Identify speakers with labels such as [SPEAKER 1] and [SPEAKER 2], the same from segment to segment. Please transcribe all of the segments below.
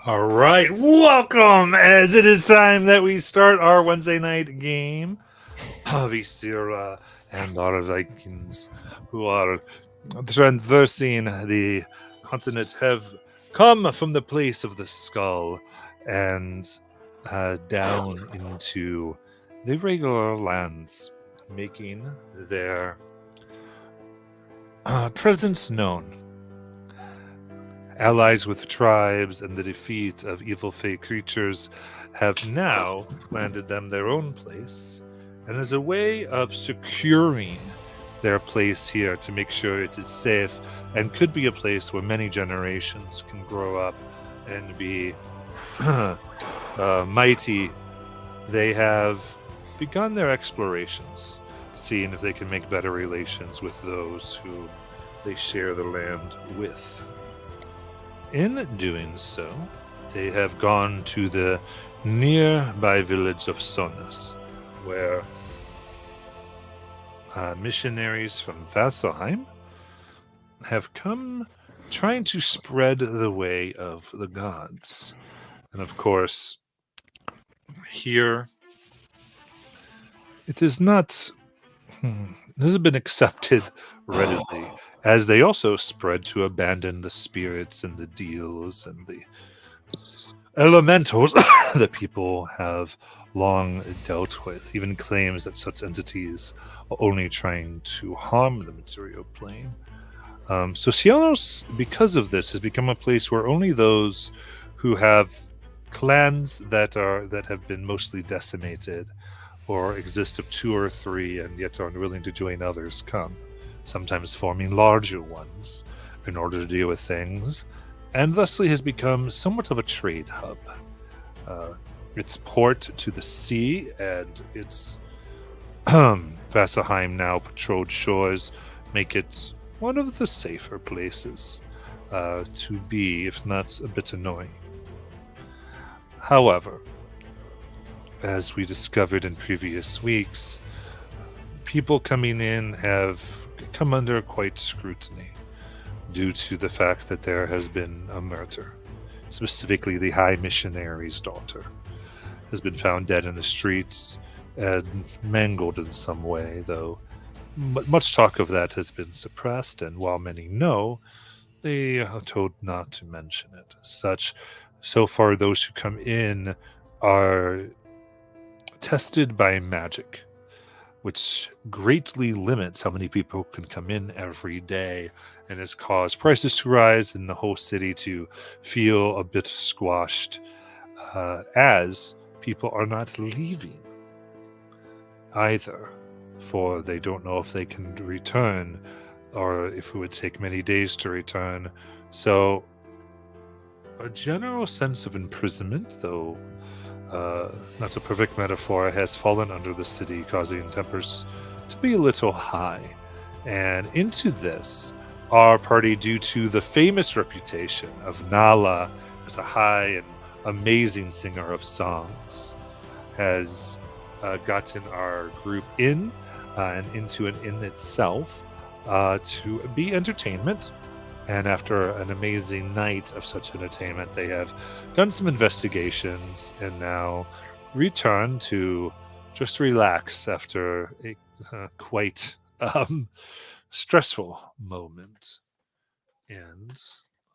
[SPEAKER 1] All right, welcome as it is time that we start our Wednesday night game of Isira and our Vikings who are traversing the continent have come from the place of the skull and down into the regular lands, making their presence known. Allies with tribes and the defeat of evil fey creatures have now landed them their own place, and as a way of securing their place here to make sure it is safe and could be a place where many generations can grow up and be mighty, they have begun their explorations, seeing if they can make better relations with those who they share the land with. In doing so, they have gone to the nearby village of Sonus, where missionaries from Vasselheim have come trying to spread the way of the gods. And of course, here it is not, it hasn't been accepted readily, as they also spread to abandon the spirits and the deals and the elementals that people have long dealt with. Even claims that such entities are only trying to harm the material plane. So Cielos, because of this, has become a place where only those who have clans that have been mostly decimated or exist of 2 or 3 and yet are unwilling to join others come, sometimes forming larger ones in order to deal with things, and thusly has become somewhat of a trade hub. Its port to the sea and its Vasselheim now patrolled shores make it one of the safer places to be, if not a bit annoying. However, as we discovered in previous weeks, people coming in have come under quite scrutiny due to the fact that there has been a murder. Specifically, the High Missionary's daughter has been found dead in the streets and mangled in some way, though much talk of that has been suppressed, and while many know, they are told not to mention it. As such, so far those who come in are tested by magic, which greatly limits how many people can come in every day and has caused prices to rise and the whole city to feel a bit squashed, as people are not leaving either, for they don't know if they can return or if it would take many days to return. So a general sense of imprisonment, though not a perfect metaphor, has fallen under the city, causing tempers to be a little high. And into this, our party, due to the famous reputation of Nala as a high and amazing singer of songs, has gotten our group in and into an inn itself to be entertainment. And after an amazing night of such entertainment, they have done some investigations and now return to just relax after a quite stressful moment. And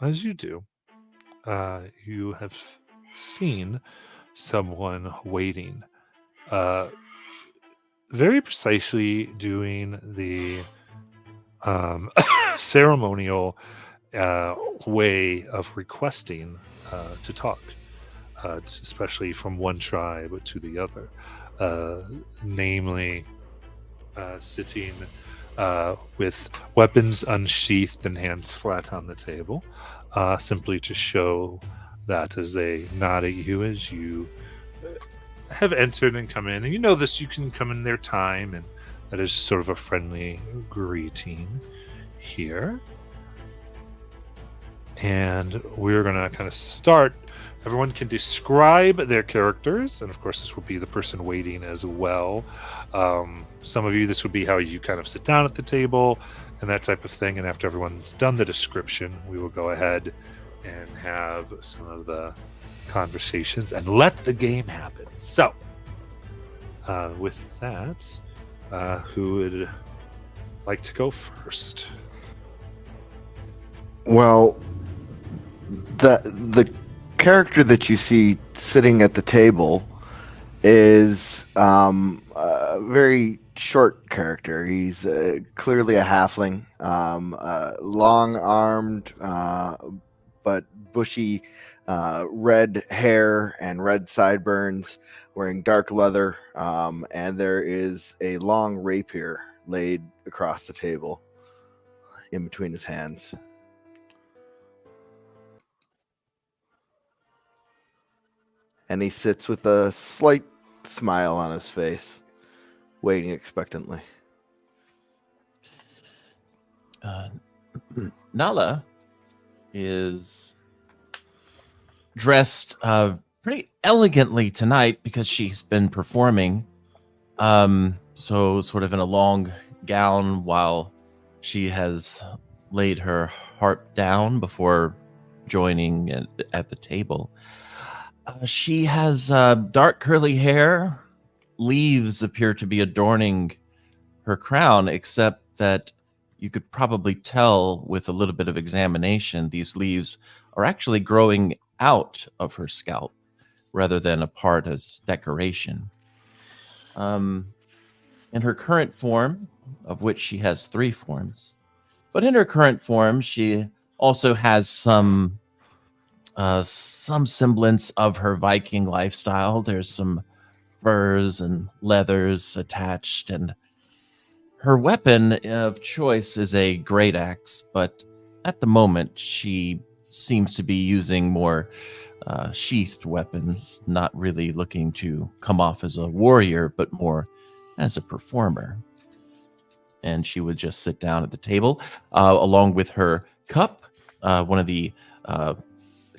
[SPEAKER 1] as you do, you have seen someone waiting, very precisely doing the ceremonial way of requesting to talk, especially from one tribe to the other, namely sitting with weapons unsheathed and hands flat on the table, simply to show that as they nod at you as you have entered and come in. And you know this, you can come in their time, and that is sort of a friendly greeting here. And we're going to kind of start. Everyone can describe their characters, and of course this will be the person waiting as well. Some of you, this would be how you kind of sit down at the table and that type of thing. And after everyone's done the description, we will go ahead and have some of the conversations and let the game happen. So, with that, who would like to go first?
[SPEAKER 2] Well, the character that you see sitting at the table is a very short character. He's clearly a halfling, long-armed, but bushy red hair and red sideburns, wearing dark leather, and there is a long rapier laid across the table in between his hands. And he sits with a slight smile on his face, waiting expectantly.
[SPEAKER 3] Nala is dressed pretty elegantly tonight because she's been performing. So sort of in a long gown while she has laid her harp down before joining at the table. She has dark curly hair. Leaves appear to be adorning her crown, except that you could probably tell with a little bit of examination, these leaves are actually growing out of her scalp rather than a part as decoration. In her current form, of which she has 3 forms, but in her current form, she also has some semblance of her Viking lifestyle. There's some furs and leathers attached, and her weapon of choice is a great axe, but at the moment she seems to be using more sheathed weapons, not really looking to come off as a warrior, but more as a performer. And she would just sit down at the table along with her cup, one of the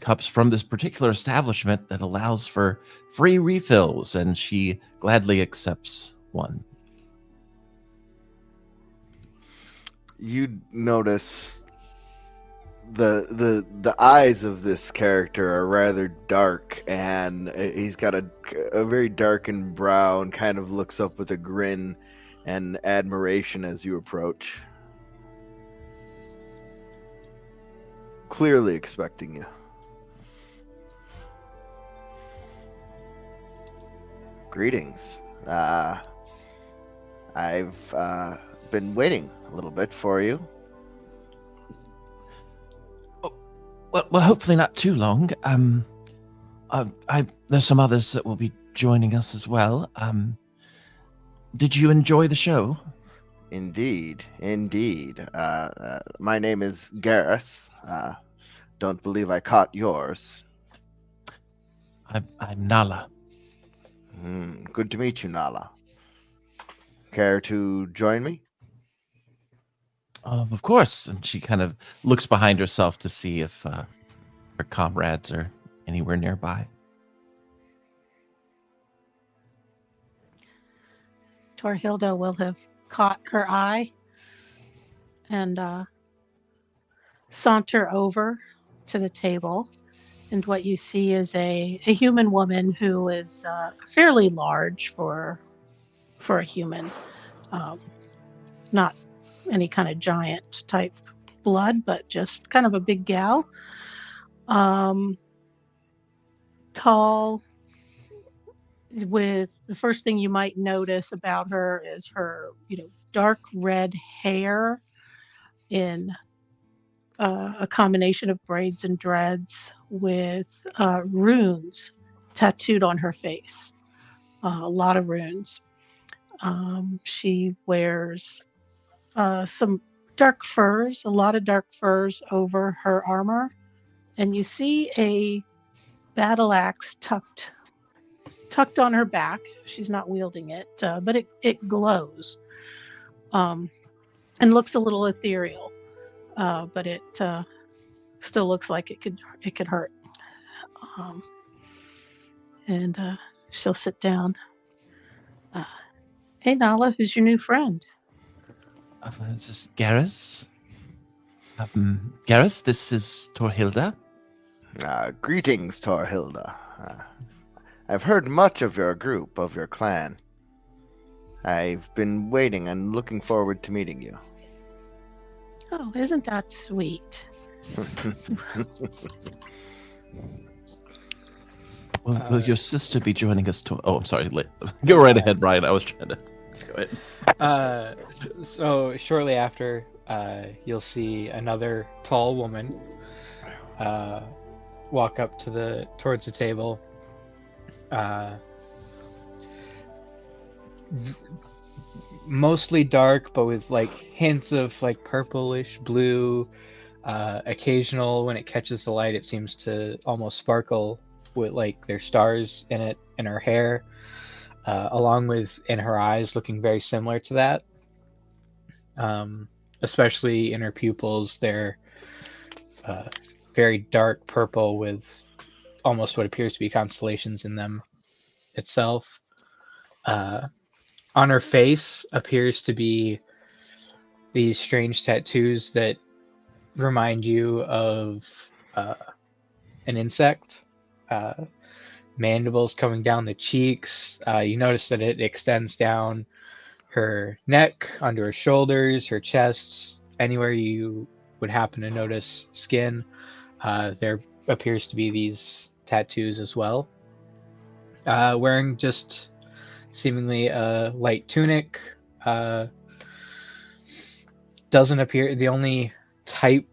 [SPEAKER 3] cups from this particular establishment that allows for free refills, and she gladly accepts one.
[SPEAKER 2] You notice the eyes of this character are rather dark, and he's got a very darkened brow and kind of looks up with a grin and admiration as you approach, clearly expecting you. Greetings. I've been waiting a little bit for you.
[SPEAKER 3] Well, hopefully not too long. There's some others that will be joining us as well. Did you enjoy the show?
[SPEAKER 2] Indeed. My name is Garrus. Don't believe I caught yours.
[SPEAKER 3] I'm Nala.
[SPEAKER 2] Good to meet you, Nala. Care to join me?
[SPEAKER 3] Of course. And she kind of looks behind herself to see if her comrades are anywhere nearby.
[SPEAKER 4] Torhilda will have caught her eye and saunter over to the table. And what you see is a human woman who is fairly large for a human. Not any kind of giant type blood, but just kind of a big gal. Tall, with the first thing you might notice about her is her, dark red hair in a combination of braids and dreads with runes tattooed on her face. A lot of runes. She wears some dark furs, a lot of dark furs over her armor. And you see a battle axe tucked on her back. She's not wielding it, but it glows and looks a little ethereal. But it still looks like it could hurt. And she'll sit down. Hey, Nala, who's your new friend?
[SPEAKER 3] This is Garrus. Garrus, this is Torhilda.
[SPEAKER 2] Greetings, Torhilda. I've heard much of your group, of your clan. I've been waiting and looking forward to meeting you.
[SPEAKER 4] Oh, isn't that sweet?
[SPEAKER 3] Will your sister be joining us? Oh, I'm sorry. Go right ahead, Ryan. I was trying to. Go ahead.
[SPEAKER 5] So shortly after, you'll see another tall woman walk up towards the table. Mostly dark, but with like hints of like purplish blue. Occasional, when it catches the light, it seems to almost sparkle with like there's stars in it, in her hair, along with in her eyes, looking very similar to that. Especially in her pupils, they're very dark purple with almost what appears to be constellations in them itself. On her face appears to be these strange tattoos that remind you of an insect. Mandibles coming down the cheeks. You notice that it extends down her neck, under her shoulders, her chest, anywhere you would happen to notice skin. There appears to be these tattoos as well. Wearing just seemingly a light tunic. Doesn't appear, the only type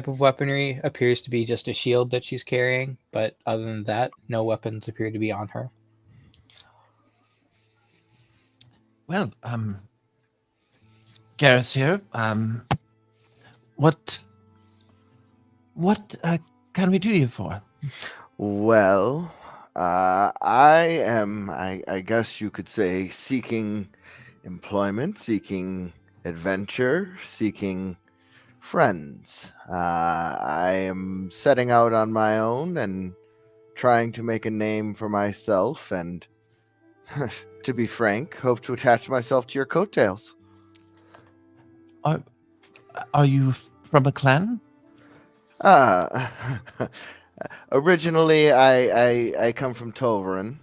[SPEAKER 5] of weaponry appears to be just a shield that she's carrying, but other than that, no weapons appear to be on her.
[SPEAKER 3] Well, Garrus here. What can we do you for?
[SPEAKER 2] Well, I guess you could say, seeking employment, seeking adventure, seeking friends. I am setting out on my own and trying to make a name for myself, and to be frank, hope to attach myself to your coattails.
[SPEAKER 3] Are you from a clan?
[SPEAKER 2] Originally, I come from Toverin,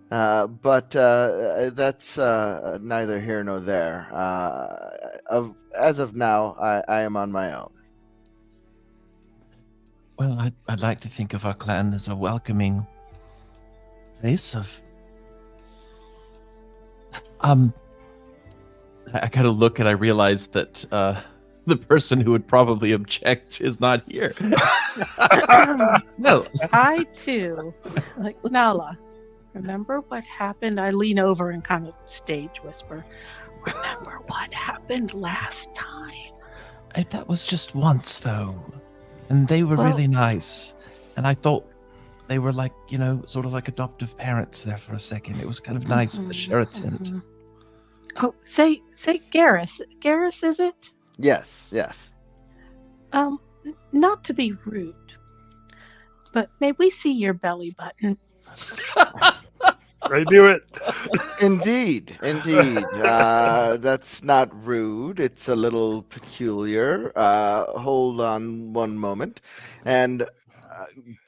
[SPEAKER 2] but that's neither here nor there. As of now, I am on my own.
[SPEAKER 3] Well, I'd like to think of our clan as a welcoming place of... I kind of look and I realize that the person who would probably object is not here. No.
[SPEAKER 4] I too, like Nala, remember what happened? I lean over and kind of stage whisper, remember what happened last time?
[SPEAKER 3] That was just once, though. And they were really nice. And I thought they were like, sort of like adoptive parents there for a second. It was kind of nice to share a tent.
[SPEAKER 4] Oh, say Garrus. Garrus, is it?
[SPEAKER 2] Yes.
[SPEAKER 4] Not to be rude, but may we see your belly button?
[SPEAKER 1] I knew it.
[SPEAKER 2] Indeed. That's not rude. It's a little peculiar. Hold on one moment. And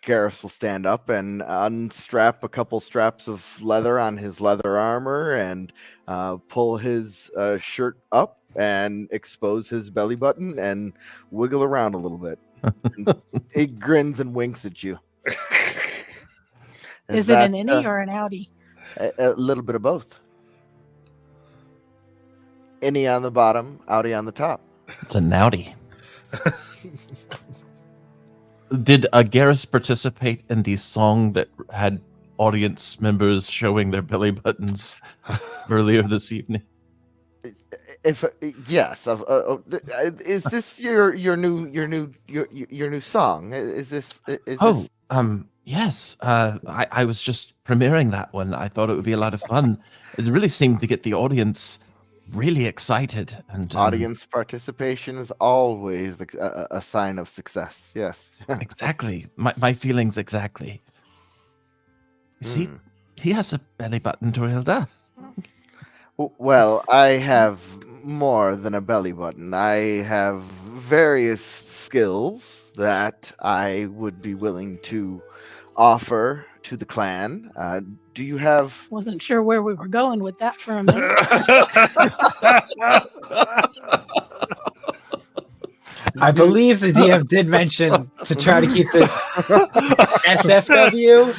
[SPEAKER 2] Garrus will stand up and unstrap a couple straps of leather on his leather armor and pull his shirt up and expose his belly button and wiggle around a little bit. He grins and winks at you.
[SPEAKER 4] Is it an innie or an outie?
[SPEAKER 2] A little bit of both. Innie on the bottom, outie on the top.
[SPEAKER 3] It's a naughty. Did Garrus participate in the song that had audience members showing their belly buttons earlier this evening?
[SPEAKER 2] Yes, is this your new song?
[SPEAKER 3] Yes. I was just premiering that one. I thought it would be a lot of fun. It really seemed to get the audience really excited. And
[SPEAKER 2] audience participation is always a sign of success. Yes.
[SPEAKER 3] Exactly. My feelings exactly. You see, he has a belly button, Torhilda.
[SPEAKER 2] Well, I have more than a belly button. I have various skills that I would be willing to offer to the clan. Do you have?
[SPEAKER 4] Wasn't sure where we were going with that for a minute.
[SPEAKER 5] I believe the DM did mention to try to keep this SFW.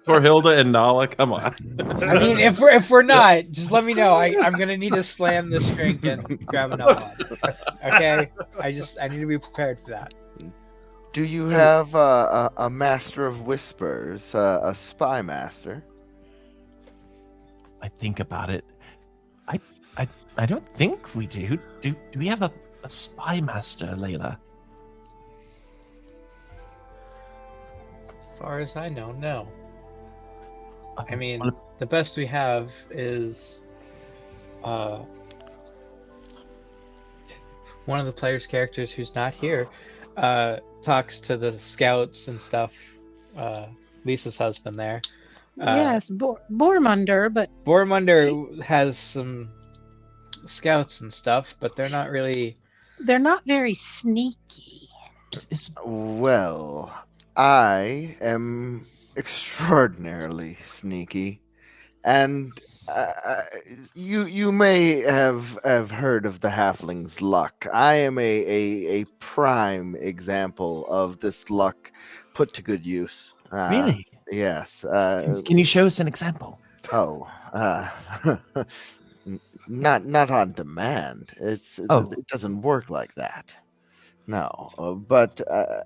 [SPEAKER 3] For Hilda and Nala, come on.
[SPEAKER 5] I mean, if we're not, just let me know. I'm gonna need to slam this drink and grab another one. Okay, I need to be prepared for that.
[SPEAKER 2] Do you have a master of whispers, a spy master?
[SPEAKER 3] I think about it. I don't think we do. Do we have a spy master, Layla?
[SPEAKER 5] As far as I know, no. I mean,
[SPEAKER 3] Well,
[SPEAKER 5] the best we have is one of the players' characters who's not here talks to the scouts and stuff. Lisa's husband there.
[SPEAKER 4] Yes, Bormunder, but
[SPEAKER 5] Bormunder has some scouts and stuff, but they're not really.
[SPEAKER 4] they're not very sneaky.
[SPEAKER 3] Is
[SPEAKER 2] Well, I am extraordinarily sneaky, and you may have heard of the halfling's luck. I am a prime example of this luck put to good use.
[SPEAKER 3] really?
[SPEAKER 2] Yes.
[SPEAKER 3] Can you show us an example?
[SPEAKER 2] Oh. Not on demand.
[SPEAKER 3] Oh.
[SPEAKER 2] It doesn't work like that. No, but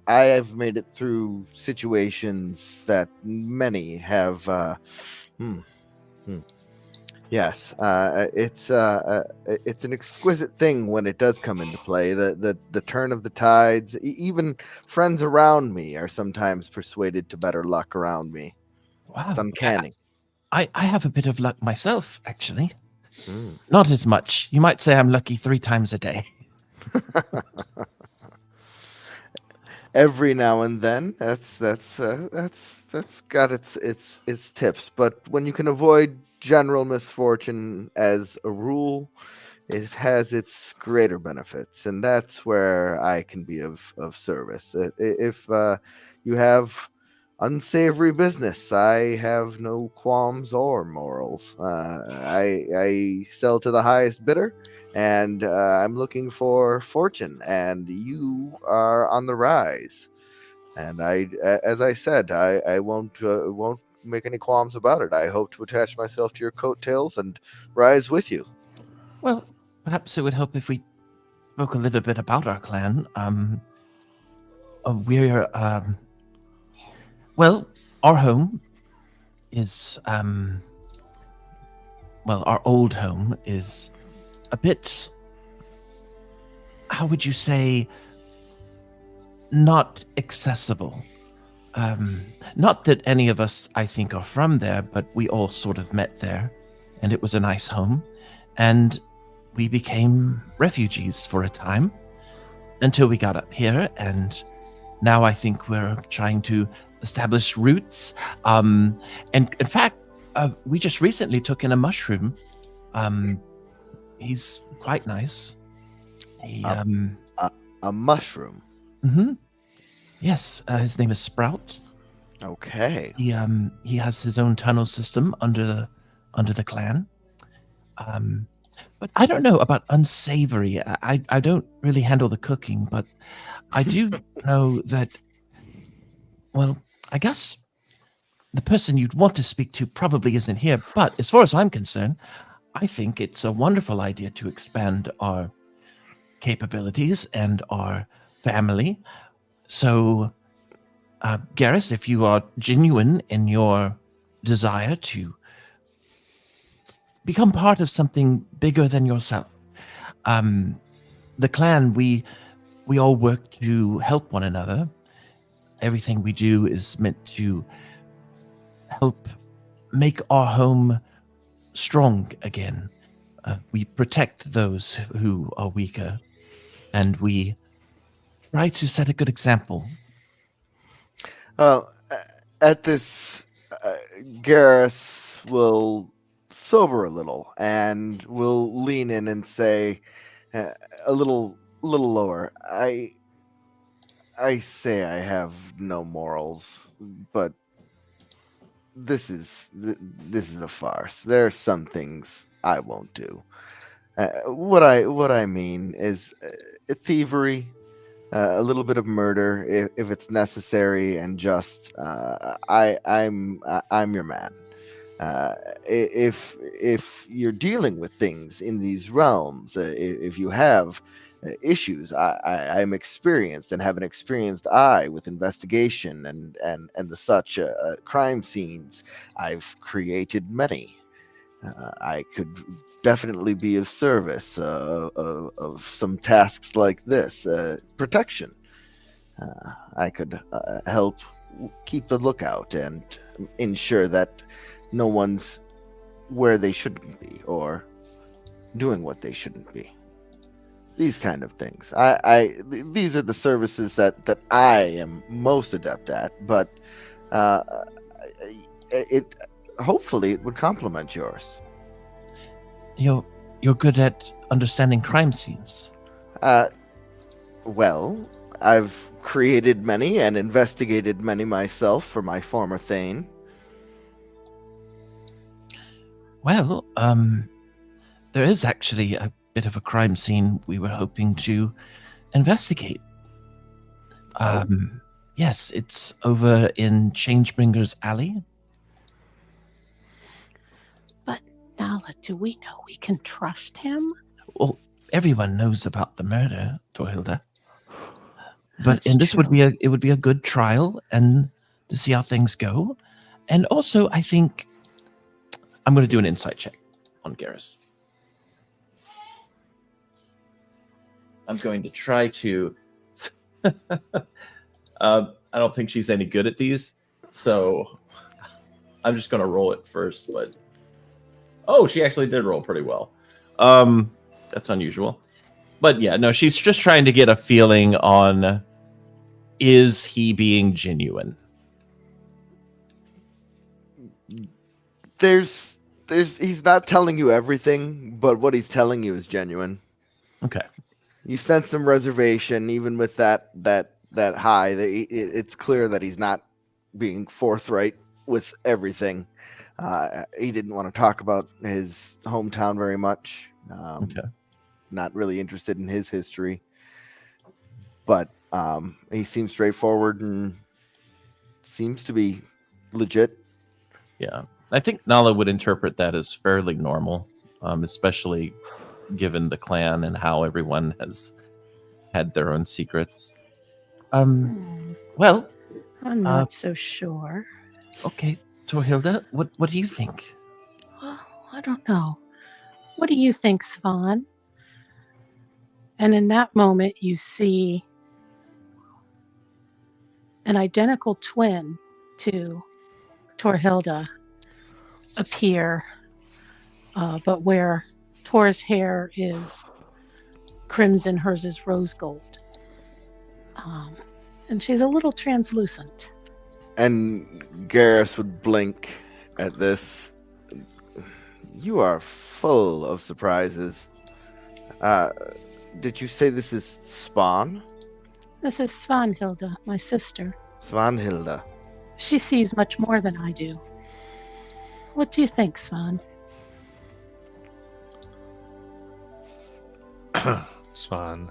[SPEAKER 2] I have made it through situations that many have. Yes, it's an exquisite thing when it does come into play. The turn of the tides. Even friends around me are sometimes persuaded to better luck around me.
[SPEAKER 3] Wow.
[SPEAKER 2] It's uncanny.
[SPEAKER 3] I have a bit of luck myself, actually.
[SPEAKER 2] Mm.
[SPEAKER 3] Not as much. You might say I'm lucky 3 times a day.
[SPEAKER 2] Every now and then, that's got its tips. But when you can avoid general misfortune as a rule, it has its greater benefits, and that's where I can be of service. If you have unsavory business, I have no qualms or morals. I sell to the highest bidder, and I'm looking for fortune, and you are on the rise. And as I said, I won't make any qualms about it. I hope to attach myself to your coattails and rise with you.
[SPEAKER 3] Well, perhaps it would help if we spoke a little bit about our clan. We're well, our home is well, our old home is a bit, how would you say, not accessible. Not that any of us, I think, are from there, but we all sort of met there, and it was a nice home. And we became refugees for a time until we got up here, and now I think we're trying to establish roots. And in fact, we just recently took in a mushroom. He's quite nice. He,
[SPEAKER 2] A mushroom.
[SPEAKER 3] mm-hmm. Yes, his name is Sprout.
[SPEAKER 2] Okay.
[SPEAKER 3] He has his own tunnel system under the clan. But I don't know about unsavory. I don't really handle the cooking, but I do know that, well, I guess the person you'd want to speak to probably isn't here. But as far as I'm concerned, I think it's a wonderful idea to expand our capabilities and our family. So, Garrus, if you are genuine in your desire to become part of something bigger than yourself, the clan, we all work to help one another. Everything we do is meant to help make our home strong again. We protect those who are weaker, and we try to set a good example.
[SPEAKER 2] At this, Garrus will sober a little and will lean in and say, a little little lower. I say I have no morals, but this is a farce. There are some things I won't do. What I mean is thievery, a little bit of murder if it's necessary and just. I'm your man. If you're dealing with things in these realms, if you have issues, I'm experienced and have an experienced eye with investigation and the such crime scenes. I've created many. I could definitely be of service of some tasks like this. Protection. I could help keep the lookout and ensure that no one's where they shouldn't be or doing what they shouldn't be. These kind of things. These are the services that I am most adept at, but uh, it hopefully it would complement yours.
[SPEAKER 3] You're good at understanding crime scenes.
[SPEAKER 2] Well, I've created many and investigated many myself for my former Thane.
[SPEAKER 3] Well, there is actually a bit of a crime scene we were hoping to investigate. Yes, it's over in Changebringer's Alley.
[SPEAKER 4] But Nala, do we know we can trust him?
[SPEAKER 3] Well, everyone knows about the murder, Torhilda. But
[SPEAKER 4] That's
[SPEAKER 3] and this would
[SPEAKER 4] true.
[SPEAKER 3] be a good trial and to see how things go. And also, I think I'm going to do an insight check on Garrus. I'm going to try to. I don't think she's any good at these, so I'm just going to roll it first. But she actually did roll pretty well. That's unusual. But yeah, no, she's just trying to get a feeling on, is he being genuine?
[SPEAKER 2] He's not telling you everything, but what he's telling you is genuine.
[SPEAKER 3] Okay.
[SPEAKER 2] You sense some reservation, even with that high. It's clear that he's not being forthright with everything. He didn't want to talk about his hometown very much.
[SPEAKER 3] Okay.
[SPEAKER 2] Not really interested in his history, but he seems straightforward and seems to be legit.
[SPEAKER 3] Yeah. I think Nala would interpret that as fairly normal, especially given the clan and how everyone has had their own secrets. Well,
[SPEAKER 4] I'm not so sure.
[SPEAKER 3] okay, Torhilda, what do you think?
[SPEAKER 4] Well, I don't know. What do you think, Svan? And in that moment, you see an identical twin to Torhilda appear, but where Tor's hair is crimson, hers is rose gold. And she's a little translucent.
[SPEAKER 2] And Garrus would blink at this. You are full of surprises. Did you say this is Spawn?
[SPEAKER 4] This is Svanhilda, my sister.
[SPEAKER 2] Svanhilda.
[SPEAKER 4] She sees much more than I do. What do you think, Svan?
[SPEAKER 1] Svan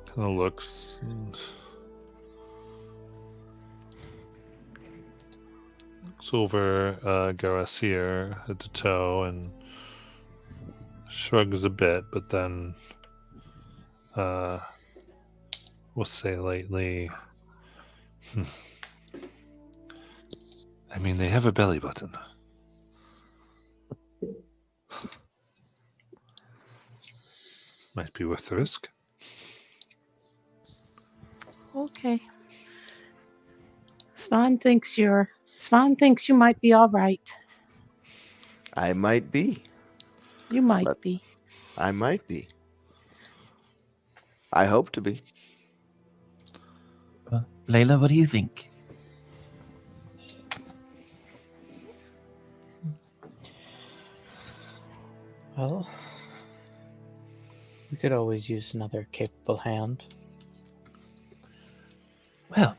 [SPEAKER 1] kind of looks over Garasir head to toe and shrugs a bit, but then we'll say lightly, I mean, they have a belly button. Might be worth the risk.
[SPEAKER 4] Okay. Svan thinks you might be all right.
[SPEAKER 2] I might be.
[SPEAKER 4] You might be.
[SPEAKER 2] I might be. I hope to be.
[SPEAKER 3] Layla, what do you think?
[SPEAKER 5] Well, We could always use another capable hand.
[SPEAKER 3] Well,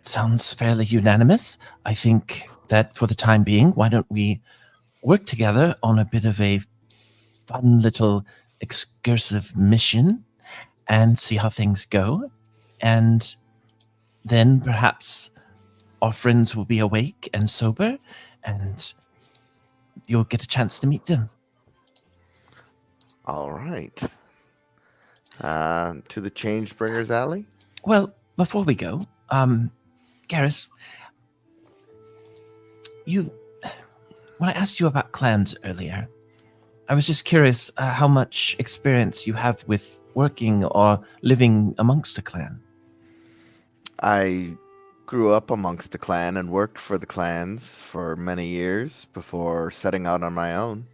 [SPEAKER 3] sounds fairly unanimous. I think that for the time being, why don't we work together on a bit of a fun little excursive mission and see how things go. And then perhaps our friends will be awake and sober, and you'll get a chance to meet them.
[SPEAKER 2] All right. To the Changebringers Alley?
[SPEAKER 3] Well, before we go, Garrus, when I asked you about clans earlier, I was just curious how much experience you have with working or living amongst a clan.
[SPEAKER 2] I grew up amongst a clan and worked for the clans for many years before setting out on my own.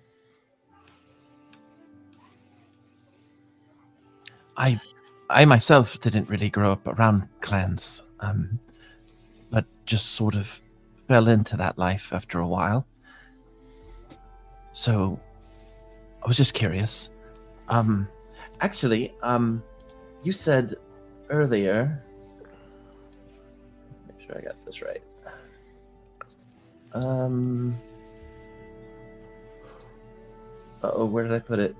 [SPEAKER 3] I myself didn't really grow up around clans, but just sort of fell into that life after a while. So I was just curious. Actually, you said earlier. Make sure I got this right. Where did I put it?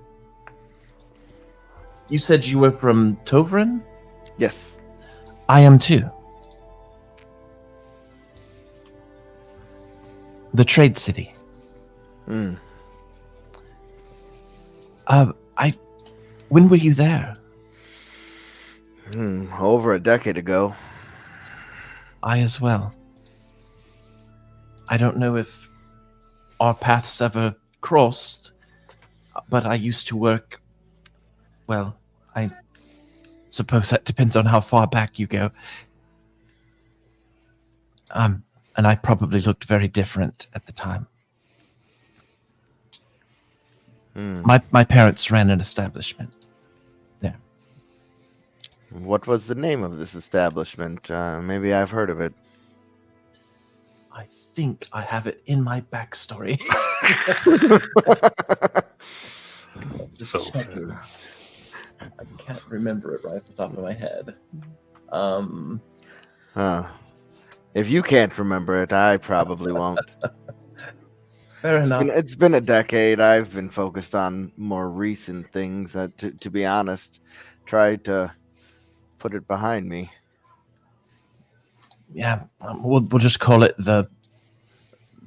[SPEAKER 3] You said you were from Tovrin?
[SPEAKER 2] Yes.
[SPEAKER 3] I am too. The trade city.
[SPEAKER 2] Hmm.
[SPEAKER 3] When were you there?
[SPEAKER 2] Over a decade ago.
[SPEAKER 3] I as well. I don't know if our paths ever crossed, but I used to work. Well, I suppose that depends on how far back you go. And I probably looked very different at the time. My parents ran an establishment there.
[SPEAKER 2] What was the name of this establishment? Maybe I've heard of it.
[SPEAKER 3] I think I have it in my backstory. Just
[SPEAKER 1] So
[SPEAKER 3] checking.
[SPEAKER 1] fair.
[SPEAKER 3] I can't remember it right off the top of my head.
[SPEAKER 2] Huh. If you can't remember it, I probably won't.
[SPEAKER 3] Fair enough.
[SPEAKER 2] It's been a decade. I've been focused on more recent things. To be honest, tried to put it behind me.
[SPEAKER 3] Yeah, we'll just call it the.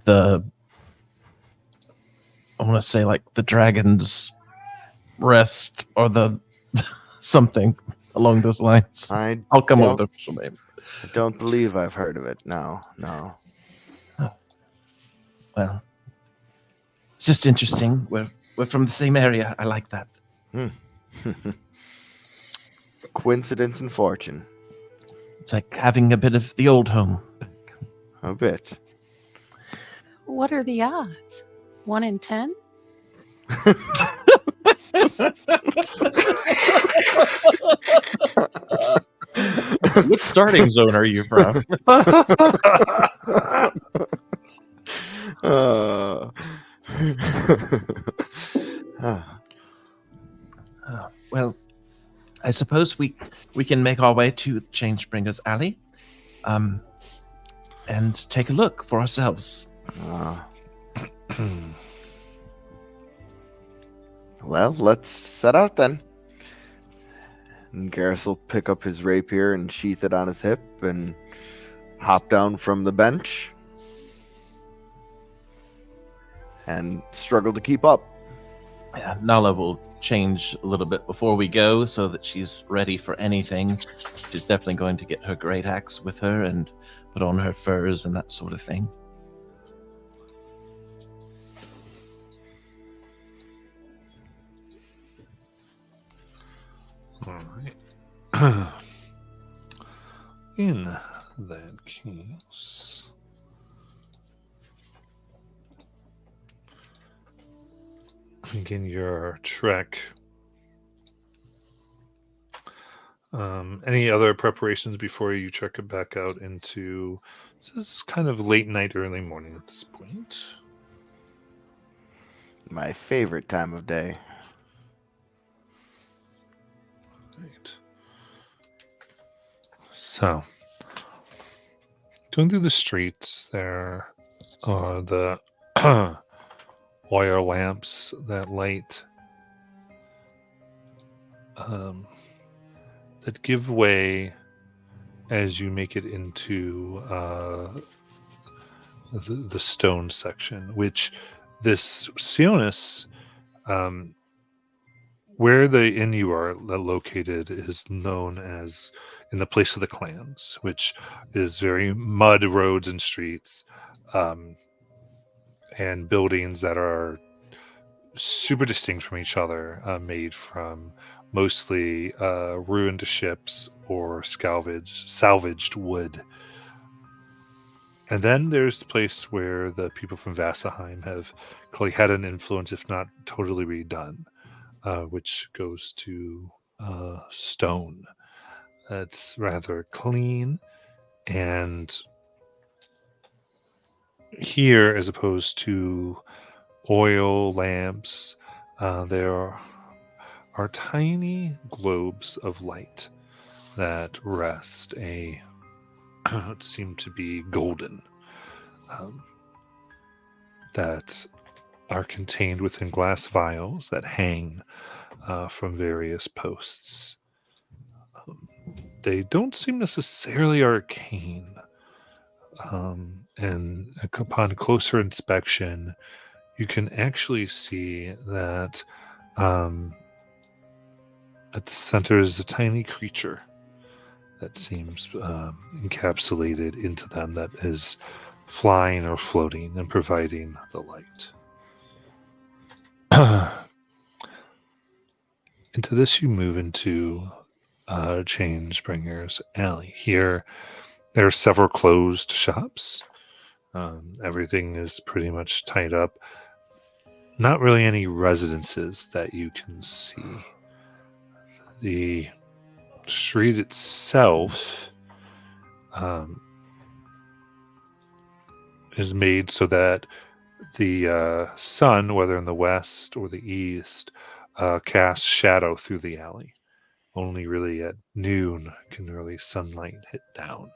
[SPEAKER 3] I want to say like the Dragon's Rest or the something along those lines. I'll come up with an official name.
[SPEAKER 2] I don't believe I've heard of it. No.
[SPEAKER 3] Well, it's just interesting. We're from the same area. I like that.
[SPEAKER 2] Coincidence and fortune.
[SPEAKER 3] It's like having a bit of the old home.
[SPEAKER 2] A bit.
[SPEAKER 4] What are the odds? 1 in 10?
[SPEAKER 3] What starting zone are you from? Well, I suppose we can make our way to Changebringers Alley, and take a look for ourselves.
[SPEAKER 2] Well, let's set out then. And Garrus will pick up his rapier and sheath it on his hip and hop down from the bench and struggle to keep up.
[SPEAKER 3] Yeah, Nala will change a little bit before we go so that she's ready for anything. She's definitely going to get her great axe with her and put on her furs and that sort of thing.
[SPEAKER 1] All right. In that case, begin your trek. Any other preparations before you check it back out into? This is kind of late night, early morning at this point.
[SPEAKER 2] My favorite time of day.
[SPEAKER 1] Right. So, going through the streets, there are the oil lamps that light that give way as you make it into the stone section, which this Sionis, where the inn you are located is known as in the place of the clans, which is very mud roads and streets, and buildings that are super distinct from each other, made from mostly ruined ships or salvaged wood. And then there's the place where the people from Vasselheim have clearly had an influence, if not totally redone, which goes to stone. It's rather clean, and here, as opposed to oil lamps, there are tiny globes of light that rest it seem to be golden, that are contained within glass vials that hang from various posts. They don't seem necessarily arcane, and upon closer inspection, you can actually see that at the center is a tiny creature that seems encapsulated into them, that is flying or floating and providing the light. Into this, you move into Changebringer's Alley. Here, there are several closed shops. Everything is pretty much tied up. Not really any residences that you can see. The street itself is made so that the sun, whether in the west or the east, casts shadow through the alley. Only really at noon can really sunlight hit down.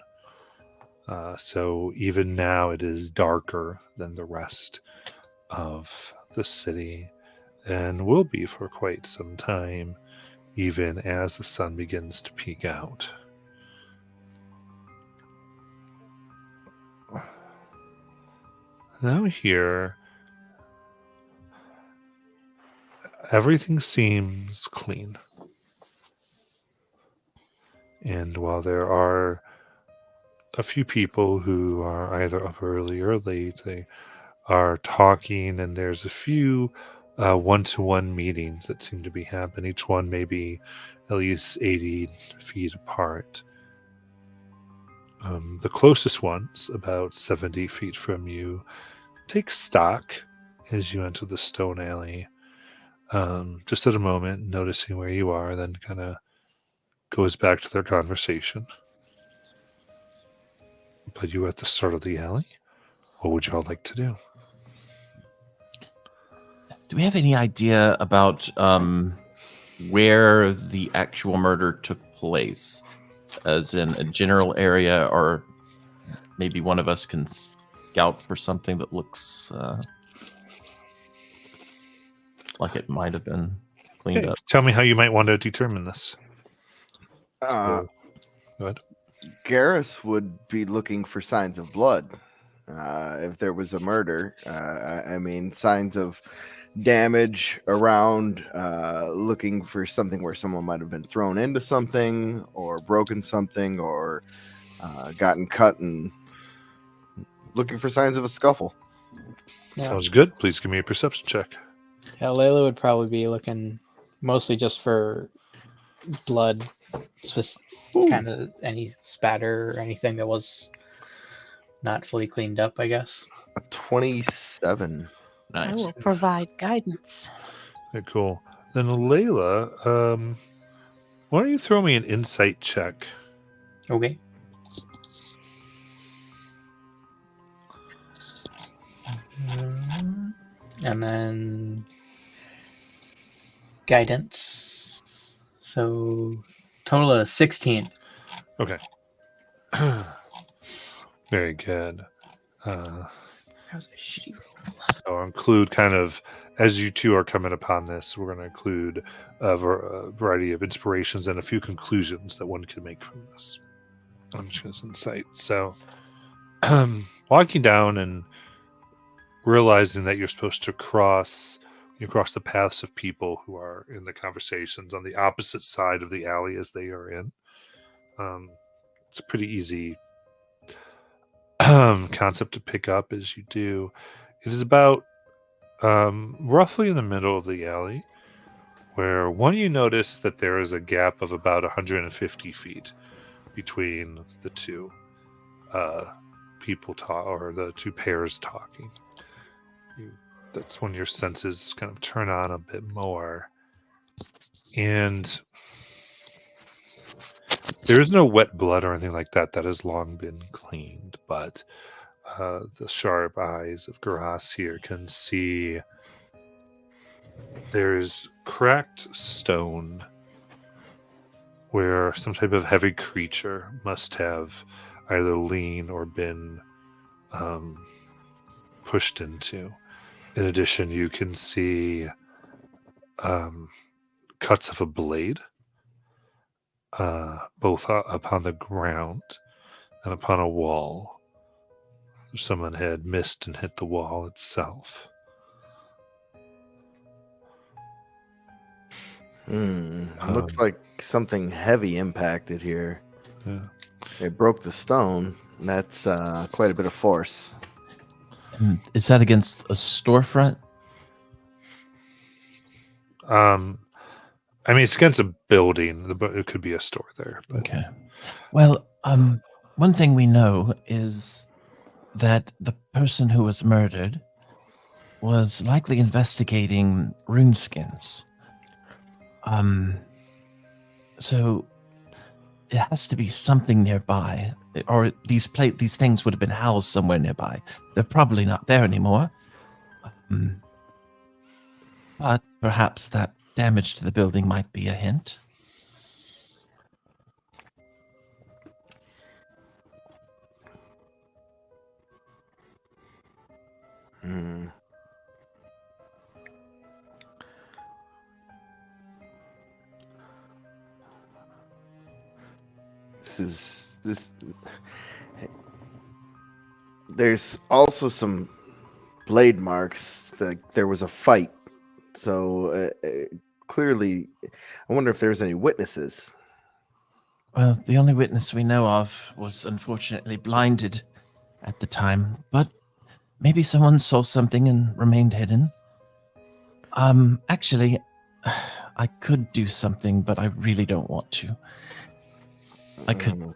[SPEAKER 1] So even now it is darker than the rest of the city, and will be for quite some time, even as the sun begins to peek out. Now here, everything seems clean. And while there are a few people who are either up early or late, they are talking, and there's a few one-to-one meetings that seem to be happening. Each one may be at least 80 feet apart. The closest ones, about 70 feet from you, take stock as you enter the stone alley. Just at a moment, noticing where you are, then kind of goes back to their conversation. But you are at the start of the alley. What would y'all like to do?
[SPEAKER 3] Do we have any idea about where the actual murder took place? As in a general area, or maybe one of us can scout for something that looks like it might have been cleaned up.
[SPEAKER 1] Tell me how you might want to determine this.
[SPEAKER 2] Uh,
[SPEAKER 1] Go ahead.
[SPEAKER 2] Garrus would be looking for signs of blood. If there was a murder, I mean, signs of damage around, looking for something where someone might have been thrown into something, or broken something, or gotten cut, and looking for signs of a scuffle.
[SPEAKER 5] Yeah.
[SPEAKER 1] Sounds good. Please give me a perception check.
[SPEAKER 5] Yeah, Layla would probably be looking mostly just for blood, kind of any spatter or anything that was not fully cleaned up, I guess.
[SPEAKER 2] A 27.
[SPEAKER 4] I
[SPEAKER 3] Nice.
[SPEAKER 4] will provide guidance.
[SPEAKER 1] Okay, cool. Then Layla, why don't you throw me an insight check?
[SPEAKER 5] Okay. And then guidance. So Total of 16.
[SPEAKER 1] Okay. Very good.
[SPEAKER 5] That was a shitty roll.
[SPEAKER 1] So I'll include kind of, as you two are coming upon this, we're going to include a variety of inspirations and a few conclusions that one can make from this. On his insight. So, walking down and realizing that you're supposed to cross the paths of people who are in the conversations on the opposite side of the alley as they are in. It's a pretty easy concept to pick up as you do. It is about roughly in the middle of the alley, where one you notice that there is a gap of about 150 feet between the two people or the two pairs talking. That's when your senses kind of turn on a bit more. And there is no wet blood or anything like that. That has long been cleaned, but the sharp eyes of Garas here can see there's cracked stone where some type of heavy creature must have either leaned or been pushed into. In addition, you can see cuts of a blade, both upon the ground and upon a wall. Someone had missed and hit the wall itself.
[SPEAKER 2] Looks like something heavy impacted here.
[SPEAKER 1] Yeah.
[SPEAKER 2] It broke the stone. That's quite a bit of force.
[SPEAKER 3] And is that against a storefront?
[SPEAKER 1] I mean, it's against a building, but it could be a store there. But
[SPEAKER 3] Okay. Well, one thing we know is that the person who was murdered was likely investigating runeskins. So it has to be something nearby, or these things would have been housed somewhere nearby. They're probably not there anymore. But perhaps that damage to the building might be a hint.
[SPEAKER 2] There's also some blade marks. There was a fight, so clearly, I wonder if there's any witnesses.
[SPEAKER 3] Well, the only witness we know of was unfortunately blinded at the time, but maybe someone saw something and remained hidden. Actually, I could do something, but I really don't want to. I could.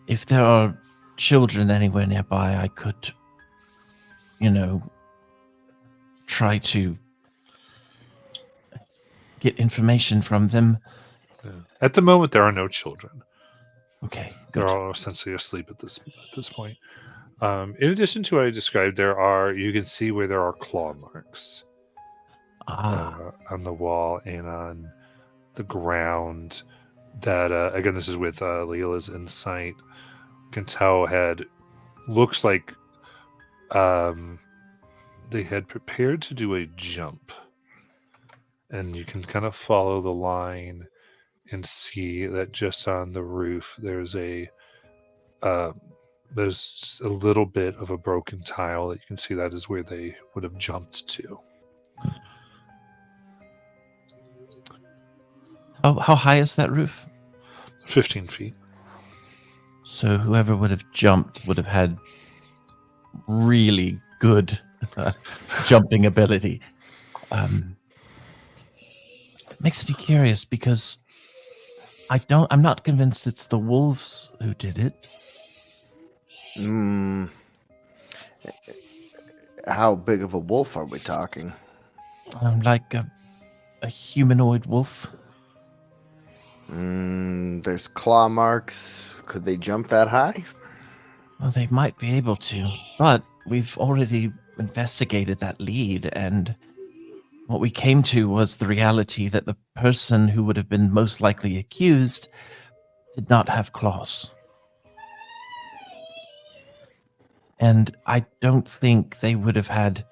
[SPEAKER 3] If there are children anywhere nearby, I could, try to get information from them.
[SPEAKER 1] yeah. At the moment, there are no children.
[SPEAKER 3] Okay,
[SPEAKER 1] They're
[SPEAKER 3] good.
[SPEAKER 1] all essentially asleep at this point. In addition to what I described, you can see where there are claw marks on the wall and on the ground. That again, this is with Leela's insight. You can tell looks like they had prepared to do a jump, and you can kind of follow the line and see that just on the roof there's a little bit of a broken tile that you can see that is where they would have jumped to.
[SPEAKER 3] How high is that roof?
[SPEAKER 1] 15 feet.
[SPEAKER 3] So whoever would have jumped would have had really good jumping ability. Makes me curious because I'm not convinced it's the wolves who did it.
[SPEAKER 2] How big of a wolf are we talking?
[SPEAKER 3] Like a humanoid wolf.
[SPEAKER 2] There's claw marks. Could they jump that high?
[SPEAKER 3] Well, they might be able to, but we've already investigated that lead, and what we came to was the reality that the person who would have been most likely accused did not have claws. And I don't think they would have had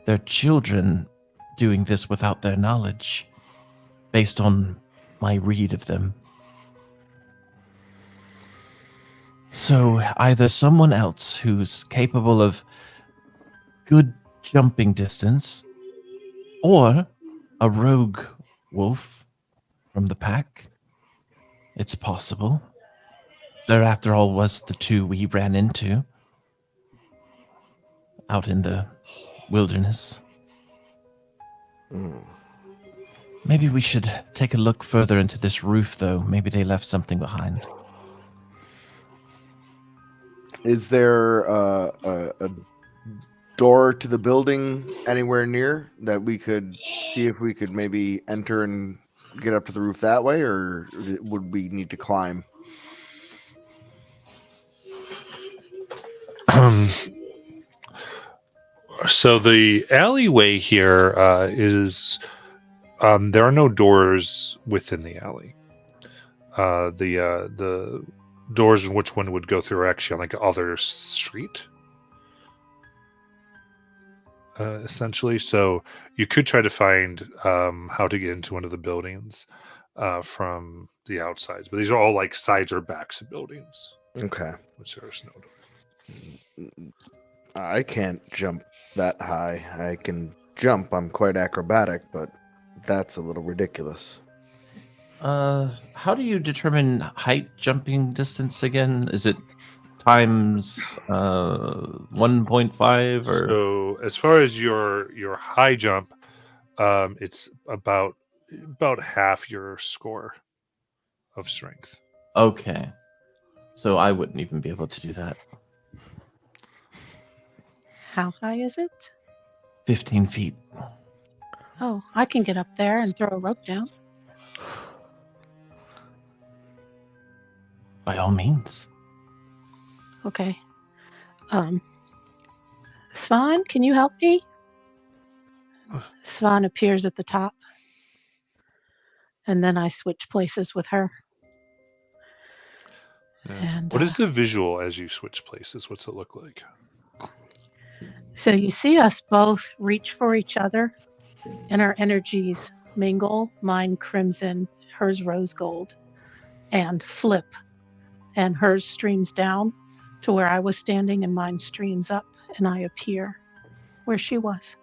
[SPEAKER 3] their children doing this without their knowledge, based on my read of them. So either someone else who's capable of good jumping distance, or a rogue wolf from the pack. It's possible. There, after all, was the two we ran into out in the wilderness.
[SPEAKER 2] Mm.
[SPEAKER 3] Maybe we should take a look further into this roof, though. Maybe they left something behind.
[SPEAKER 2] Is there a door to the building anywhere near that we could see if we could maybe enter and get up to the roof that way, or would we need to climb?
[SPEAKER 1] So the alleyway here is there are no doors within the alley. The doors in which one would go through are actually on like other street. Essentially, so you could try to find how to get into one of the buildings from the outsides, but these are all like sides or backs of buildings,
[SPEAKER 2] Okay.
[SPEAKER 1] which there's no door.
[SPEAKER 2] I can't jump that high. I can jump. I'm quite acrobatic, but that's a little ridiculous.
[SPEAKER 3] How do you determine height jumping distance again? Is it times 1.5 or?
[SPEAKER 1] So as far as your high jump, it's about half your score of strength.
[SPEAKER 3] Okay. So I wouldn't even be able to do that.
[SPEAKER 4] How high is it?
[SPEAKER 3] 15 feet.
[SPEAKER 4] Oh, I can get up there and throw a rope down.
[SPEAKER 3] By all means.
[SPEAKER 4] Okay. Svan, can you help me? Svan appears at the top. And then I switch places with her.
[SPEAKER 1] Yeah.
[SPEAKER 4] And
[SPEAKER 1] What is the visual as you switch places? What's it look like?
[SPEAKER 4] so you see us both reach for each other, and our energies mingle, mine crimson, hers rose gold, and flip. And hers streams down to where I was standing, and mine streams up, and I appear where she was.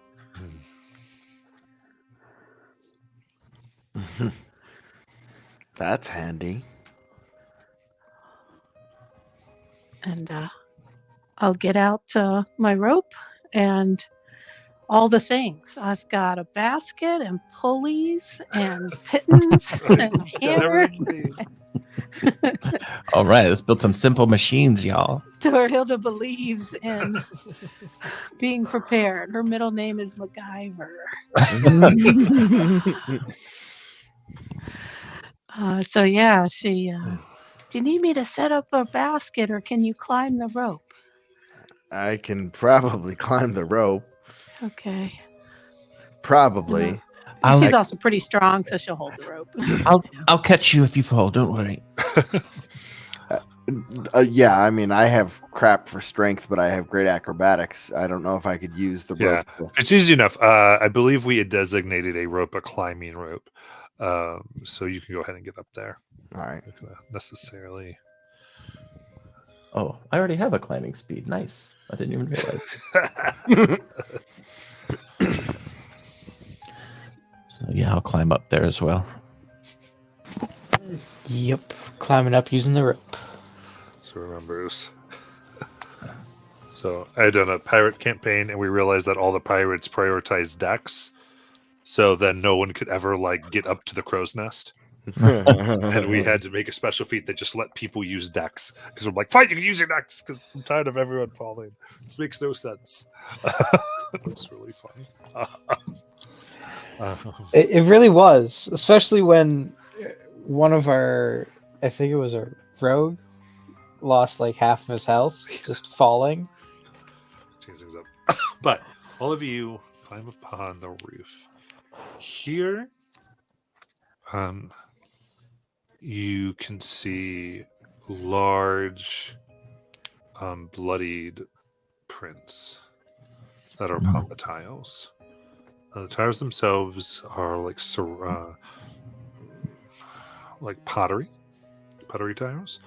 [SPEAKER 2] That's handy.
[SPEAKER 4] And I'll get out my rope and all the things. I've got a basket and pulleys and pittons and a hammer.
[SPEAKER 3] All right, let's build some simple machines, y'all.
[SPEAKER 4] Torhilda believes in being prepared. Her middle name is MacGyver. So yeah, she. Do you need me to set up a basket, or can you climb the rope?
[SPEAKER 2] I can probably climb the rope.
[SPEAKER 4] Okay.
[SPEAKER 2] Probably.
[SPEAKER 3] I'll,
[SPEAKER 4] She's also pretty strong, so she'll hold the rope.
[SPEAKER 3] I'll catch you if you fall. Don't worry.
[SPEAKER 2] Yeah, I mean, I have crap for strength, but I have great acrobatics. I don't know if I could use the
[SPEAKER 1] Yeah.
[SPEAKER 2] rope.
[SPEAKER 1] It's easy enough. I believe we had designated a rope a climbing rope. So you can go ahead and get up there.
[SPEAKER 2] All right.
[SPEAKER 1] Not gonna necessarily.
[SPEAKER 3] Oh, I already have a climbing speed. Nice. I didn't even realize. So yeah, I'll climb up there as well.
[SPEAKER 5] Yep, climbing up using the rope.
[SPEAKER 1] So remembers. So I had done a pirate campaign, and we realized that all the pirates prioritized decks. So then no one could ever like get up to the crow's nest. And we had to make a special feat that just let people use decks, because we're like, fine, you can use your decks, because I'm tired of everyone falling. This makes no sense. It was really funny.
[SPEAKER 5] It really was, especially when one of our, I think it was a rogue, lost like half of his health just falling.
[SPEAKER 1] Change things up. But all of you climb upon the roof. Here, you can see large, bloodied prints that are upon the tiles. The tiles themselves are like pottery tiles.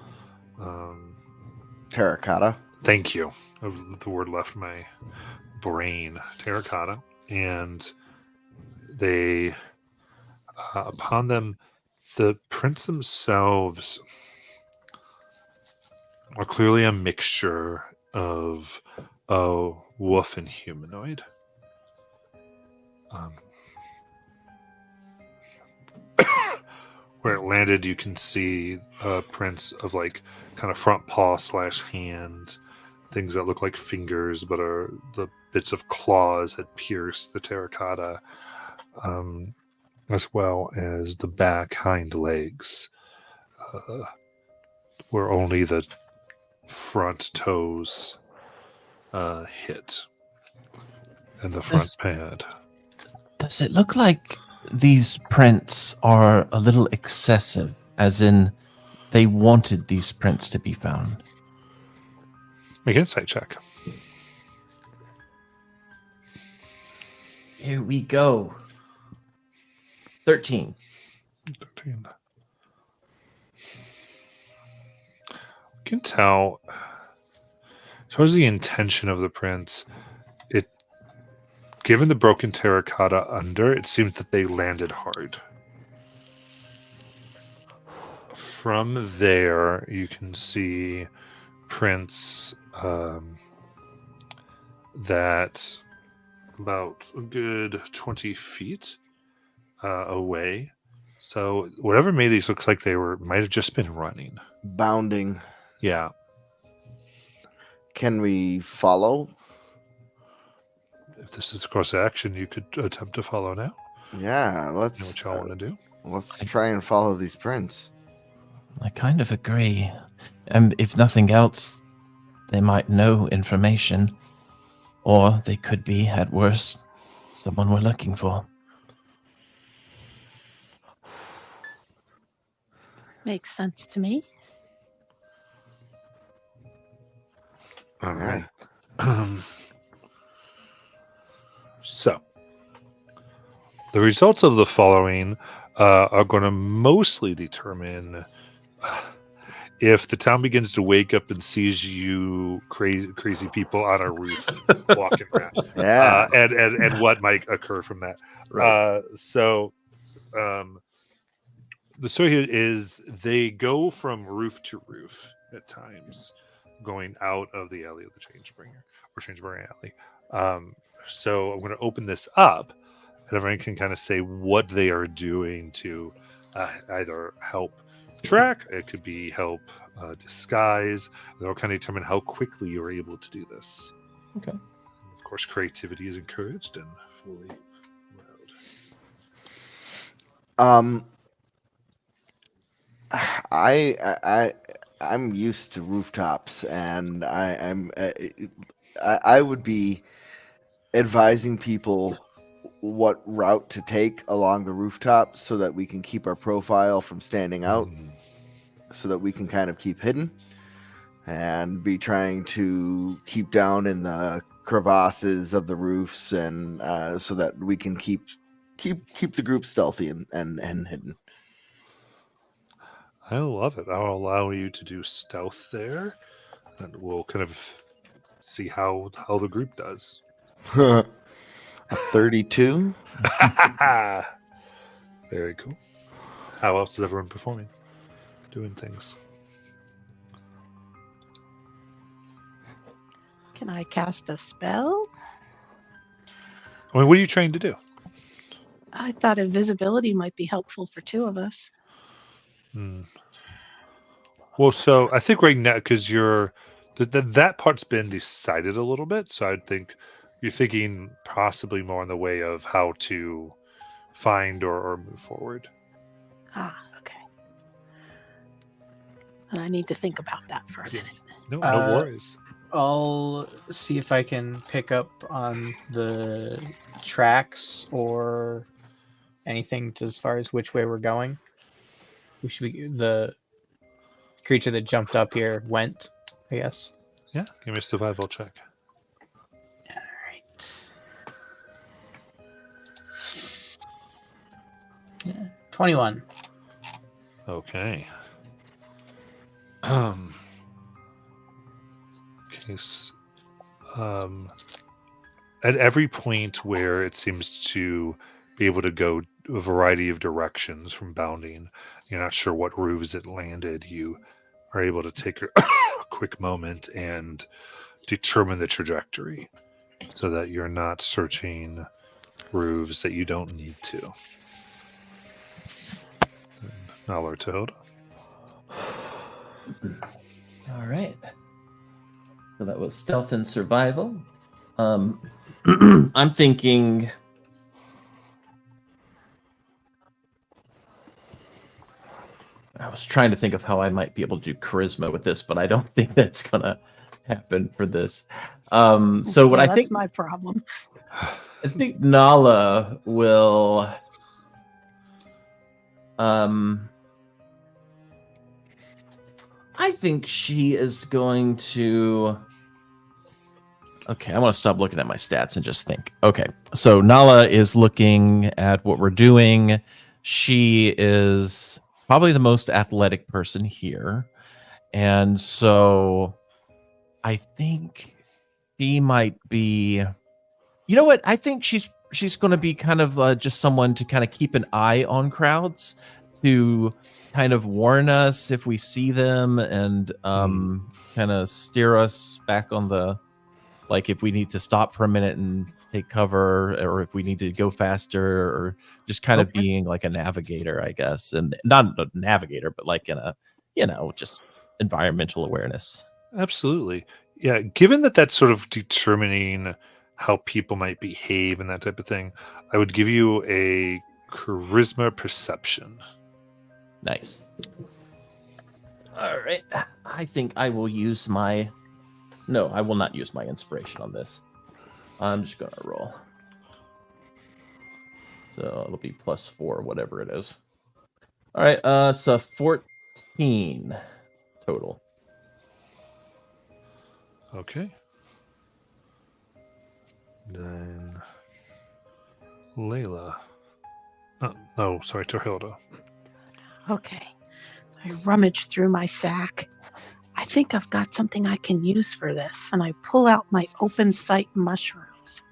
[SPEAKER 2] Terracotta.
[SPEAKER 1] Thank you. The word left my brain. Terracotta, and they upon them, the prints themselves are clearly a mixture of a wolf and humanoid. Where it landed, you can see prints of like kind of front paw / hand, things that look like fingers but are the bits of claws that pierce the terracotta, as well as the back hind legs, where only the front toes hit, and the front pad.
[SPEAKER 3] Does it look like these prints are a little excessive, as in they wanted these prints to be found?
[SPEAKER 1] Make an insight check.
[SPEAKER 3] Here we go. 13.
[SPEAKER 1] 13. You can tell, as far as the intention of the prints, given the broken terracotta under, it seems that they landed hard. From there, you can see prints that about a good 20 feet away. So whatever made these looks like they might have just been running.
[SPEAKER 2] Bounding.
[SPEAKER 1] Yeah.
[SPEAKER 2] Can we follow?
[SPEAKER 1] If this is a course of action, you could attempt to follow now.
[SPEAKER 2] Yeah,
[SPEAKER 1] You know
[SPEAKER 2] let's
[SPEAKER 1] what y'all want to do?
[SPEAKER 2] let's try and follow these prints.
[SPEAKER 3] I kind of agree. And if nothing else, they might know information. Or they could be, at worst, someone we're looking for.
[SPEAKER 4] Makes sense to me.
[SPEAKER 1] All
[SPEAKER 2] Yeah.
[SPEAKER 1] right. So, the results of the following are going to mostly determine if the town begins to wake up and sees you crazy people on a roof walking around,
[SPEAKER 2] Yeah.
[SPEAKER 1] and what might occur from that. The story here is they go from roof to roof at times, going out of the alley of the Changebringer or Changebringer Alley. So I'm going to open this up, and everyone can kind of say what they are doing to either help track. It could be help disguise. They'll kind of determine how quickly you're able to do this.
[SPEAKER 3] Okay.
[SPEAKER 1] Of course, creativity is encouraged and fully allowed.
[SPEAKER 2] I'm used to rooftops, and I would be advising people what route to take along the rooftop so that we can keep our profile from standing out, so that we can kind of keep hidden and be trying to keep down in the crevasses of the roofs, and so that we can keep the group stealthy and hidden.
[SPEAKER 1] I love it. I'll allow you to do stealth there, and we'll kind of see how the group does.
[SPEAKER 2] A 32.
[SPEAKER 1] Very cool. How else is everyone performing? Doing things.
[SPEAKER 4] Can I cast a spell?
[SPEAKER 1] I mean, what are you trying to do?
[SPEAKER 4] I thought invisibility might be helpful for two of us.
[SPEAKER 1] Well, so I think right now, because that part's been decided a little bit, so I think you're thinking possibly more in the way of how to find or move forward.
[SPEAKER 4] Ah, okay. And I need to think about that for a minute.
[SPEAKER 1] No worries.
[SPEAKER 5] I'll see if I can pick up on the tracks or anything as far as which way we're going? We should be the creature that jumped up here went, I guess.
[SPEAKER 1] Yeah, give me a survival check.
[SPEAKER 5] All right. Yeah, 21.
[SPEAKER 1] Okay. Case. At every point where it seems to be able to go a variety of directions from bounding, you're not sure what roofs it landed. You are able to take a quick moment and determine the trajectory so that you're not searching roofs that you don't need to. Nala or Tohoda.
[SPEAKER 3] All right. So that was stealth and survival. I'm thinking. I was trying to think of how I might be able to do charisma with this, but I don't think that's gonna happen for this. So what
[SPEAKER 4] Yeah,
[SPEAKER 3] I
[SPEAKER 4] that's
[SPEAKER 3] think
[SPEAKER 4] my problem.
[SPEAKER 3] I think Nala will. I think she is going to. Okay, I want to stop looking at my stats and just think. Okay, so Nala is looking at what we're doing. She is probably the most athletic person here. And so I think she might be. You know what? I think she's going to be kind of just someone to kind of keep an eye on crowds, to kind of warn us if we see them, and kind of steer us back on the, like, if we need to stop for a minute and take cover, or if we need to go faster, or just kind of
[SPEAKER 1] Okay.
[SPEAKER 3] being like a navigator, I guess. And not a navigator, but like in a, just environmental awareness.
[SPEAKER 1] Absolutely. Yeah, given that that's sort of determining how people might behave and that type of thing, I would give you a charisma perception.
[SPEAKER 3] Nice. All right. I think I will use my... No, I will not use my inspiration on this. I'm just going to roll. So it'll be +4, whatever it is. All right, so 14 total.
[SPEAKER 1] Okay. Then Layla. No, sorry, Tohoda.
[SPEAKER 4] Okay. So I rummage through my sack. I think I've got something I can use for this. And I pull out my open sight mushrooms.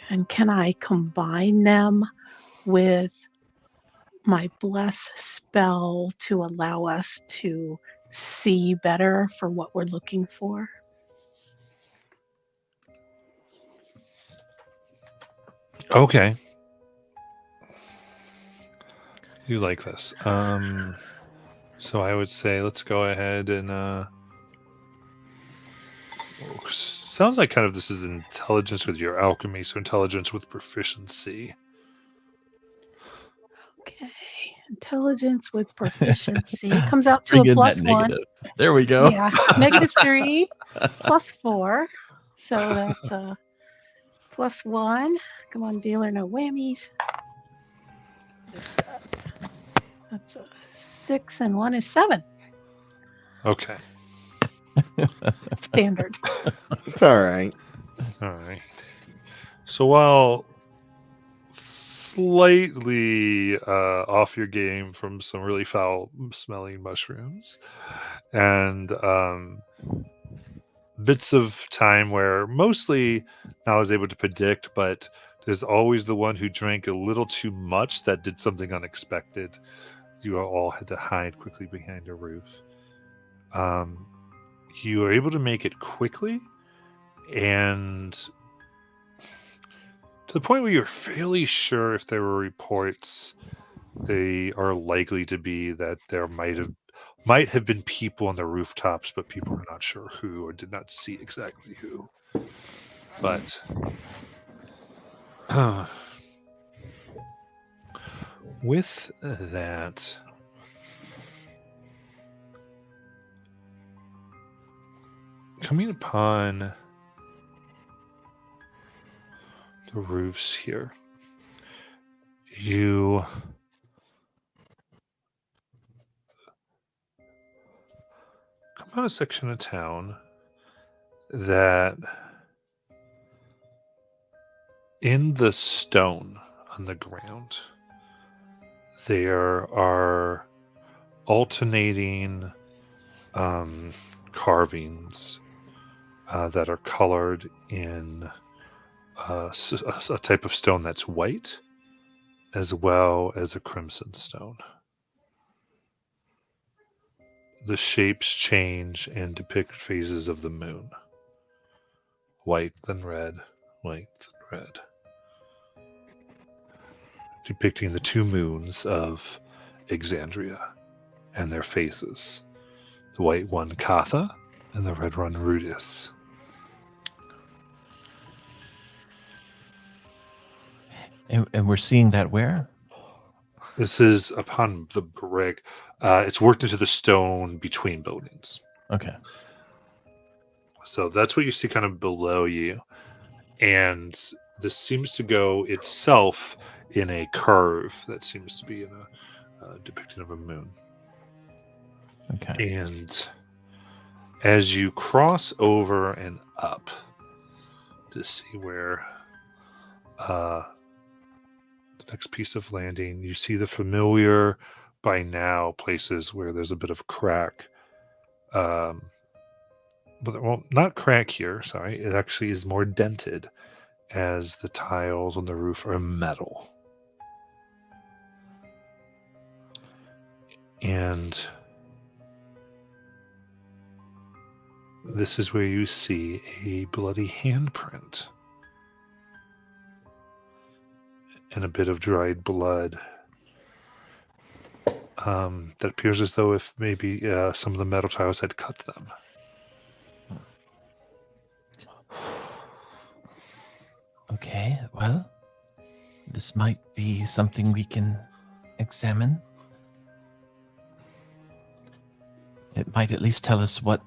[SPEAKER 4] And can I combine them with my bless spell to allow us to see better for what we're looking for?
[SPEAKER 1] Okay. You like this. So I would say let's go ahead and sounds like kind of this is intelligence with your alchemy, so intelligence with proficiency.
[SPEAKER 4] Okay. Intelligence with proficiency comes
[SPEAKER 3] Just
[SPEAKER 4] out to a
[SPEAKER 3] bring in that
[SPEAKER 4] +1.
[SPEAKER 3] negative. There we go.
[SPEAKER 4] Yeah. -3 +4. So that's a +1. Come on, dealer, no whammies. What is that? That's a 6 and 1 is 7.
[SPEAKER 1] Okay.
[SPEAKER 4] Standard.
[SPEAKER 2] It's all right.
[SPEAKER 1] All right. So while slightly off your game from some really foul smelling mushrooms and bits of time where mostly I was able to predict, but there's always the one who drank a little too much that did something unexpected. You all had to hide quickly behind a roof. You were able to make it quickly and to the point where you're fairly sure if there were reports, they are likely to be that there might have been people on the rooftops, but people are not sure who or did not see exactly who. But with that, coming upon the roofs here, You come on a section of town that in the stone on the ground there are alternating carvings that are colored in a type of stone that's white as well as a crimson stone. The shapes change and depict phases of the moon. White, then red, white, then red. Depicting the two moons of Exandria and their phases. The white one, Katha, and the red one, Rudis.
[SPEAKER 3] And we're seeing that where?
[SPEAKER 1] This is upon the brick. It's worked into the stone between buildings.
[SPEAKER 3] Okay.
[SPEAKER 1] So that's what you see kind of below you. And this seems to go itself in a curve that seems to be in a depiction of a moon.
[SPEAKER 3] Okay.
[SPEAKER 1] And as you cross over and up to see where the next piece of landing, you see the familiar by now places where there's a bit of crack. But well, not crack here, sorry. It actually is more dented as the tiles on the roof are metal. And this is where you see a bloody handprint and a bit of dried blood that appears as though if maybe some of the metal tiles had cut them.
[SPEAKER 3] Okay, well, this might be something we can examine. It might at least tell us what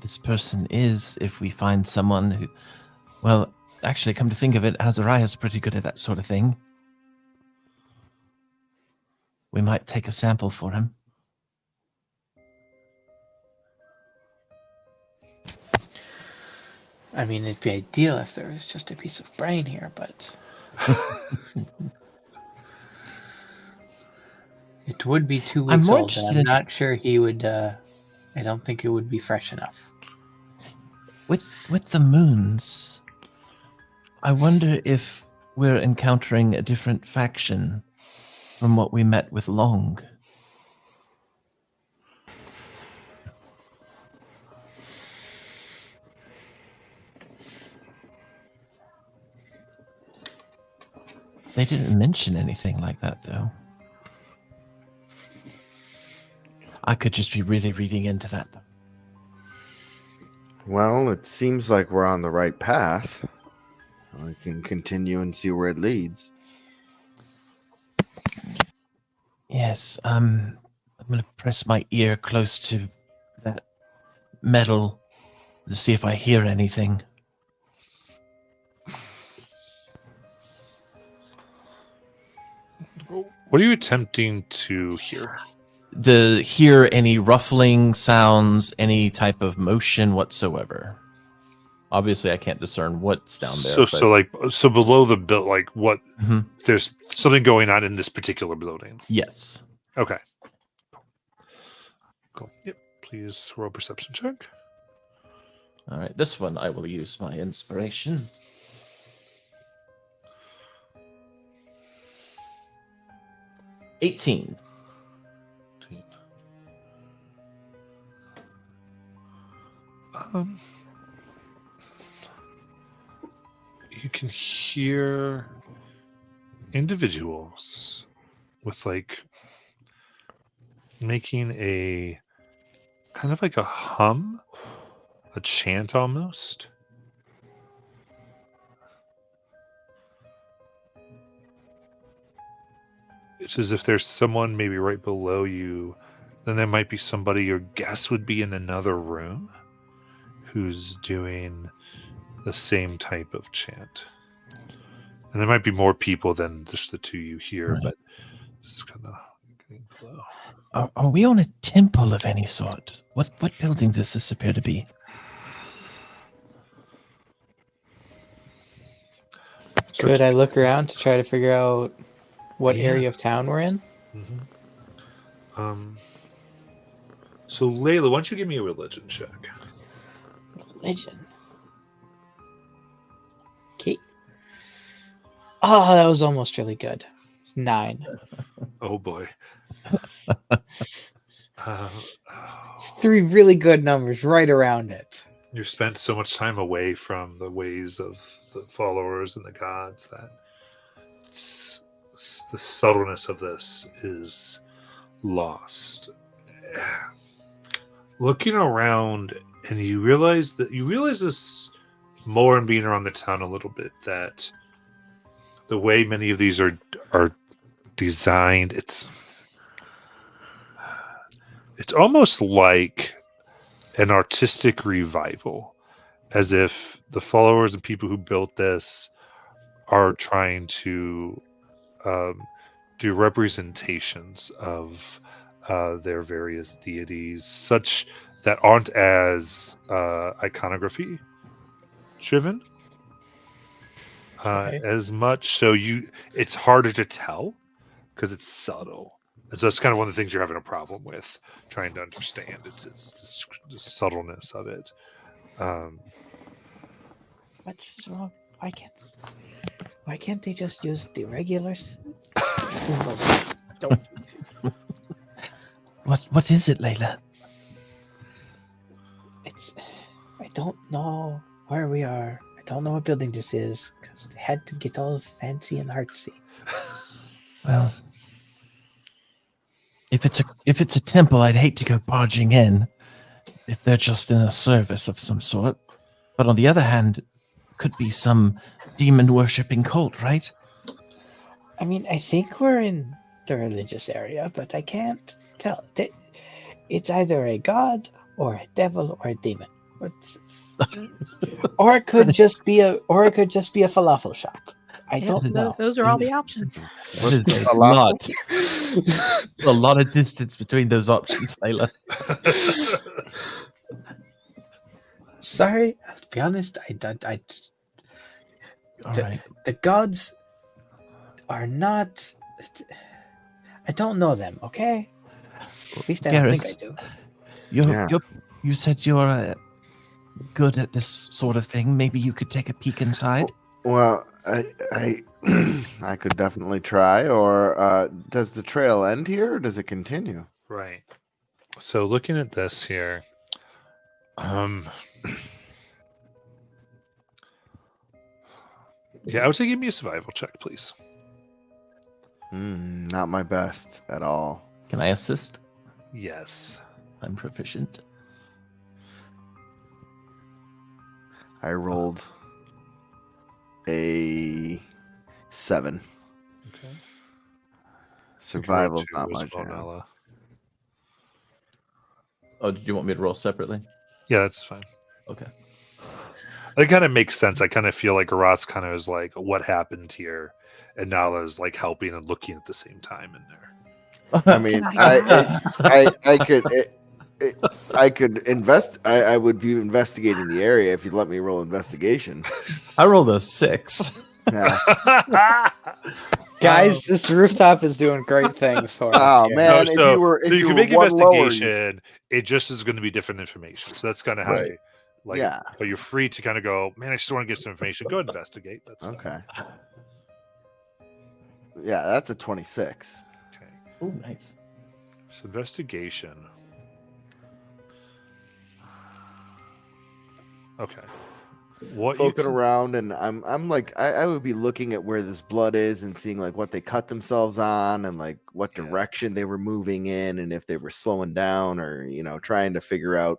[SPEAKER 3] this person is if we find someone who, well, actually, come to think of it, Azariah's pretty good at that sort of thing. We might take a sample for him.
[SPEAKER 5] I mean, it'd be ideal if there was just a piece of brain here, but it would be 2
[SPEAKER 3] I'm
[SPEAKER 5] weeks
[SPEAKER 3] more
[SPEAKER 5] old, and
[SPEAKER 3] interested
[SPEAKER 5] I'm
[SPEAKER 3] in-
[SPEAKER 5] not sure he would. I don't think it would be fresh enough.
[SPEAKER 3] With the moons, I wonder if we're encountering a different faction from what we met with Long. They didn't mention anything like that, though. I could just be really reading into that.
[SPEAKER 2] Well, it seems like we're on the right path. We can continue and see where it leads.
[SPEAKER 3] Yes, I'm going to press my ear close to that metal to see if I hear anything.
[SPEAKER 1] What are you attempting to hear?
[SPEAKER 3] To hear any ruffling sounds, any type of motion whatsoever. Obviously, I can't discern what's down there.
[SPEAKER 1] So below the build, like what?
[SPEAKER 3] Mhm.
[SPEAKER 1] There's something going on in this particular building.
[SPEAKER 3] Yes.
[SPEAKER 1] Okay. Cool. Yep. Please roll a perception check.
[SPEAKER 3] All right, this one I will use my inspiration. $18.
[SPEAKER 1] You can hear individuals with like making a kind of like a hum, a chant almost. It's as if there's someone maybe right below you. Then there might be somebody your guess would be in another room who's doing the same type of chant. And there might be more people than just the two you hear,
[SPEAKER 3] Right.
[SPEAKER 1] but it's kind of getting low.
[SPEAKER 3] Are we on a temple of any sort? What building does this appear to be?
[SPEAKER 5] Could I look around to try to figure out what
[SPEAKER 1] Yeah.
[SPEAKER 5] area of town we're in?
[SPEAKER 1] So Layla, why don't you give me a religion check?
[SPEAKER 5] Religion. Okay. Oh, that was almost really good. It's 9.
[SPEAKER 1] Oh boy.
[SPEAKER 5] It's 3 really good numbers right around it.
[SPEAKER 1] You spent so much time away from the ways of the followers and the gods that the subtleness of this is lost. Looking around, and you realize this more in being around the town a little bit, that the way many of these are designed, it's almost like an artistic revival, as if the followers and people who built this are trying to do representations of their various deities, such that aren't as iconography driven
[SPEAKER 5] Okay.
[SPEAKER 1] as much. So it's harder to tell because it's subtle. And so that's kind of one of the things you're having a problem with trying to understand. It's the subtleness of it.
[SPEAKER 5] What's wrong? Why can't they just use the regulars? Don't.
[SPEAKER 3] What is it, Layla?
[SPEAKER 5] I don't know where we are. I don't know what building this is because they had to get all fancy and artsy.
[SPEAKER 3] Well, if it's a temple, I'd hate to go barging in if they're just in a service of some sort. But on the other hand, could be some demon worshipping cult, right?
[SPEAKER 5] I mean, I think we're in the religious area, but I can't tell. It's either a god or a devil or a demon. Or it could just be a falafel shop. I don't know.
[SPEAKER 4] Those are all the options.
[SPEAKER 3] That is
[SPEAKER 2] a
[SPEAKER 3] a lot of distance between those options, Layla.
[SPEAKER 5] Sorry, to be honest,
[SPEAKER 3] All right.
[SPEAKER 5] the gods are not. I don't know them. Okay, at least I don't think I
[SPEAKER 3] Garrus,
[SPEAKER 5] do.
[SPEAKER 3] You said you're good at this sort of thing. Maybe you could take a peek inside.
[SPEAKER 2] Well, I I could definitely try. Or does the trail end here, or does it continue?
[SPEAKER 1] Right. So looking at this here, yeah, I would say give me a survival check, please.
[SPEAKER 2] Not my best at all.
[SPEAKER 3] Can I assist?
[SPEAKER 1] Yes.
[SPEAKER 3] I'm proficient.
[SPEAKER 2] I rolled a 7.
[SPEAKER 1] Okay.
[SPEAKER 2] Survival's
[SPEAKER 1] You
[SPEAKER 2] not
[SPEAKER 1] can roll
[SPEAKER 2] my
[SPEAKER 1] two as well,
[SPEAKER 2] jam.
[SPEAKER 1] Nala.
[SPEAKER 3] Oh, did you want me to roll separately?
[SPEAKER 1] Yeah, that's fine.
[SPEAKER 3] Okay.
[SPEAKER 1] It kind of makes sense. I kind of feel like Aras kind of is like, what happened here? And Nala's like helping and looking at the same time in there.
[SPEAKER 2] I mean, I could I could invest. I would be investigating the area if you'd let me roll investigation.
[SPEAKER 3] I rolled a 6.
[SPEAKER 2] Yeah.
[SPEAKER 5] Guys, this rooftop is doing great things for us.
[SPEAKER 2] Oh
[SPEAKER 5] here.
[SPEAKER 2] man,
[SPEAKER 1] No,
[SPEAKER 2] if
[SPEAKER 1] so-
[SPEAKER 2] you were
[SPEAKER 1] So you can
[SPEAKER 2] were
[SPEAKER 1] make
[SPEAKER 2] one lower,
[SPEAKER 1] investigation. It just is going to be different information. So that's kind of how
[SPEAKER 3] Right.
[SPEAKER 1] you, like,
[SPEAKER 2] Yeah.
[SPEAKER 1] but you're free to kind of go, man, I still want to get some information. Go investigate. That's fine.
[SPEAKER 2] Okay. Yeah, that's a 26.
[SPEAKER 1] Okay.
[SPEAKER 3] Oh, nice.
[SPEAKER 1] So investigation. Okay. What you
[SPEAKER 2] Poking
[SPEAKER 1] can-
[SPEAKER 2] around, and I'm like I would be looking at where this blood is and seeing like what they cut themselves on and like what
[SPEAKER 1] Yeah.
[SPEAKER 2] direction they were moving in and if they were slowing down or trying to figure out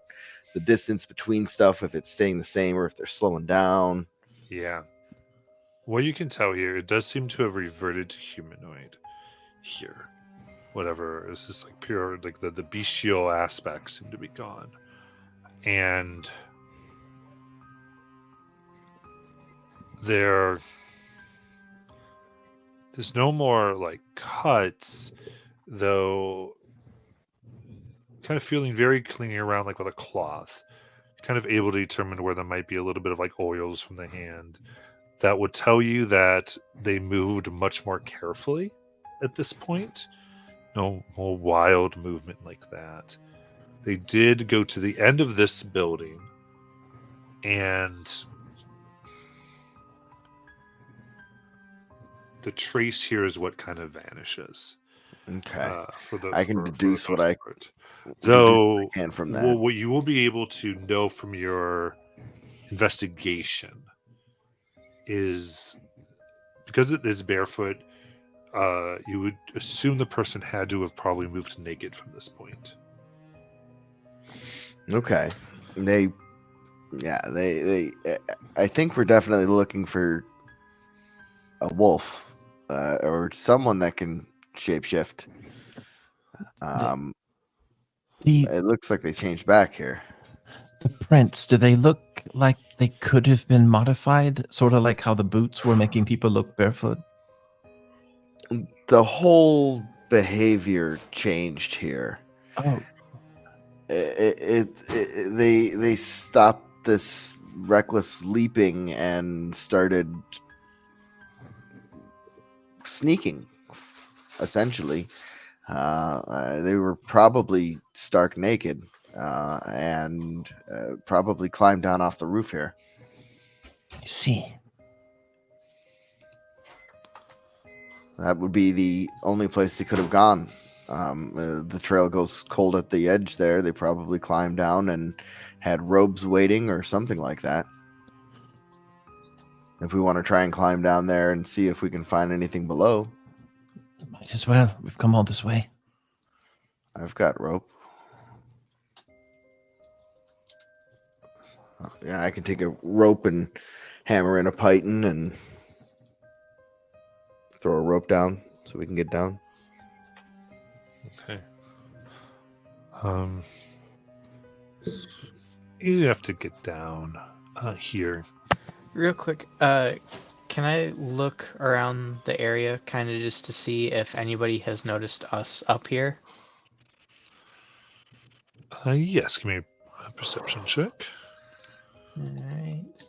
[SPEAKER 2] the distance between stuff, if it's staying the same or if they're slowing down.
[SPEAKER 1] Yeah. What you can tell here, it does seem to have reverted to humanoid here. Whatever. It's just like pure, like the bestial aspects seem to be gone. And There's no more like cuts, though. Kind of feeling very clean around, like with a cloth. Kind of able to determine where there might be a little bit of like oils from the hand. That would tell you that they moved much more carefully at this point. No more wild movement like that. They did go to the end of this building, and the trace here is what kind of vanishes.
[SPEAKER 2] Okay.
[SPEAKER 1] For the
[SPEAKER 2] I can
[SPEAKER 1] for the
[SPEAKER 2] deduce what
[SPEAKER 1] most
[SPEAKER 2] I
[SPEAKER 1] part.
[SPEAKER 2] deduce
[SPEAKER 1] Though,
[SPEAKER 2] what I can from that.
[SPEAKER 1] what you will be able to know from your investigation is, because it is barefoot, you would assume the person had to have probably moved naked from this point.
[SPEAKER 2] Okay. They I think we're definitely looking for a wolf, or someone that can shapeshift.
[SPEAKER 3] The
[SPEAKER 2] It looks like they changed back here.
[SPEAKER 3] prints, do they look like they could have been modified? Sort of like how the boots were making people look barefoot?
[SPEAKER 2] The whole behavior changed here.
[SPEAKER 3] Oh,
[SPEAKER 2] They stopped this reckless leaping and started sneaking, essentially. They were probably stark naked, and probably climbed down off the roof here.
[SPEAKER 3] I see.
[SPEAKER 2] That would be the only place they could have gone. The trail goes cold at the edge there. They probably climbed down and had robes waiting or something like that. If we want to try and climb down there and see if we can find anything below,
[SPEAKER 3] Might as well. We've come all this way.
[SPEAKER 2] I've got rope. Yeah, I can take a rope and hammer in a python and throw a rope down so we can get down.
[SPEAKER 1] Okay. Easy enough to get down here.
[SPEAKER 5] Real quick, can I look around the area kind of just to see if anybody has noticed us up here?
[SPEAKER 1] Yes, give me a perception check.
[SPEAKER 5] Alright.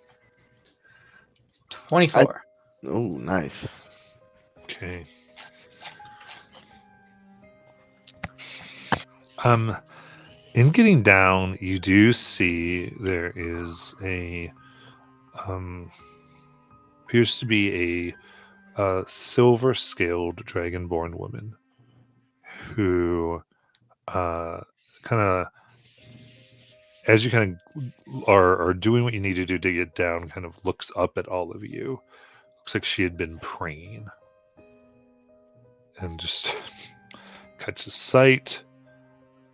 [SPEAKER 5] 24.
[SPEAKER 2] Oh, nice.
[SPEAKER 1] Okay. In getting down, you do see there is a appears to be a silver-scaled dragonborn woman who kind of, as you kind of are doing what you need to do to get down, kind of looks up at all of you. Looks like she had been praying and just catches sight.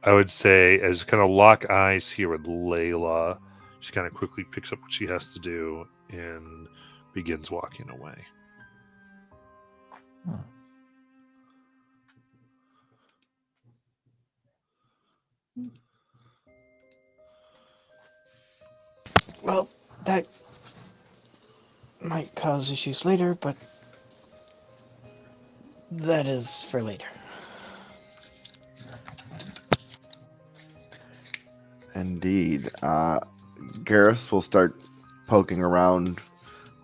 [SPEAKER 1] I would say, as kind of lock eyes here with Layla, she kind of quickly picks up what she has to do and begins walking away.
[SPEAKER 3] Huh.
[SPEAKER 5] Well, that might cause issues later, but that is for later.
[SPEAKER 2] Indeed. Garrus will start poking around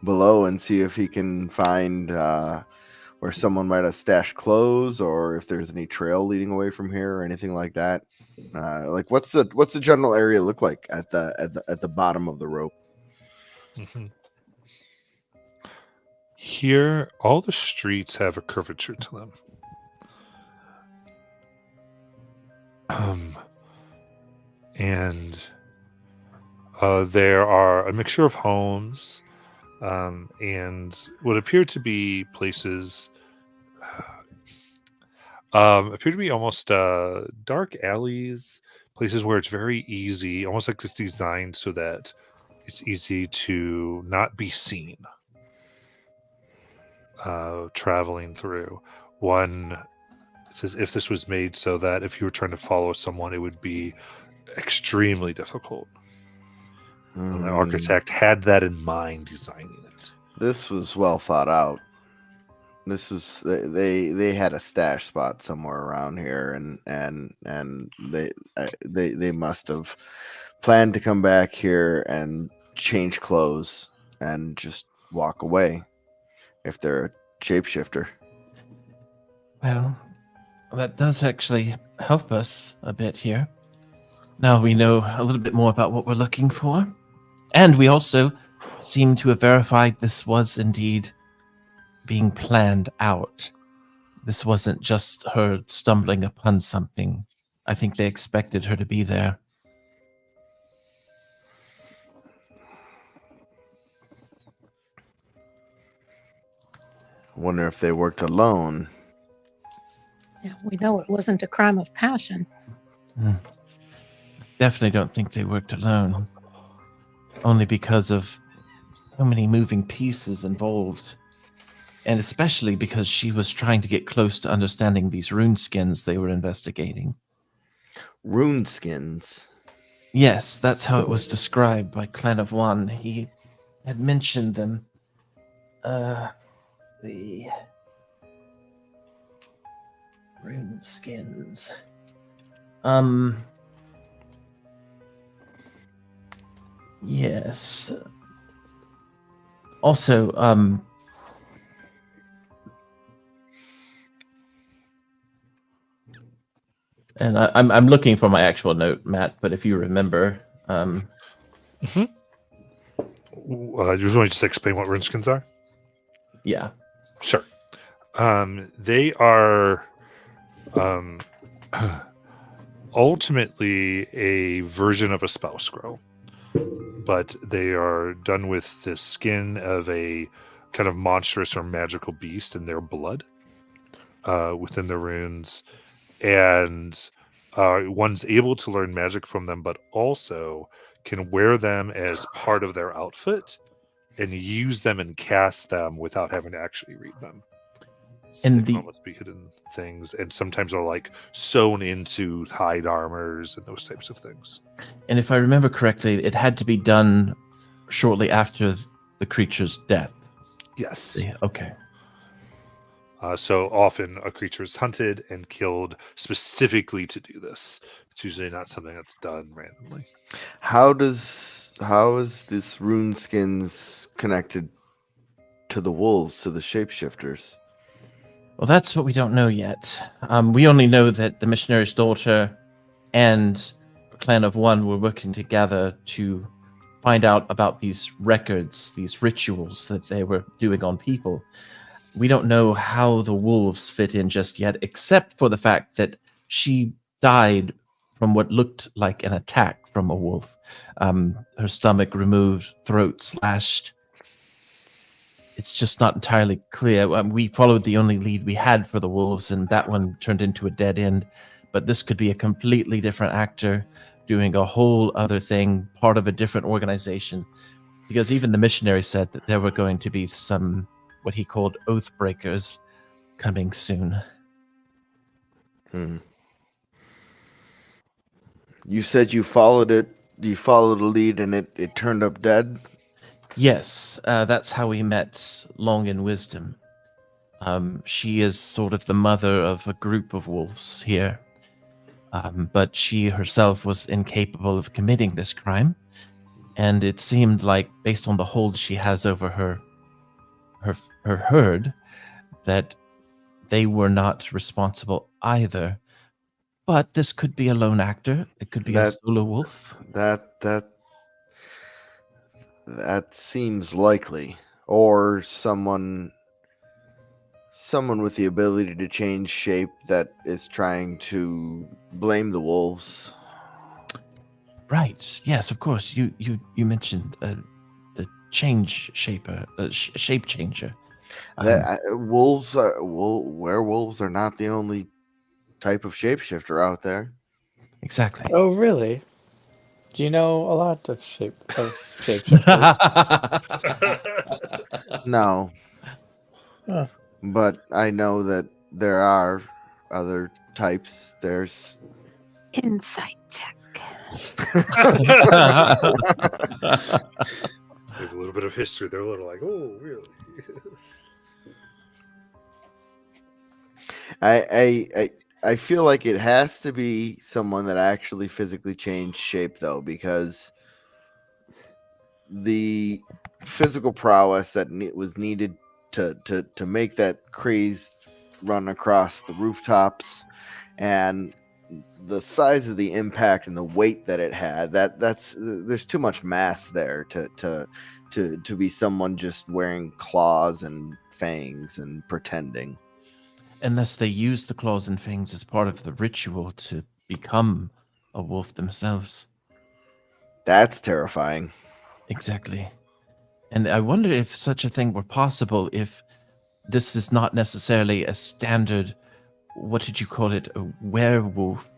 [SPEAKER 2] below and see if he can find where someone might have stashed clothes, or if there's any trail leading away from here or anything like that. Like, what's the general area look like at the bottom of the rope?
[SPEAKER 1] Mm-hmm. Here, all the streets have a curvature to them. And there are a mixture of homes and what appear to be places, appear to be almost dark alleys, places where it's very easy, almost like it's designed so that it's easy to not be seen traveling through. One, it says if this was made so that if you were trying to follow someone, it would be extremely difficult. The architect had that in mind designing it.
[SPEAKER 2] This was well thought out. This was they had a stash spot somewhere around here, and they must have planned to come back here and change clothes and just walk away if they're a shapeshifter.
[SPEAKER 3] Well, that does actually help us a bit here. Now we know a little bit more about what we're looking for. And we also seem to have verified this was indeed being planned out. This wasn't just her stumbling upon something. I think they expected her to be there.
[SPEAKER 2] Wonder if they worked alone.
[SPEAKER 4] Yeah, we know it wasn't a crime of passion.
[SPEAKER 3] Definitely don't think they worked alone. Only because of so many moving pieces involved. And especially because she was trying to get close to understanding these rune skins they were investigating.
[SPEAKER 2] Rune skins.
[SPEAKER 3] Yes, that's how it was described by Clan of One. He had mentioned them. The rune skins. Yes. Also, and I'm looking for my actual note, Matt. But if you remember,
[SPEAKER 1] You want me just to explain what runeskins are?
[SPEAKER 3] yeah,
[SPEAKER 1] Sure. They are ultimately a version of a spell scroll, but they are done with the skin of a kind of monstrous or magical beast in their blood within the runes. And one's able to learn magic from them, but also can wear them as part of their outfit and use them and cast them without having to actually read them. So
[SPEAKER 3] And
[SPEAKER 1] they can
[SPEAKER 3] the-
[SPEAKER 1] almost be hidden things, and sometimes are like sewn into hide armors and those types of things.
[SPEAKER 3] and if I remember correctly, it had to be done shortly after the creature's death.
[SPEAKER 1] Yes.
[SPEAKER 3] Yeah, okay.
[SPEAKER 1] So often a creature is hunted and killed specifically to do this. It's usually not something that's done randomly.
[SPEAKER 2] How is this rune skins connected to the wolves, to the shapeshifters?
[SPEAKER 3] Well, that's what we don't know yet. We only know that the missionary's daughter and Clan of One were working together to find out about these records, these rituals that they were doing on people. We don't know how the wolves fit in just yet, except for the fact that she died from what looked like an attack from a wolf. Her stomach removed, throat slashed. It's just not entirely clear. We followed the only lead we had for the wolves, and that one turned into a dead end. But this could be a completely different actor doing a whole other thing, part of a different organization. Because even the missionary said that there were going to be some, what he called oath breakers, coming soon.
[SPEAKER 2] You said you followed it. You followed the lead, and it turned up dead.
[SPEAKER 3] Yes, that's how we met Long in Wisdom. She is sort of the mother of a group of wolves here. But she herself was incapable of committing this crime. And it seemed like, based on the hold she has over her herd, that they were not responsible either. But this could be a lone actor. It could be a solo wolf.
[SPEAKER 2] That seems likely, or someone with the ability to change shape that is trying to blame the wolves.
[SPEAKER 3] Right. Yes, of course. You mentioned the change shaper, shape changer.
[SPEAKER 2] Werewolves are not the only type of shapeshifter out there.
[SPEAKER 3] Exactly.
[SPEAKER 5] Oh, really? Do you know a lot of shapeshifters?
[SPEAKER 2] No.
[SPEAKER 5] Huh.
[SPEAKER 2] But I know that there are other types. There's
[SPEAKER 4] Insight check.
[SPEAKER 1] They have a little bit of history. They're a little like, oh, really?
[SPEAKER 2] I feel like it has to be someone that actually physically changed shape, though, because the physical prowess that was needed to make that craze run across the rooftops, and the size of the impact and the weight that it had, that's there's too much mass there to be someone just wearing claws and fangs and pretending.
[SPEAKER 3] Unless they use the claws and fangs as part of the ritual to become a wolf themselves.
[SPEAKER 2] That's terrifying.
[SPEAKER 3] Exactly. And I wonder if such a thing were possible, if this is not necessarily a standard, what did you call it, a werewolf,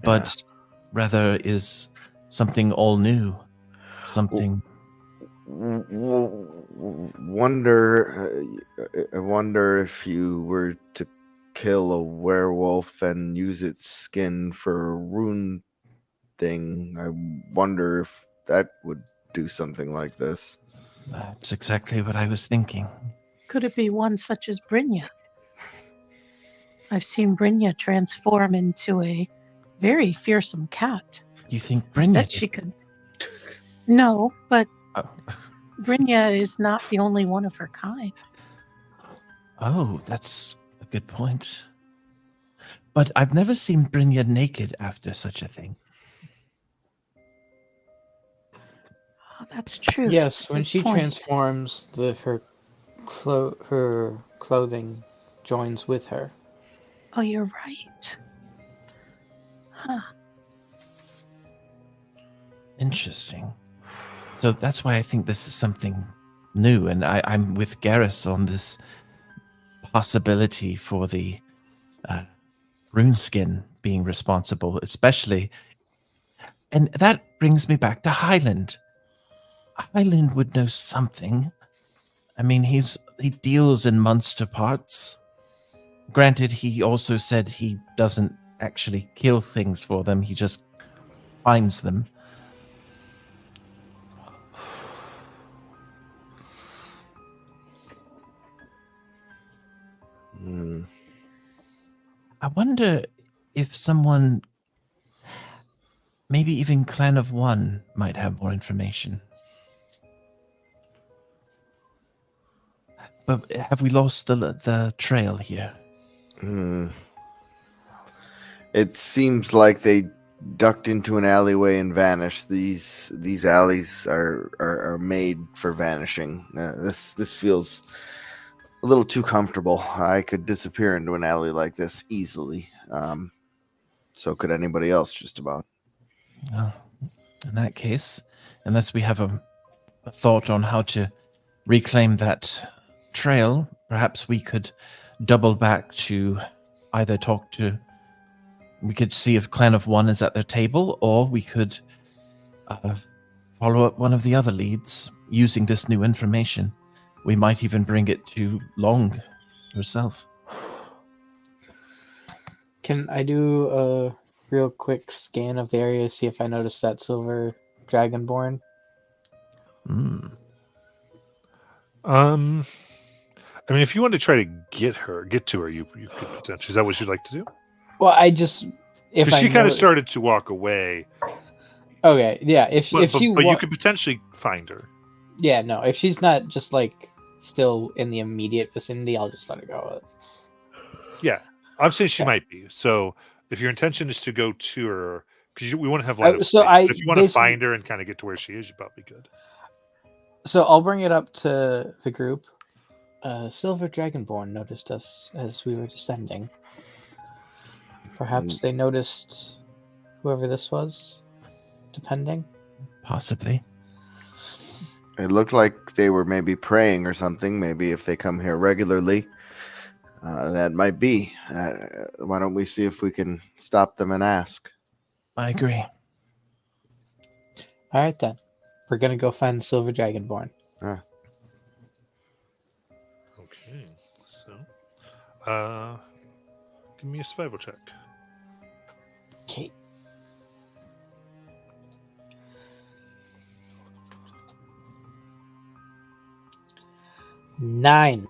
[SPEAKER 3] but rather is something all new, something.
[SPEAKER 2] I wonder if you were to kill a werewolf and use its skin for a rune thing. I wonder if that would do something like this.
[SPEAKER 3] That's exactly what I was thinking.
[SPEAKER 4] Could it be one such as Brynja? I've seen Brynja transform into a very fearsome cat.
[SPEAKER 3] You think
[SPEAKER 4] I
[SPEAKER 3] Brynja
[SPEAKER 4] bet
[SPEAKER 3] did
[SPEAKER 4] she
[SPEAKER 3] it?
[SPEAKER 4] could. No, but
[SPEAKER 3] Oh.
[SPEAKER 4] Brynja is not the only one of her kind.
[SPEAKER 3] Oh, that's a good point. But I've never seen Brynja naked after such a thing.
[SPEAKER 4] Oh, that's true.
[SPEAKER 5] Yes,
[SPEAKER 4] That's a
[SPEAKER 5] when
[SPEAKER 4] good
[SPEAKER 5] she
[SPEAKER 4] point.
[SPEAKER 5] transforms, her clothing joins with her.
[SPEAKER 4] Oh, you're right. Huh.
[SPEAKER 3] Interesting. So that's why I think this is something new, and I'm with Garrus on this possibility for the runeskin being responsible, especially. And that brings me back to Highland. Highland would know something. I mean, he deals in monster parts. Granted, he also said he doesn't actually kill things for them, he just finds them.
[SPEAKER 2] Hmm.
[SPEAKER 3] I wonder if someone, maybe even Clan of One, might have more information. But have we lost the trail here?
[SPEAKER 2] Hmm. It seems like they ducked into an alleyway and vanished. These alleys are made for vanishing. This feels a little too comfortable. I could disappear into an alley like this easily. So could anybody else, just about.
[SPEAKER 3] Well, in that case, unless we have a thought on how to reclaim that trail, perhaps we could double back to either talk to. We could see if Clan of One is at their table, or we could follow up one of the other leads using this new information. We might even bring it to Long herself.
[SPEAKER 5] Can I do a real quick scan of the area, see if I notice that silver dragonborn?
[SPEAKER 3] Hmm.
[SPEAKER 1] I mean, if you want to try to get to her, you could potentially. Is that what you'd like to do?
[SPEAKER 5] Well, I just if
[SPEAKER 1] Because
[SPEAKER 5] I
[SPEAKER 1] she kind
[SPEAKER 5] know-
[SPEAKER 1] of started to walk away,
[SPEAKER 5] Okay, yeah. If
[SPEAKER 1] but
[SPEAKER 5] she
[SPEAKER 1] you could potentially find her.
[SPEAKER 5] yeah, no, if she's not just like still in the immediate vicinity, I'll just let her go.
[SPEAKER 1] Yeah, I'm saying she
[SPEAKER 5] Okay.
[SPEAKER 1] might be. So if your intention is to go to her, because we want to have line of
[SPEAKER 5] So
[SPEAKER 1] sight, but if you want to
[SPEAKER 5] basically-
[SPEAKER 1] find her and kind of get to where she is, you probably could.
[SPEAKER 5] So I'll bring it up to the group. Silver Dragonborn noticed us as we were descending. Perhaps they noticed whoever this was, depending.
[SPEAKER 3] Possibly.
[SPEAKER 2] It looked like they were maybe praying or something. Maybe if they come here regularly, that might be. Why don't we see if we can stop them and ask?
[SPEAKER 3] I agree.
[SPEAKER 5] All right then, we're gonna go find Silver Dragonborn.
[SPEAKER 1] Okay, so give me a survival check.
[SPEAKER 5] Okay. Nine.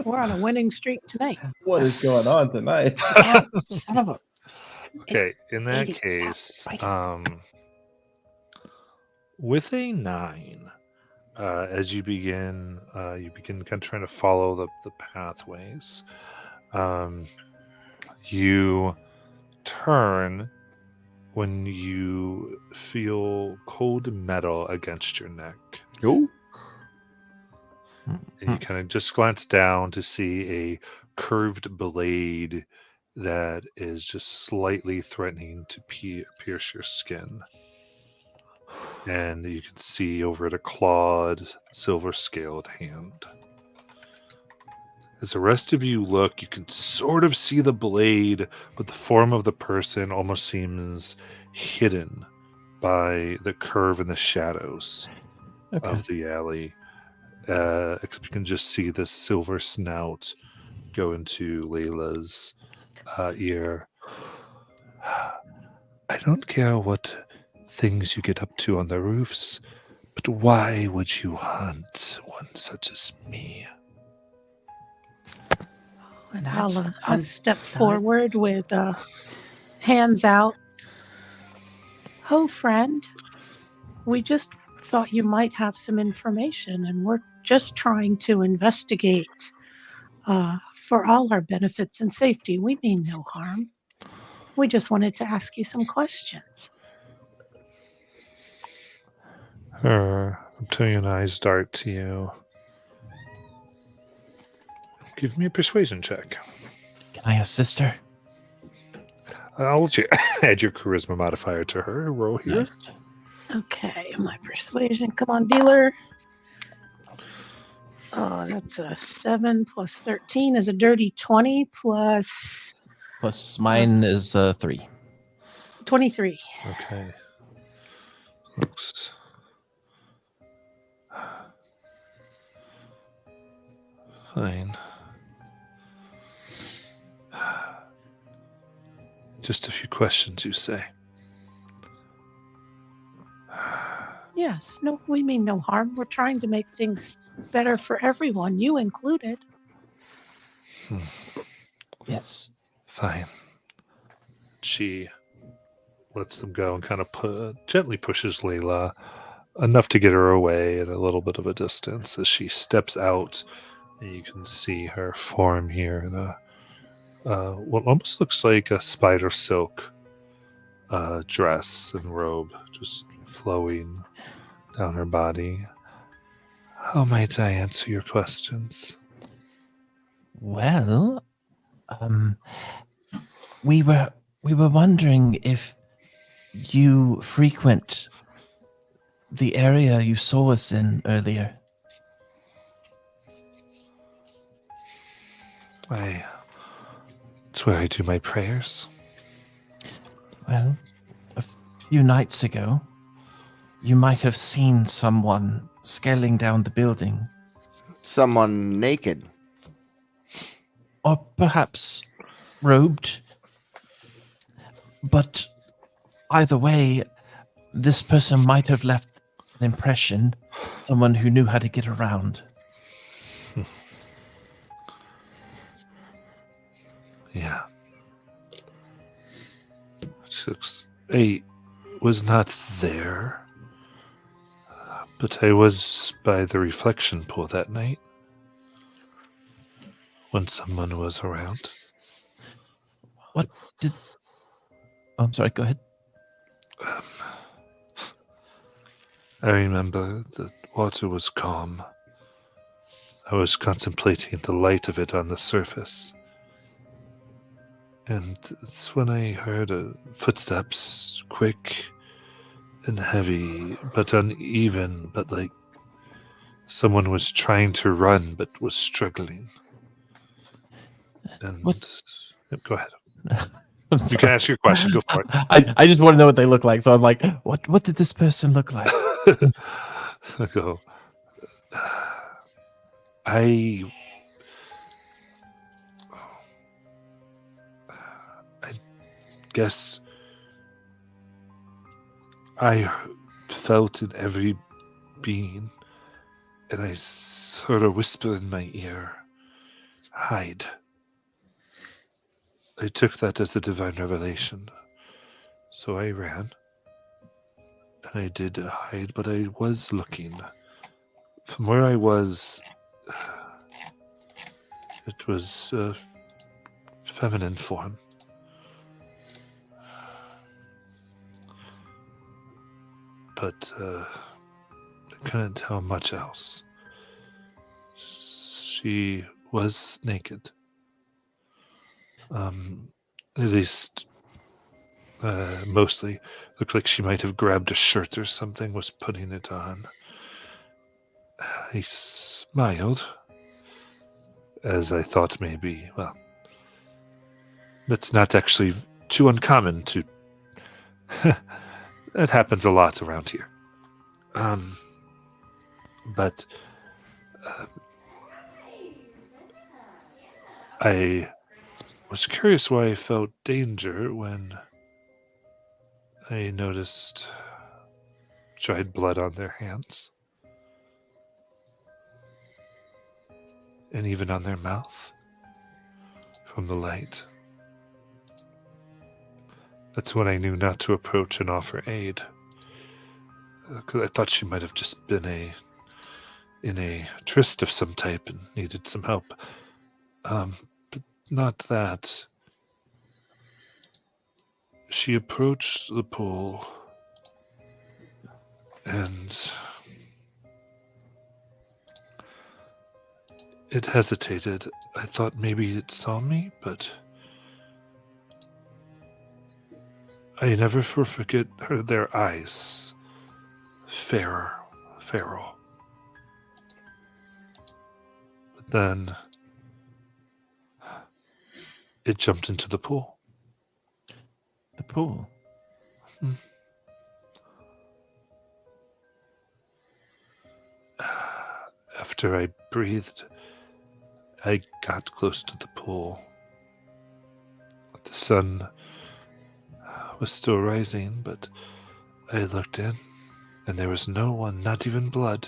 [SPEAKER 4] We're on a winning streak tonight.
[SPEAKER 3] What is going on tonight?
[SPEAKER 5] Son of a.
[SPEAKER 1] Okay, in that
[SPEAKER 5] Stop
[SPEAKER 1] case,
[SPEAKER 5] biting.
[SPEAKER 1] with a 9, as you begin kind of trying to follow the pathways. You turn when you feel cold metal against your neck.
[SPEAKER 2] Oh,
[SPEAKER 1] And you kind of just glance down to see a curved blade that is just slightly threatening to pierce your skin. And you can see over it a clawed, silver-scaled hand. As the rest of you look, you can sort of see the blade, but the form of the person almost seems hidden by the curve and the shadows
[SPEAKER 3] Okay.
[SPEAKER 1] of the alley. Except you can just see the silver snout go into Layla's ear. I don't care what things you get up to on the roofs, but why would you hunt one such as me?
[SPEAKER 4] And
[SPEAKER 5] That's
[SPEAKER 4] I'll step forward with hands out. Oh, friend, we just thought you might have some information, and we're just trying to investigate for all our benefits and safety. We mean no harm. We just wanted to ask you some questions.
[SPEAKER 1] Her reptilian eyes dart to you. Give me a persuasion check.
[SPEAKER 3] Can I assist her?
[SPEAKER 1] I'll let you add your charisma modifier to her. Roll here.
[SPEAKER 3] Yes.
[SPEAKER 4] Okay, my persuasion. Come on, dealer. Oh, that's a 7 plus 13 is a dirty 20 plus
[SPEAKER 3] Plus mine is 3.
[SPEAKER 4] 23.
[SPEAKER 1] Okay. Looks. Fine. Just a few questions, you say?
[SPEAKER 4] Yes, no, we mean no harm. We're trying to make things better for everyone, you included.
[SPEAKER 3] Yes.
[SPEAKER 1] Fine. She lets them go and kind of gently pushes Layla enough to get her away at a little bit of a distance as she steps out. And you can see her form here in a what almost looks like a spider silk dress and robe, just flowing down her body. How might I answer your questions?
[SPEAKER 3] Well, we were wondering if you frequent the area you saw us in earlier.
[SPEAKER 1] It's where I do my prayers.
[SPEAKER 3] Well, a few nights ago, you might have seen someone scaling down the building.
[SPEAKER 2] someone naked.
[SPEAKER 3] Or perhaps robed. But either way, this person might have left an impression, someone who knew how to get around.
[SPEAKER 1] Yeah. I was not there, but I was by the reflection pool that night when someone was around.
[SPEAKER 3] What did... Oh, I'm sorry, go ahead.
[SPEAKER 1] I remember the water was calm. I was contemplating the light of it on the surface. And it's when I heard footsteps, quick and heavy, but uneven, but like someone was trying to run, but was struggling. And go ahead.
[SPEAKER 3] I'm
[SPEAKER 1] You can ask your question. Go for it.
[SPEAKER 3] I just want to know what they look like. So I'm like, what did this person look like?
[SPEAKER 1] I go. I guess I felt in every being, and I sort of whispered in my ear, hide. I took that as the divine revelation. So I ran. And I did hide, but I was looking. From where I was, it was a feminine form. But I couldn't tell much else. She was naked. At least, mostly. Looked like she might have grabbed a shirt or something, was putting it on. I smiled, as I thought maybe, well, that's not actually too uncommon to... That happens a lot around here. But I was curious why I felt danger when I noticed dried blood on their hands. And even on their mouth. From the light. That's when I knew not to approach and offer aid. Because I thought she might have just been in a tryst of some type and needed some help. But not that. She approached the pool and it hesitated. I thought maybe it saw me, but I never forget their eyes. Feral. But then it jumped into the pool.
[SPEAKER 3] The pool.
[SPEAKER 1] After I breathed, I got close to the pool. The sun was still rising, but I looked in, and there was no one, not even blood.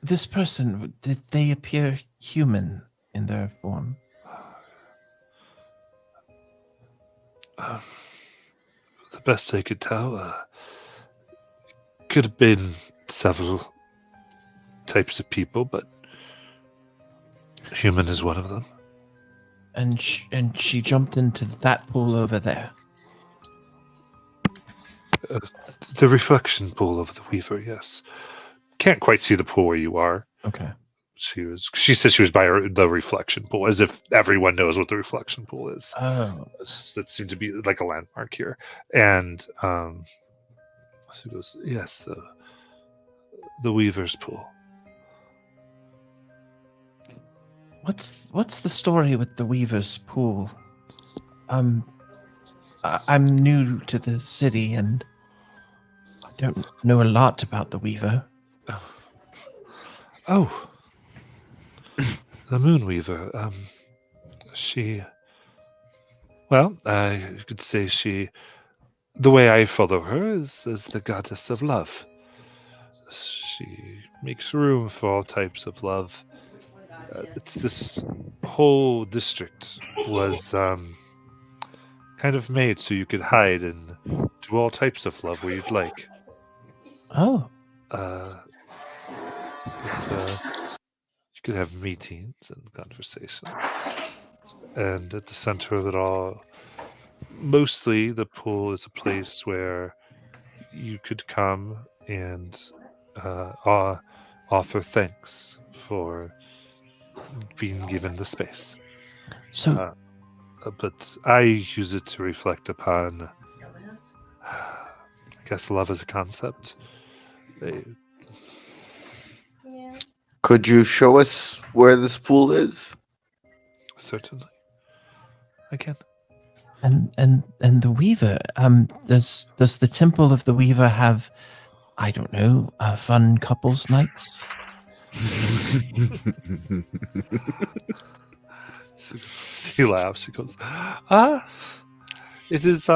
[SPEAKER 3] This person, did they appear human in their form?
[SPEAKER 1] The best I could tell, could have been several types of people, but human is one of them.
[SPEAKER 3] And she jumped into that pool over there.
[SPEAKER 1] The reflection pool of the Weaver, yes. Can't quite see the pool where you are.
[SPEAKER 3] Okay.
[SPEAKER 1] She said she was by the reflection pool, as if everyone knows what the reflection pool is.
[SPEAKER 3] Oh.
[SPEAKER 1] That seemed to be like a landmark here. And she goes, yes, the Weaver's pool.
[SPEAKER 3] What's the story with the Weaver's pool? I'm new to the city and I don't know a lot about the Weaver.
[SPEAKER 1] Oh. The Moonweaver. I could say the way I follow her is as the goddess of love. She makes room for all types of love. It's this whole district was kind of made so you could hide and do all types of love where you'd like.
[SPEAKER 3] Oh.
[SPEAKER 1] You could have meetings and conversations. And at the center of it all, mostly the pool is a place where you could come and offer thanks for being given the space.
[SPEAKER 3] So,
[SPEAKER 1] but I use it to reflect upon, I guess, love as a concept.
[SPEAKER 2] Could you show us where this pool is?
[SPEAKER 1] Certainly, I can.
[SPEAKER 3] and the Weaver, does the Temple of the Weaver have, I don't know, fun couples nights?
[SPEAKER 1] She laughs. She goes, it is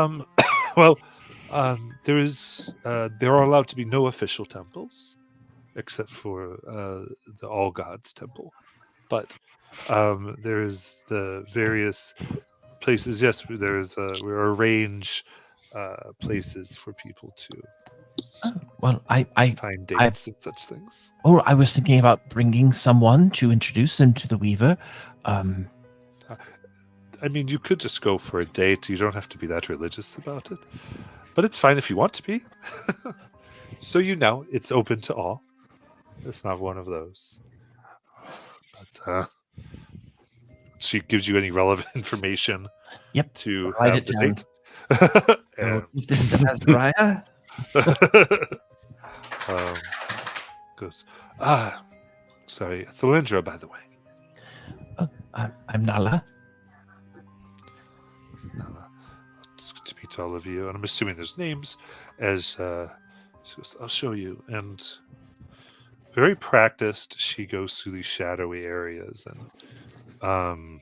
[SPEAKER 1] there are allowed to be no official temples. except for the All Gods Temple. But there's the various places. Yes, we arrange places for people to
[SPEAKER 3] Well, I
[SPEAKER 1] find dates and such things.
[SPEAKER 3] I was thinking about bringing someone to introduce them to the Weaver.
[SPEAKER 1] I mean, you could just go for a date. You don't have to be that religious about it. But it's fine if you want to be. So it's open to all. It's not one of those. But she gives you any relevant information.
[SPEAKER 3] Yep.
[SPEAKER 1] To
[SPEAKER 3] Write
[SPEAKER 1] have
[SPEAKER 3] it
[SPEAKER 1] the
[SPEAKER 3] down.
[SPEAKER 1] date. And,
[SPEAKER 3] This is Azariah.
[SPEAKER 1] goes, sorry, Thalindra, by the way.
[SPEAKER 3] I'm Nala.
[SPEAKER 1] It's good to meet all of you, and I'm assuming there's names. As she goes, I'll show you. And very practiced, she goes through these shadowy areas, and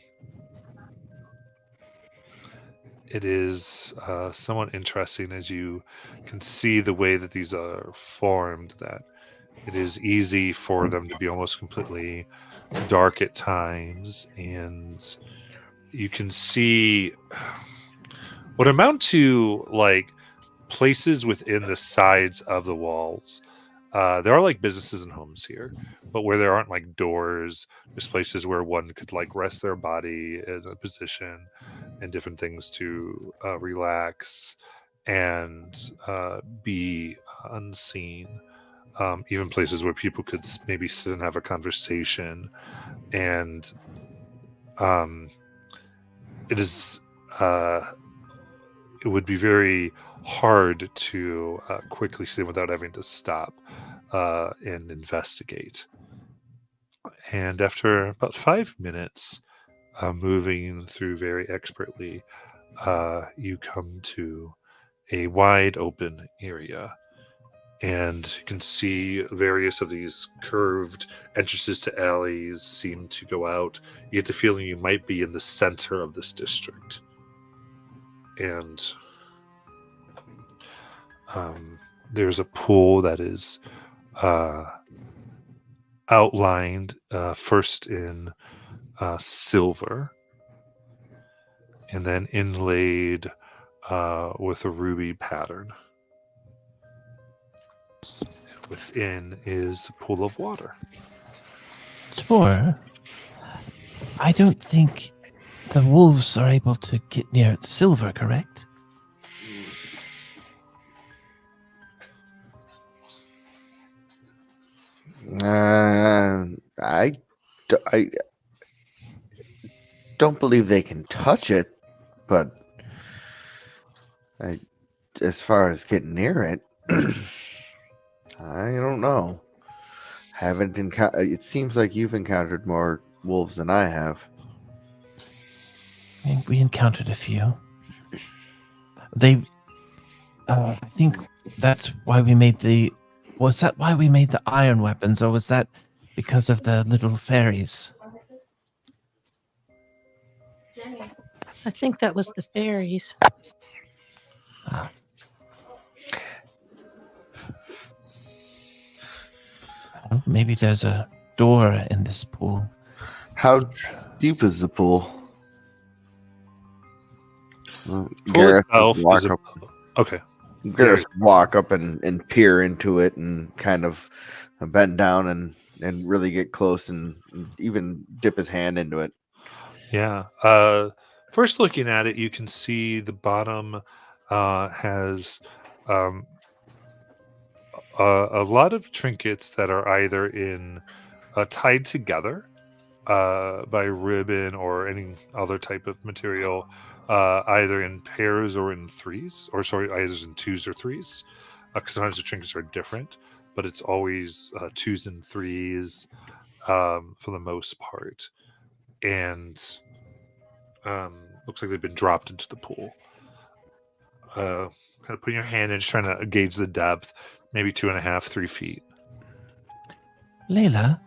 [SPEAKER 1] it is somewhat interesting as you can see the way that these are formed, that it is easy for them to be almost completely dark at times, and you can see what amount to like places within the sides of the walls. There are like businesses and homes here, but where there aren't like doors, there's places where one could like rest their body in a position and different things to relax and be unseen. Even places where people could maybe sit and have a conversation. And it would be very hard to quickly see them without having to stop and investigate. And after about 5 minutes, moving through very expertly, you come to a wide open area. And you can see various of these curved entrances to alleys seem to go out. You get the feeling you might be in the center of this district. And there's a pool that is outlined first in silver and then inlaid with a ruby pattern. Within is a pool of water.
[SPEAKER 3] Tor, I don't think the wolves are able to get near silver, correct?
[SPEAKER 2] I don't believe they can touch it, but as far as getting near it, I don't know. Haven't encountered. It seems like you've encountered more wolves than I have.
[SPEAKER 3] We encountered a few. I think that's why we made the. Was that why we made the iron weapons, or was that because of the little fairies?
[SPEAKER 4] I think that was the fairies.
[SPEAKER 3] Well, maybe there's a door in this pool.
[SPEAKER 2] How deep is the pool?
[SPEAKER 1] Pool
[SPEAKER 2] Gareth
[SPEAKER 1] itself
[SPEAKER 2] would walk
[SPEAKER 1] is
[SPEAKER 2] up.
[SPEAKER 1] okay.
[SPEAKER 2] Gareth would walk up and peer into it and kind of bend down and really get close and even dip his hand into it.
[SPEAKER 1] Yeah. First looking at it, you can see the bottom has a lot of trinkets that are either in tied together by ribbon or any other type of material, either in pairs or in threes, or sorry, either in twos or threes. Because sometimes the trinkets are different, but it's always twos and threes for the most part. And looks like they've been dropped into the pool. Kind of putting your hand in, just trying to gauge the depth, maybe 2.5, 3 feet.
[SPEAKER 3] Layla,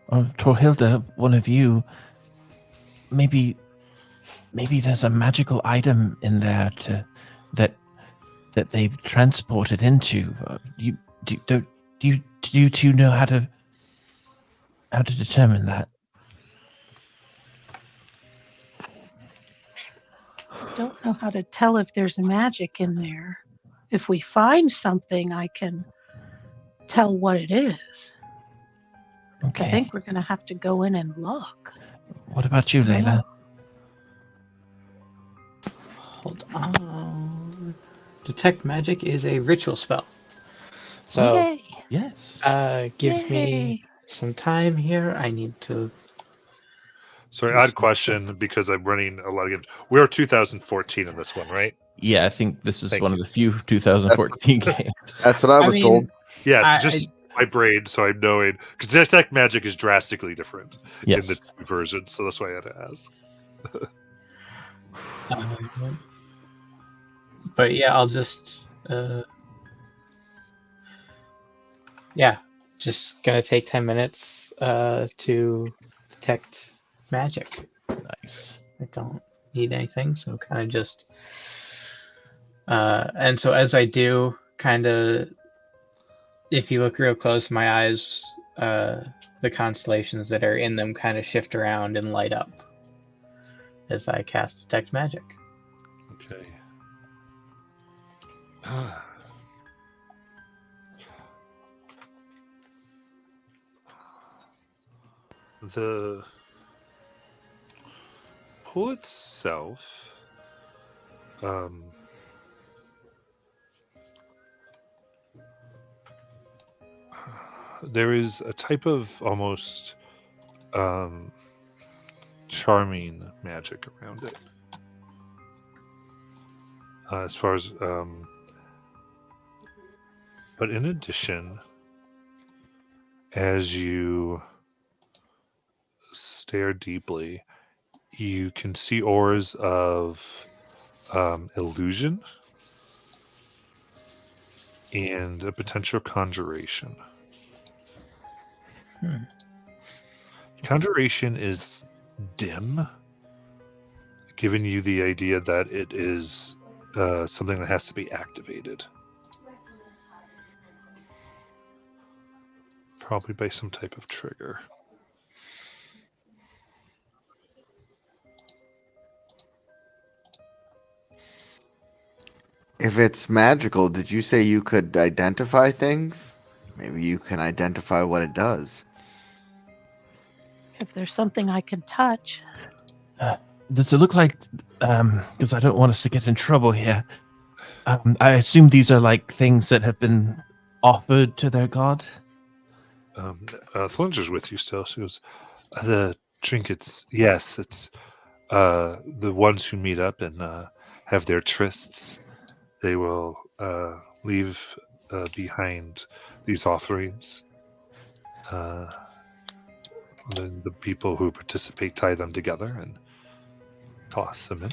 [SPEAKER 3] or Torhilda, one of you, maybe there's a magical item in there that they've transported into. Do Do you two know how to determine that?
[SPEAKER 4] Don't know how to tell if there's magic in there. If we find something, I can tell what it is.
[SPEAKER 3] Okay.
[SPEAKER 4] I think we're going to have to go in and look.
[SPEAKER 3] What about you,
[SPEAKER 4] I don't
[SPEAKER 3] Layla?
[SPEAKER 4] know.
[SPEAKER 5] Hold on. Detect magic is a ritual spell. So,
[SPEAKER 4] Yay!
[SPEAKER 3] Yes.
[SPEAKER 5] give me
[SPEAKER 4] Yay.
[SPEAKER 5] some time here. I need to.
[SPEAKER 1] Sorry, odd question because I'm running a lot of games. We're 2014 in this one, right?
[SPEAKER 3] Yeah, I think this is
[SPEAKER 1] Thank
[SPEAKER 3] one of the few 2014 games.
[SPEAKER 2] That's what I was told.
[SPEAKER 1] Yes,
[SPEAKER 5] I-
[SPEAKER 1] just my brain, so I'm knowing because Detect Magic is drastically different in
[SPEAKER 3] Yes.
[SPEAKER 1] the two versions, so that's why I had to ask.
[SPEAKER 5] But yeah, I'll just. Yeah, just gonna take 10 minutes to detect magic.
[SPEAKER 3] Nice.
[SPEAKER 5] I don't need anything, so kind of just. And so as I do, kind of, if you look real close, my eyes, the constellations that are in them kind of shift around and light up as I cast Detect Magic.
[SPEAKER 1] Okay. The pool itself, there is a type of almost charming magic around it. As far as, but in addition, as you stare deeply, you can see auras of illusion and a potential conjuration. Conjuration is dim, giving you the idea that it is something that has to be activated. Probably by some type of trigger.
[SPEAKER 2] If it's magical, did you say you could identify things? Maybe you can identify what it does.
[SPEAKER 4] If there's something I can touch,
[SPEAKER 3] Does it look like, because I don't want us to get in trouble here, I assume these are like things that have been offered to their god?
[SPEAKER 1] Thlinger's with you still. She goes, the trinkets, yes, it's the ones who meet up and have their trysts. They will leave behind these offerings. Then the people who participate tie them together and toss them in.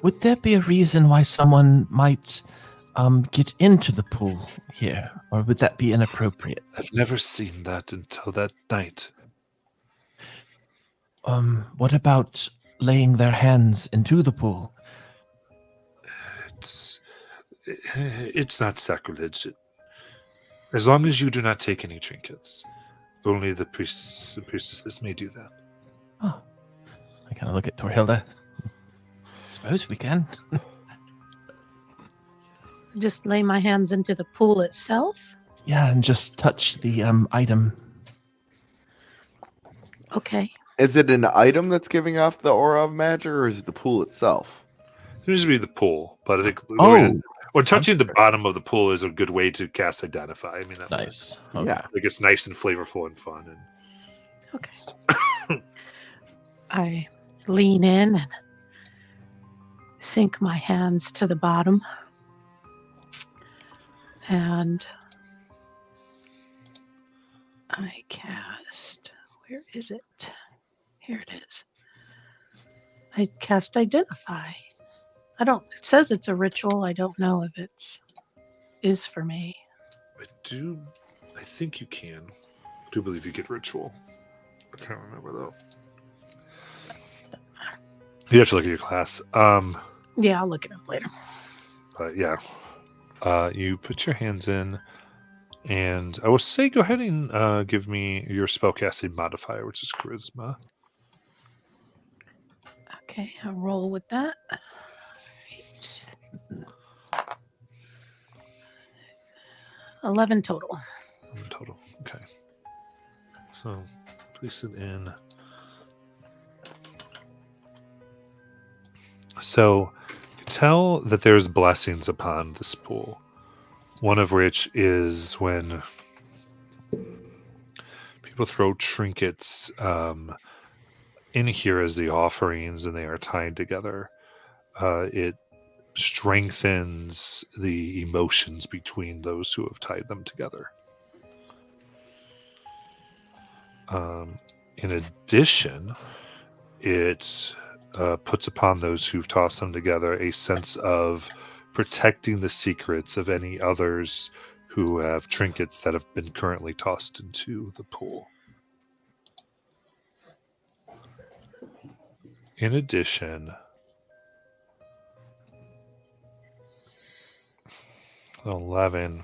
[SPEAKER 3] Would there be a reason why someone might get into the pool here? Or would that be inappropriate?
[SPEAKER 1] I've never seen that until that night.
[SPEAKER 3] What about laying their hands into the pool?
[SPEAKER 1] It's not sacrilege. As long as you do not take any trinkets, only the priests and priestesses may do that.
[SPEAKER 3] Oh, I kind of look at Torhilda. Suppose we can.
[SPEAKER 4] just lay my hands into the pool itself.
[SPEAKER 3] Yeah, and just touch the item.
[SPEAKER 4] Okay.
[SPEAKER 2] Is it an item that's giving off the aura of magic, or is it the pool itself?
[SPEAKER 1] It used to be the pool, but I think when touching the bottom of the pool is a good way to cast Identify. I mean, that
[SPEAKER 3] Nice. Okay.
[SPEAKER 2] Yeah.
[SPEAKER 1] like it's nice and flavorful and fun. And
[SPEAKER 4] Okay. I lean in and sink my hands to the bottom. And I cast, where is it? Here it is. I cast Identify. It says it's a ritual. I don't know if is for me.
[SPEAKER 1] I think you can. I do believe you get ritual. I can't remember though. You have to look at your class.
[SPEAKER 4] Yeah, I'll look it up later.
[SPEAKER 1] But yeah, you put your hands in, And I will say, go ahead and give me your spellcasting modifier, which is charisma.
[SPEAKER 4] Okay, I'll roll with that. 11 total.
[SPEAKER 1] Total. Okay. So place it in. So you tell that there's blessings upon this pool. One of which is when people throw trinkets in here as the offerings and they are tied together. It strengthens the emotions between those who have tied them together. In addition, it puts upon those who've tossed them together a sense of protecting the secrets of any others who have trinkets that have been currently tossed into the pool. In addition, 11.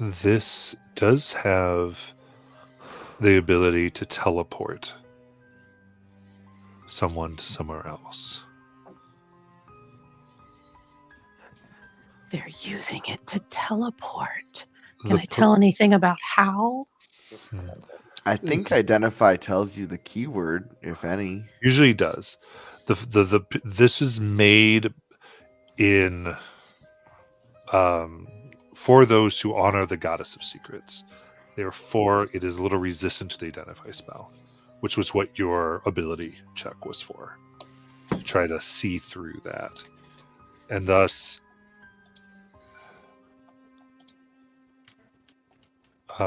[SPEAKER 1] This does have the ability to teleport someone to somewhere else.
[SPEAKER 4] They're using it to teleport.
[SPEAKER 1] The
[SPEAKER 4] Can I tell anything about how?
[SPEAKER 2] I think
[SPEAKER 1] It's-
[SPEAKER 2] identify tells you the keyword, if any.
[SPEAKER 1] Usually does. This is made in for those who honor the goddess of secrets. Therefore, it is a little resistant to the identify spell, which was what your ability check was for. To try to see through that. And thus,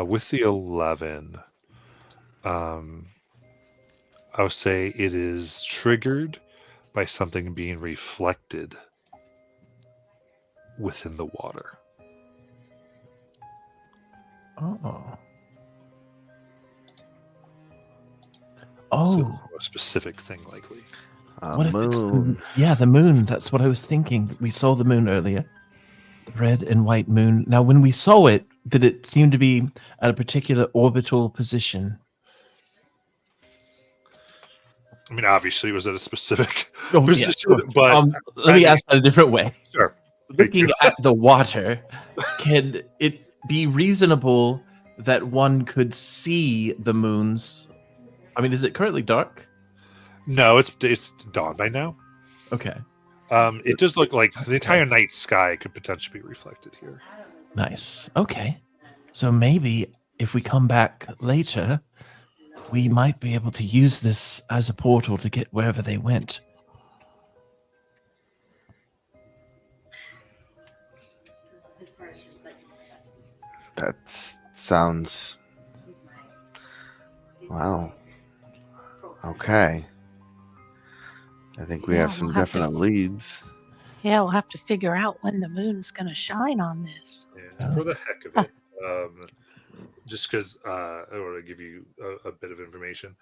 [SPEAKER 1] with the 11, I would say it is triggered by something being reflected within the water.
[SPEAKER 3] Oh.
[SPEAKER 1] So
[SPEAKER 3] Oh,
[SPEAKER 1] a specific thing, likely.
[SPEAKER 2] A
[SPEAKER 3] what if it's
[SPEAKER 2] moon.
[SPEAKER 3] the moon? That's what I was thinking. We saw the moon earlier. The red and white moon. Now, when we saw it, did it seem to be at a particular orbital position?
[SPEAKER 1] I mean, obviously, it was at a specific
[SPEAKER 3] Oh, yeah,
[SPEAKER 1] position,
[SPEAKER 3] sure.
[SPEAKER 1] but
[SPEAKER 3] Let me ask that a different way.
[SPEAKER 1] sure.
[SPEAKER 3] Looking at the water, can it be reasonable that one could see the moons? I mean, is it currently dark?
[SPEAKER 1] No, it's dawn by now.
[SPEAKER 3] Okay,
[SPEAKER 1] It does look like the entire night sky could potentially be reflected here.
[SPEAKER 3] nice. Okay, so maybe if we come back later, we might be able to use this as a portal to get wherever they went.
[SPEAKER 2] That sounds. Wow. Okay. I think we
[SPEAKER 4] Yeah,
[SPEAKER 2] have some
[SPEAKER 4] we'll have to-
[SPEAKER 2] definite leads.
[SPEAKER 4] Yeah, we'll have to figure out when the moon's going to shine on this.
[SPEAKER 1] Yeah, for the heck of it, just because I want to give you a bit of information.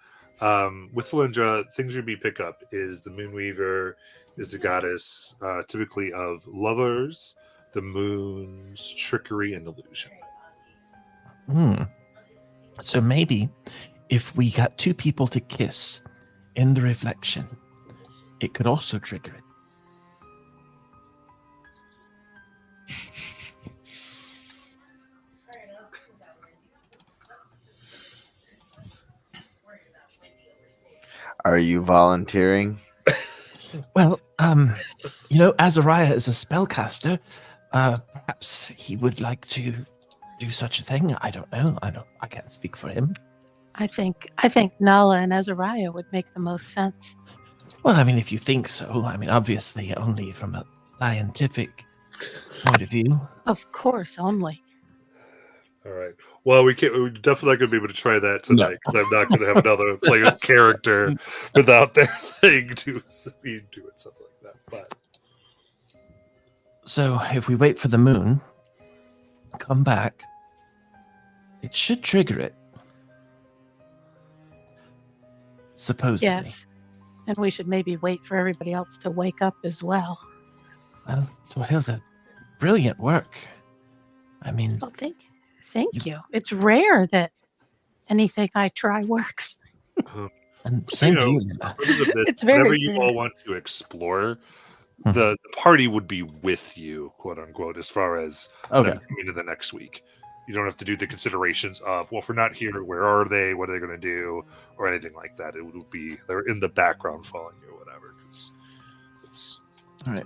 [SPEAKER 1] With Lindra, things you'd be pick up is the Moonweaver is the goddess typically of lovers, the moon's trickery and illusion.
[SPEAKER 3] So maybe if we got two people to kiss in the reflection, it could also trigger it.
[SPEAKER 2] Are you volunteering?
[SPEAKER 3] Well, Azariah is a spellcaster. Perhaps he would like to do such a thing. I don't know. I can't speak for him.
[SPEAKER 4] I think Nala and Azariah would make the most sense.
[SPEAKER 3] Well, I mean, if you think so. I mean, obviously, only from a scientific point of view.
[SPEAKER 4] Of course, only.
[SPEAKER 1] All right. Well, we're definitely not going to be able to try that tonight because I'm not going to have another player's character without their thing to be doing stuff like that. But
[SPEAKER 3] So if we wait for the moon, come back, it should trigger it. Supposedly.
[SPEAKER 4] Yes. And we should maybe wait for everybody else to wake up as well.
[SPEAKER 3] Well, Torhilda, brilliant work. I mean,
[SPEAKER 4] Well, thank you. It's rare that anything I try works.
[SPEAKER 3] and
[SPEAKER 1] So,
[SPEAKER 3] same to you, Linda.
[SPEAKER 1] for purpose of this,
[SPEAKER 4] It's very
[SPEAKER 1] whenever you
[SPEAKER 4] rare.
[SPEAKER 1] all want to explore,
[SPEAKER 3] Mhm.
[SPEAKER 1] the party would be with you, quote unquote, as far as
[SPEAKER 3] Okay.
[SPEAKER 1] them coming to the next week. You don't have to do the considerations of, well, if we're not here, where are they? What are they going to do? Or anything like that. It would be they're in the background following you or whatever. 'Cause it's
[SPEAKER 3] All right.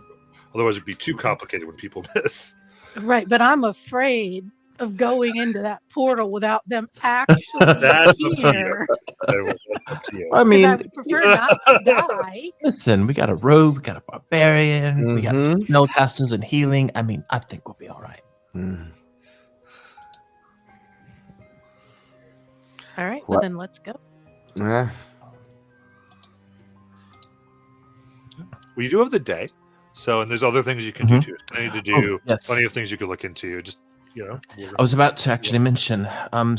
[SPEAKER 1] otherwise it'd be too complicated when people miss.
[SPEAKER 4] Right, but I'm afraid of going into that portal without them actually
[SPEAKER 1] That's the fear.
[SPEAKER 4] here.
[SPEAKER 1] That's up to you.
[SPEAKER 3] I
[SPEAKER 4] Because I
[SPEAKER 3] mean,
[SPEAKER 4] would prefer not to die.
[SPEAKER 3] listen, we got a rogue, we got a barbarian, we got
[SPEAKER 2] Mhm.
[SPEAKER 3] spellcasters and healing. I mean, I think we'll be all right.
[SPEAKER 2] Mm.
[SPEAKER 4] All right, well
[SPEAKER 2] What?
[SPEAKER 4] then let's go.
[SPEAKER 2] Yeah.
[SPEAKER 1] Well, you do have the day. So, and there's other things you can do too. Plenty to do.
[SPEAKER 3] Oh, yes.
[SPEAKER 1] Plenty of things you could look into. Just,
[SPEAKER 3] I was about to actually mention,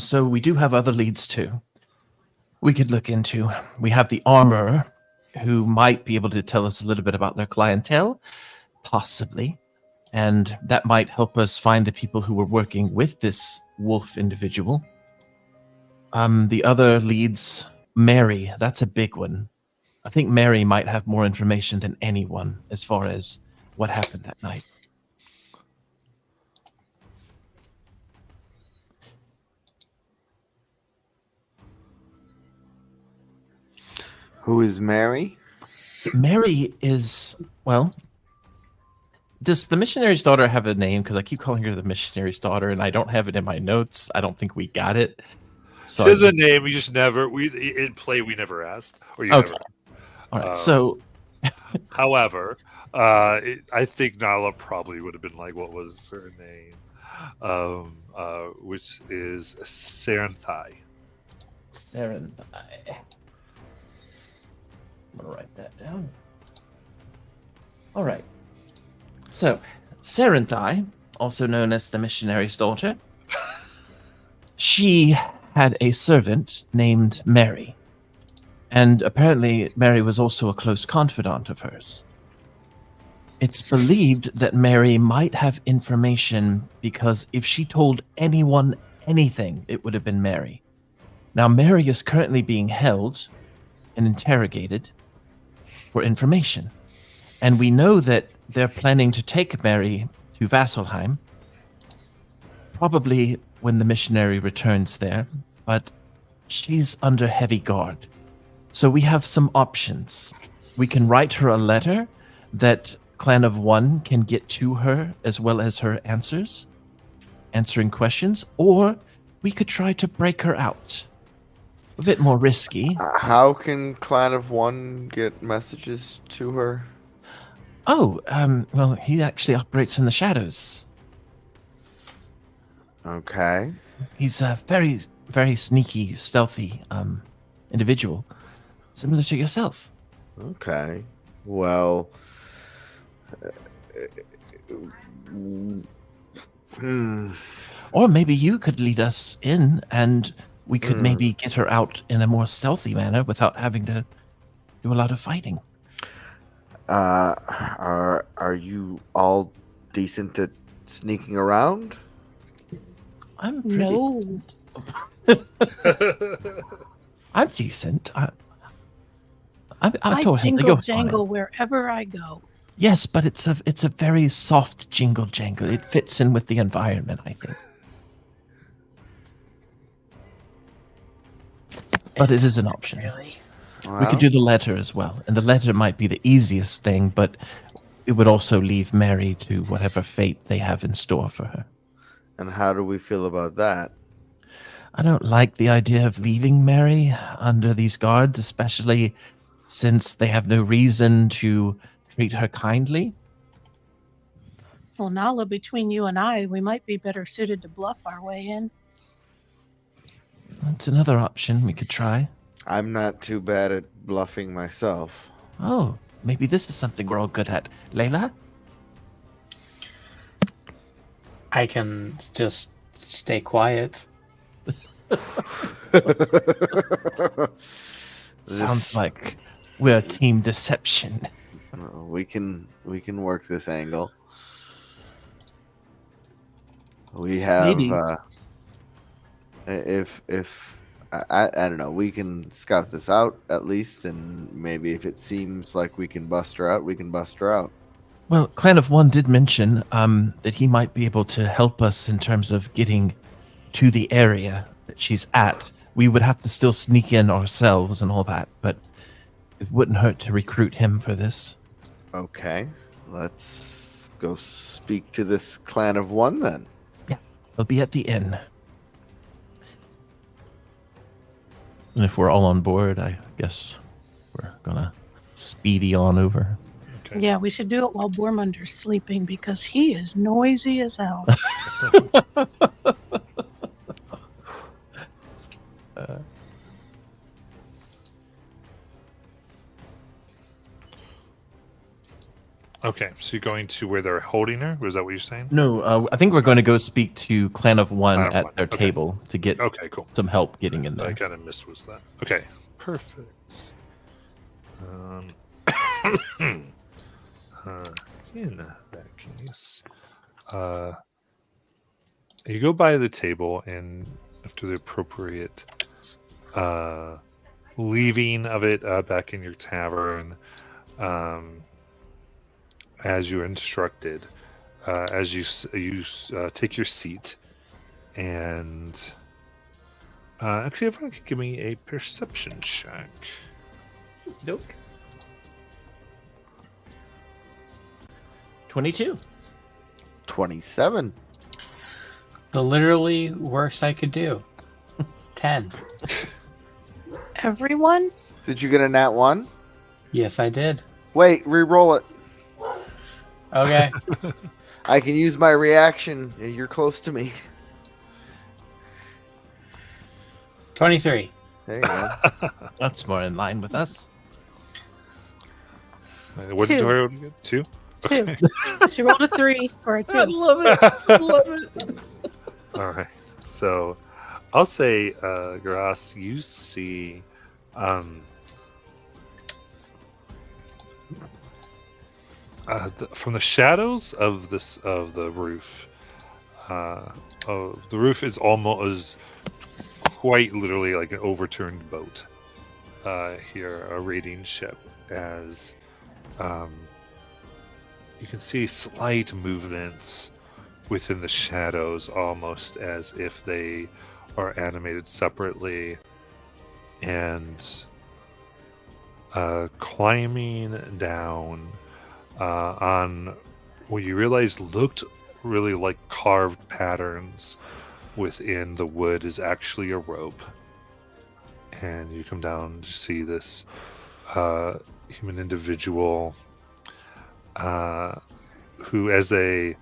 [SPEAKER 3] so we do have other leads too. We could look into. We have the armorer, who might be able to tell us a little bit about their clientele, possibly, and that might help us find the people who were working with this wolf individual. The other leads, Mary. That's a big one. I think Mary might have more information than anyone as far as what happened that night.
[SPEAKER 2] Who is Mary?
[SPEAKER 3] Mary is, well, does the missionary's daughter have a name? Because I keep calling her the missionary's daughter, and I don't have it in my notes. I don't think we got it. So
[SPEAKER 1] she has
[SPEAKER 3] I
[SPEAKER 1] a
[SPEAKER 3] just-
[SPEAKER 1] name. We just never. In play we never asked. Or you
[SPEAKER 3] Okay.
[SPEAKER 1] never.
[SPEAKER 3] all right.
[SPEAKER 1] um,
[SPEAKER 3] So
[SPEAKER 1] However, I think Nala probably would have been like, what was her name? Which is Serenthai.
[SPEAKER 3] Serendai. I'm gonna write that down. All right. So Serenthai, also known as the missionary's daughter, she had a servant named Mary. And apparently, Mary was also a close confidant of hers. It's believed that Mary might have information because if she told anyone anything, it would have been Mary. Now, Mary is currently being held and interrogated for information. And we know that they're planning to take Mary to Vasselheim, probably when the missionary returns there, but she's under heavy guard. So we have some options. We can write her a letter that Clan of One can get to her as well as her answering questions, or we could try to break her out. A bit more risky.
[SPEAKER 2] How can Clan of One get messages to her?
[SPEAKER 3] Oh, well, he actually operates in the shadows.
[SPEAKER 2] Okay.
[SPEAKER 3] He's a very, very sneaky, stealthy individual, similar to yourself.
[SPEAKER 2] Okay. Well.
[SPEAKER 3] Or maybe you could lead us in and we could maybe get her out in a more stealthy manner without having to do a lot of fighting.
[SPEAKER 2] Are you all decent at sneaking around?
[SPEAKER 3] I'm pretty,
[SPEAKER 4] No.
[SPEAKER 3] I'm decent. I
[SPEAKER 4] I
[SPEAKER 3] told him to
[SPEAKER 4] jingle
[SPEAKER 3] go
[SPEAKER 4] jangle wherever I go.
[SPEAKER 3] Yes, but it's a very soft jingle jangle. It fits in with the environment, I think. But it is an option.
[SPEAKER 5] Really?
[SPEAKER 3] We could do the letter as well, and the letter might be the easiest thing, but it would also leave Mary to whatever fate they have in store for her.
[SPEAKER 2] And how do we feel about that?
[SPEAKER 3] I don't like the idea of leaving Mary under these guards, especially since they have no reason to treat her kindly.
[SPEAKER 4] Well, Nala, between you and I, we might be better suited to bluff our way in.
[SPEAKER 3] That's another option we could try.
[SPEAKER 2] I'm not too bad at bluffing myself.
[SPEAKER 3] Oh, maybe this is something we're all good at. Layla?
[SPEAKER 5] I can just stay quiet.
[SPEAKER 3] Sounds like we're team deception.
[SPEAKER 2] We can work this angle. We have
[SPEAKER 3] Maybe.
[SPEAKER 2] if I don't know, we can scout this out at least, and maybe if it seems like we can bust her out, we can bust her out.
[SPEAKER 3] Well, Clan of One did mention that he might be able to help us in terms of getting to the area that she's at. We would have to still sneak in ourselves and all that, but it wouldn't hurt to recruit him for this.
[SPEAKER 2] Okay, let's go speak to this Clan of One then.
[SPEAKER 3] He'll be at the inn. And if we're all on board, I guess we're gonna speedy on over.
[SPEAKER 1] Okay.
[SPEAKER 4] Yeah, we should do it while Bormunder's sleeping because he is noisy as hell.
[SPEAKER 1] Okay, so you're going to where they're holding her? Was that what you're saying?
[SPEAKER 3] No, I think we're going to go speak to Clan of One
[SPEAKER 1] Clan of
[SPEAKER 3] at
[SPEAKER 1] One,
[SPEAKER 3] their
[SPEAKER 1] okay.
[SPEAKER 3] table to get
[SPEAKER 1] Okay, cool.
[SPEAKER 3] some help getting in
[SPEAKER 1] I
[SPEAKER 3] there.
[SPEAKER 1] kind of missed was that. Okay, perfect. In that case, you go by the table, and after the appropriate leaving of it back in your tavern, as you're instructed, as you take your seat, and actually, everyone can give me a perception check.
[SPEAKER 3] Nope. 22.
[SPEAKER 2] 27.
[SPEAKER 5] The literally worst I could do. 10.
[SPEAKER 4] Everyone?
[SPEAKER 2] Did you get a nat 1?
[SPEAKER 5] Yes, I did.
[SPEAKER 2] Wait, re-roll it.
[SPEAKER 5] Okay.
[SPEAKER 2] I can use my reaction. You're close to me.
[SPEAKER 5] 23.
[SPEAKER 2] There you go.
[SPEAKER 3] That's more in line with us.
[SPEAKER 1] What did
[SPEAKER 4] Two.
[SPEAKER 1] you roll again? 2?
[SPEAKER 4] 2. She rolled a 3 or a 2.
[SPEAKER 3] love it. Love it.
[SPEAKER 1] All right. So I'll say, Grass, you see from the shadows of the roof. The roof is almost quite literally like an overturned boat. Here, a raiding ship, as you can see slight movements within the shadows, almost as if they are animated separately, and climbing down on what you realize looked really like carved patterns within the wood is actually a rope. And you come down to see this human individual who, as they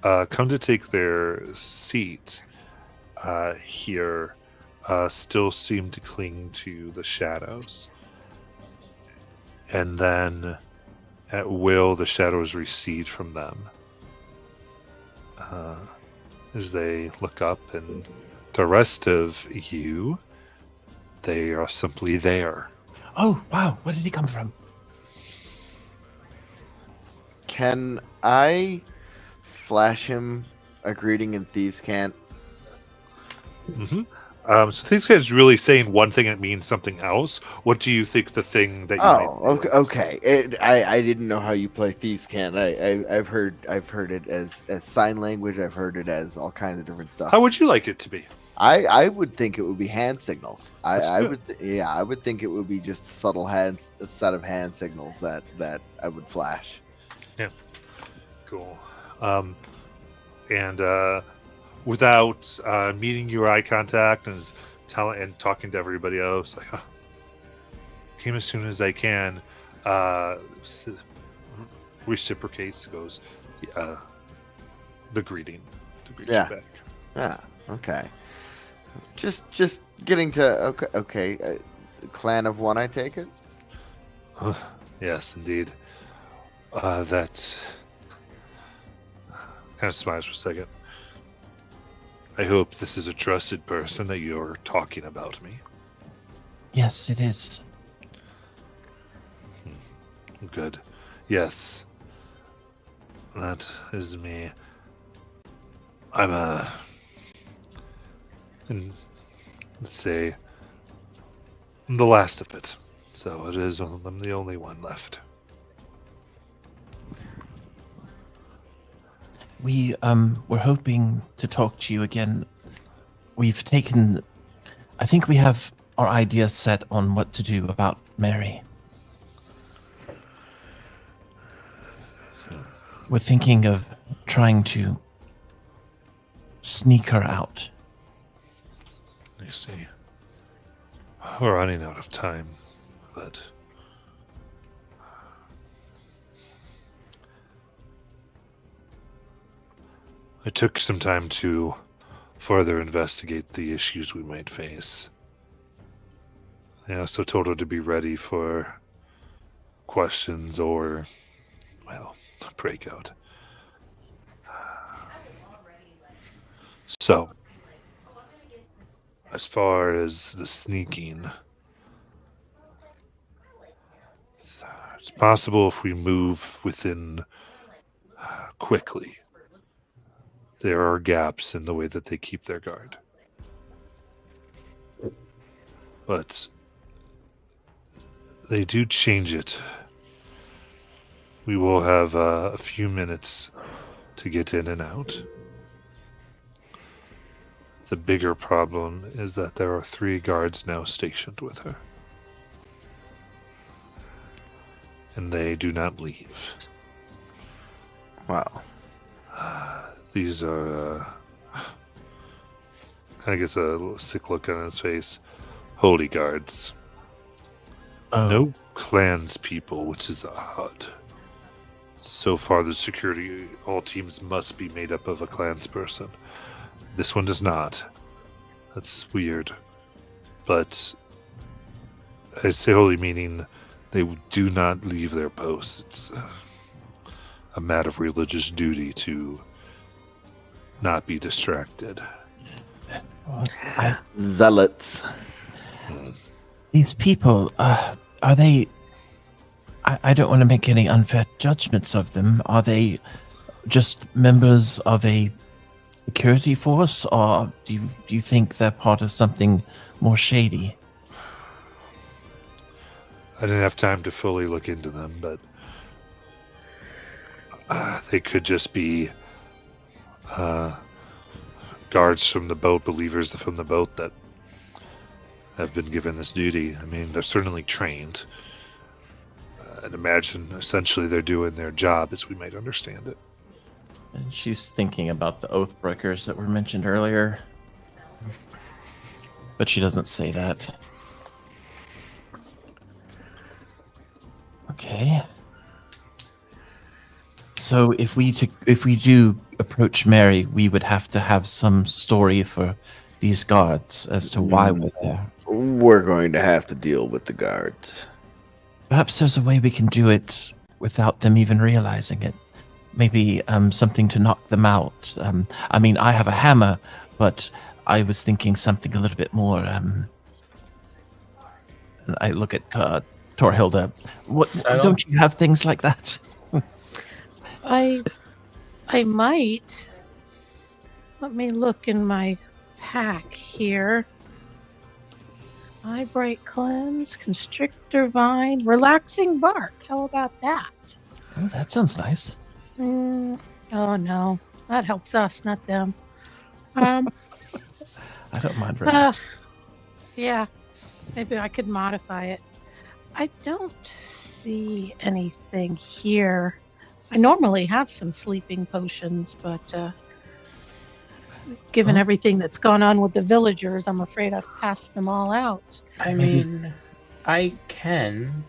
[SPEAKER 1] come to take their seat here, still seem to cling to the shadows. And then, at will, the shadows recede from them as they look up, and the rest of you, they are simply there.
[SPEAKER 3] Oh, wow. Where did he come from?
[SPEAKER 2] Can I flash him a greeting in Thieves' Cant?
[SPEAKER 1] Mm-hmm. So Thieves' Cant is really saying one thing and it means something else. What do you think the thing that you
[SPEAKER 2] Oh,
[SPEAKER 1] might
[SPEAKER 2] okay. I didn't know how you play Thieves' Cant. I've heard it as sign language. I've heard it as all kinds of different stuff.
[SPEAKER 1] How would you like it to be?
[SPEAKER 2] I would think it would be hand signals. I
[SPEAKER 1] good.
[SPEAKER 2] would I would think it would be just subtle a set of hand signals that I would flash.
[SPEAKER 1] Cool. And without meeting your eye contact and talking to everybody else, like, came as soon as I can. Reciprocates, goes the greeting.
[SPEAKER 2] Yeah.
[SPEAKER 1] Back.
[SPEAKER 2] Yeah. Okay. Just getting to okay. Clan of One, I take it.
[SPEAKER 1] Yes, indeed. That kind of smiles for a second. I hope this is a trusted person that you're talking about me.
[SPEAKER 3] Yes, it is.
[SPEAKER 1] Good. Yes. That is me. I'm and let's say I'm the last of it. So I'm the only one left.
[SPEAKER 3] We were hoping to talk to you again. I think we have our ideas set on what to do about Mary. We're thinking of trying to sneak her out.
[SPEAKER 1] You see, we're running out of time, but I took some time to further investigate the issues we might face. I also told her to be ready for questions or, well, a breakout. So, as far as the sneaking, it's possible if we move within quickly. There are gaps in the way that they keep their guard. But they do change it. We will have a few minutes to get in and out. The bigger problem is that there are 3 guards now stationed with her. And they do not leave.
[SPEAKER 2] Wow.
[SPEAKER 1] These are, kind of gets a little sick look on his face. Holy guards. No clans people, which is odd. So far, the security, all teams must be made up of a clansperson. This one does not. That's weird. But I say holy meaning they do not leave their posts. It's a matter of religious duty to not be distracted.
[SPEAKER 2] Zealots.
[SPEAKER 3] These people, are they... I don't want to make any unfair judgments of them. Are they just members of a security force, or do you think they're part of something more shady?
[SPEAKER 1] I didn't have time to fully look into them, but they could just be guards from the boat, believers from the boat that have been given this duty. I mean, they're certainly trained. And imagine, essentially, they're doing their job as we might understand it.
[SPEAKER 3] And she's thinking about the Oathbreakers that were mentioned earlier. But she doesn't say that. Okay. So if we do approach Mary, we would have to have some story for these guards as to why we're there.
[SPEAKER 2] We're going to have to deal with the guards.
[SPEAKER 3] Perhaps there's a way we can do it without them even realizing it. Maybe something to knock them out. I mean, I have a hammer, but I was thinking something a little bit more. I look at Torhilda. Don't you have things like that?
[SPEAKER 4] I might. Let me look in my pack here. Vibrate Cleanse, Constrictor Vine, Relaxing Bark. How about that?
[SPEAKER 3] Oh, that sounds nice.
[SPEAKER 4] Oh no, that helps us, not them.
[SPEAKER 3] I don't mind relaxing.
[SPEAKER 4] Yeah, maybe I could modify it. I don't see anything here. I normally have some sleeping potions, but given everything that's gone on with the villagers, I'm afraid I've passed them all out.
[SPEAKER 5] I mean, I can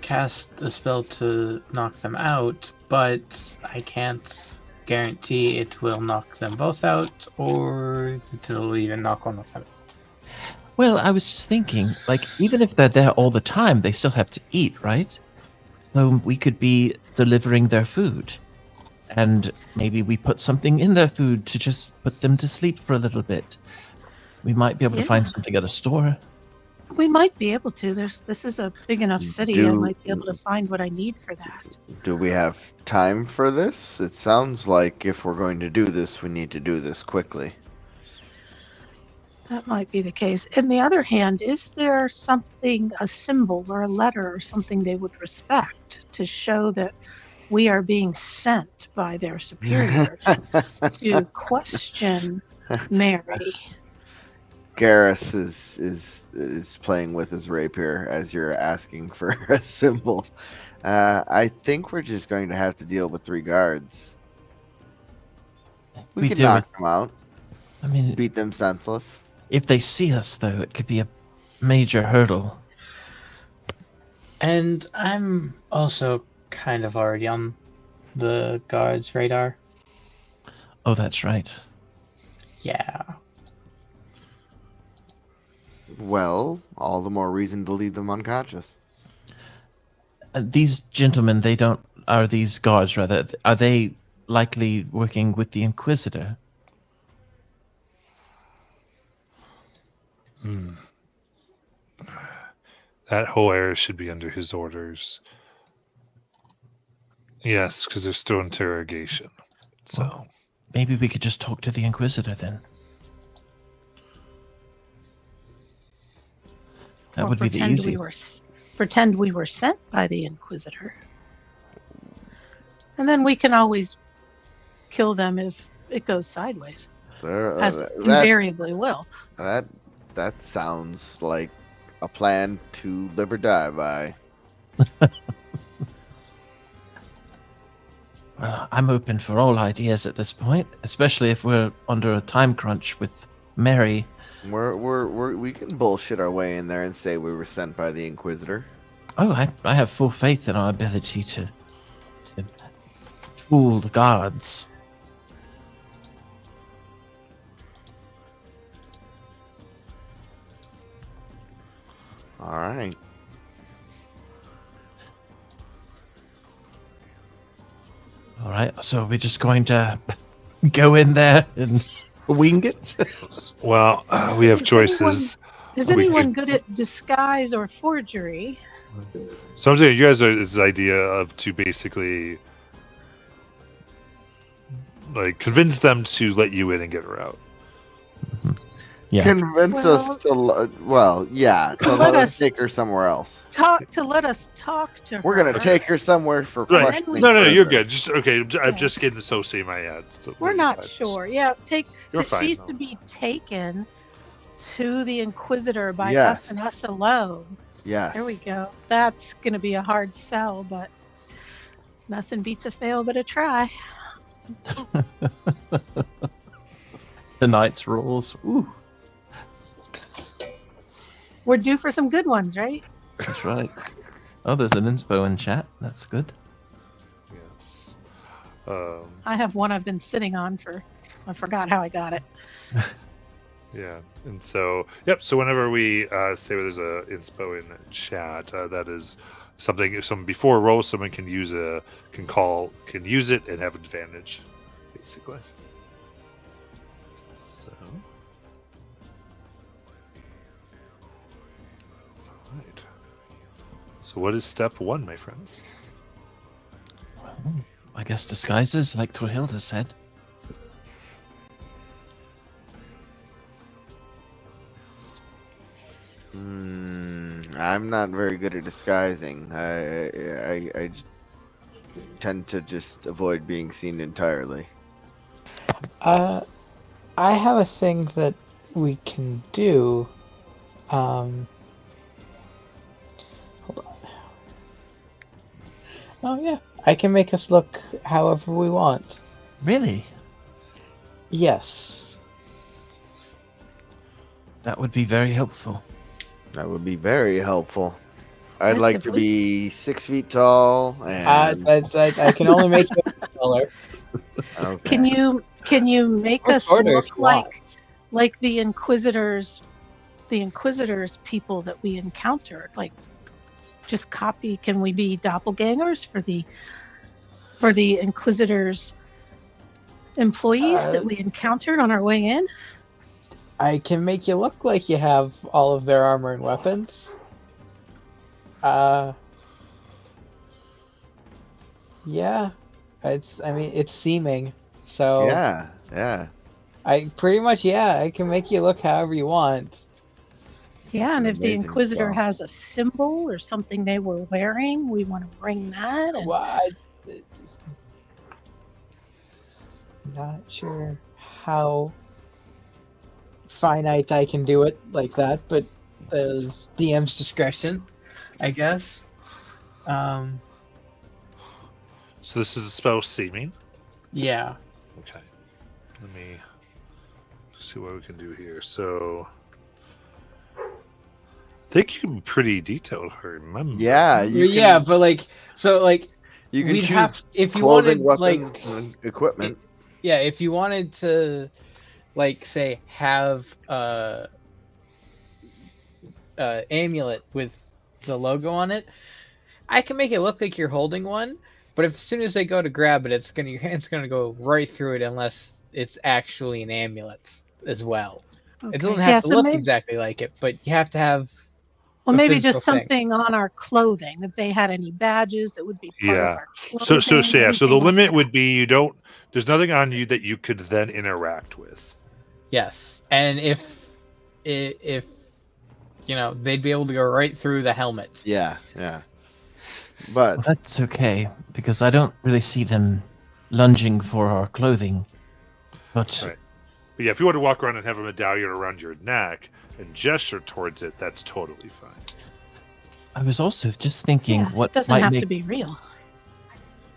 [SPEAKER 5] cast a spell to knock them out, but I can't guarantee it will knock them both out, or that it'll even knock one of them out.
[SPEAKER 3] Well, I was just thinking, like, even if they're there all the time, they still have to eat, right? So we could be delivering their food. And maybe we put something in their food to just put them to sleep for a little bit. We might be able to find something at a store.
[SPEAKER 4] We might be able to. This is a big enough city. I
[SPEAKER 2] Do-
[SPEAKER 4] might be able to find what I need for that.
[SPEAKER 2] Do we have time for this? It sounds like if we're going to do this, we need to do this quickly.
[SPEAKER 4] That might be the case. On the other hand, is there something, a symbol or a letter or something they would respect to show that we are being sent by their superiors to question Mary?
[SPEAKER 2] Garrus is playing with his rapier as you're asking for a symbol. I think we're just going to have to deal with 3 guards. We can
[SPEAKER 3] deal
[SPEAKER 2] knock them out,
[SPEAKER 3] I mean,
[SPEAKER 2] beat them senseless.
[SPEAKER 3] if they see us, though, it could be a major hurdle.
[SPEAKER 5] And I'm also kind of already on the guards' radar.
[SPEAKER 3] Oh, that's right.
[SPEAKER 5] Yeah.
[SPEAKER 2] Well, all the more reason to leave them unconscious.
[SPEAKER 3] These gentlemen, these guards, rather, are they likely working with the Inquisitor?
[SPEAKER 1] That whole area should be under his orders. Yes, because there's still interrogation. So
[SPEAKER 3] Well, maybe we could just talk to the Inquisitor then. That
[SPEAKER 4] Or
[SPEAKER 3] would be the
[SPEAKER 4] pretend
[SPEAKER 3] easiest.
[SPEAKER 4] Pretend we were sent by the Inquisitor. And then we can always kill them if it goes sideways,
[SPEAKER 2] There,
[SPEAKER 4] as
[SPEAKER 2] that,
[SPEAKER 4] invariably will.
[SPEAKER 2] that sounds like a plan to live or die by.
[SPEAKER 3] Well, I'm open for all ideas at this point, especially if we're under a time crunch with Mary.
[SPEAKER 2] We can bullshit our way in there and say we were sent by the Inquisitor.
[SPEAKER 3] Oh, I have full faith in our ability to fool the guards.
[SPEAKER 2] All right.
[SPEAKER 3] All right, so we're just going to go in there and wing it.
[SPEAKER 1] well, we have
[SPEAKER 4] Is
[SPEAKER 1] choices.
[SPEAKER 4] Is
[SPEAKER 1] We
[SPEAKER 4] anyone
[SPEAKER 1] could-
[SPEAKER 4] good at disguise or forgery?
[SPEAKER 1] So I'm saying you guys are this idea of to basically like convince them to let you in and get her out.
[SPEAKER 3] Yeah.
[SPEAKER 2] Convince us to, to
[SPEAKER 4] Let
[SPEAKER 2] let us
[SPEAKER 4] us-
[SPEAKER 2] take her somewhere else.
[SPEAKER 4] Let us talk to her.
[SPEAKER 2] We're gonna take her somewhere for
[SPEAKER 1] Right.
[SPEAKER 2] questioning.
[SPEAKER 1] No, you're
[SPEAKER 2] further.
[SPEAKER 1] good. Just okay. I'm
[SPEAKER 4] Yeah.
[SPEAKER 1] just getting associated in my head. So
[SPEAKER 4] We're not
[SPEAKER 1] I-
[SPEAKER 4] sure. Yeah,
[SPEAKER 1] You're
[SPEAKER 4] that
[SPEAKER 1] fine,
[SPEAKER 4] she's
[SPEAKER 1] though.
[SPEAKER 4] to be taken to the Inquisitor by
[SPEAKER 2] Yes.
[SPEAKER 4] us and us alone.
[SPEAKER 2] Yes.
[SPEAKER 4] There we go. That's going to be a hard sell, but nothing beats a fail but a try.
[SPEAKER 3] The Knights rolls. Ooh,
[SPEAKER 4] We're due for some good ones, right?
[SPEAKER 3] that's right. Oh, there's an inspo in chat. That's good.
[SPEAKER 1] Yes.
[SPEAKER 4] I have one I've been sitting on for. I forgot how I got it.
[SPEAKER 1] Yeah, and so so whenever we say there's a inspo in chat, that is something. If someone before a roll, someone can use can use it and have advantage, basically. So, right. So what is step 1, my friends?
[SPEAKER 3] Well, I guess disguises, like Torhilda said.
[SPEAKER 2] I'm not very good at disguising. I tend to just avoid being seen entirely.
[SPEAKER 5] I have a thing that we can do. Hold on. Oh yeah, I can make us look however we want.
[SPEAKER 3] Really?
[SPEAKER 5] Yes.
[SPEAKER 3] That would be very helpful.
[SPEAKER 2] That would be very helpful. I'd
[SPEAKER 4] Nice
[SPEAKER 2] like
[SPEAKER 4] to
[SPEAKER 2] to be 6 feet tall and
[SPEAKER 5] I can only make you taller.
[SPEAKER 2] okay.
[SPEAKER 4] Can you make
[SPEAKER 5] Or
[SPEAKER 4] us
[SPEAKER 5] shorter if
[SPEAKER 4] look
[SPEAKER 5] you want.
[SPEAKER 4] like the Inquisitors people that we encountered? Like, just copy. Can we be doppelgangers for the Inquisitors employees that we encountered on our way in?
[SPEAKER 5] I can make you look like you have all of their armor and weapons. Yeah. It's seeming. So
[SPEAKER 2] Yeah.
[SPEAKER 5] I pretty much, I can make you look however you want.
[SPEAKER 4] Yeah, and if the
[SPEAKER 2] Amazing.
[SPEAKER 4] Inquisitor
[SPEAKER 2] Wow.
[SPEAKER 4] has a symbol or something they were wearing, we want to bring that. And
[SPEAKER 5] Well, not sure how finite I can do it like that, but there's DM's discretion, I guess.
[SPEAKER 1] So this is a spell seeming.
[SPEAKER 5] Yeah.
[SPEAKER 1] Okay. Let me see what we can do here. So I think you can be pretty detailed, if I remember.
[SPEAKER 2] Yeah,
[SPEAKER 5] But
[SPEAKER 2] you can
[SPEAKER 5] we'd
[SPEAKER 2] choose
[SPEAKER 5] have, if you wanted,
[SPEAKER 2] clothing, weapons,
[SPEAKER 5] like,
[SPEAKER 2] and equipment.
[SPEAKER 5] if you wanted to, like, say, have amulet with the logo on it, I can make it look like you're holding one, but as soon as they go to grab it, your hand's gonna go right through it unless it's actually an amulet as well. It
[SPEAKER 4] okay.
[SPEAKER 5] doesn't have
[SPEAKER 4] Yeah,
[SPEAKER 5] to
[SPEAKER 4] so
[SPEAKER 5] look
[SPEAKER 4] maybe,
[SPEAKER 5] exactly like it, but you have to have.
[SPEAKER 4] well,
[SPEAKER 5] a
[SPEAKER 4] maybe
[SPEAKER 5] physical
[SPEAKER 4] just
[SPEAKER 5] thing.
[SPEAKER 4] something on our clothing. If they had any badges that would be part
[SPEAKER 1] Yeah.
[SPEAKER 4] of our
[SPEAKER 1] So
[SPEAKER 4] clothing.
[SPEAKER 1] so the
[SPEAKER 4] anything
[SPEAKER 1] limit
[SPEAKER 4] like
[SPEAKER 1] would be there's nothing on you that you could then interact with.
[SPEAKER 5] Yes, and if they'd be able to go right through the helmet.
[SPEAKER 2] Yeah.
[SPEAKER 3] Well,
[SPEAKER 2] But
[SPEAKER 3] that's okay, because I don't really see them lunging for our clothing. But
[SPEAKER 1] Right. But yeah, if you want to walk around and have a medallion around your neck and gesture towards it, that's totally fine.
[SPEAKER 3] I was also just thinking
[SPEAKER 4] Yeah,
[SPEAKER 3] what
[SPEAKER 4] it doesn't
[SPEAKER 3] might
[SPEAKER 4] have
[SPEAKER 3] make
[SPEAKER 4] to be real.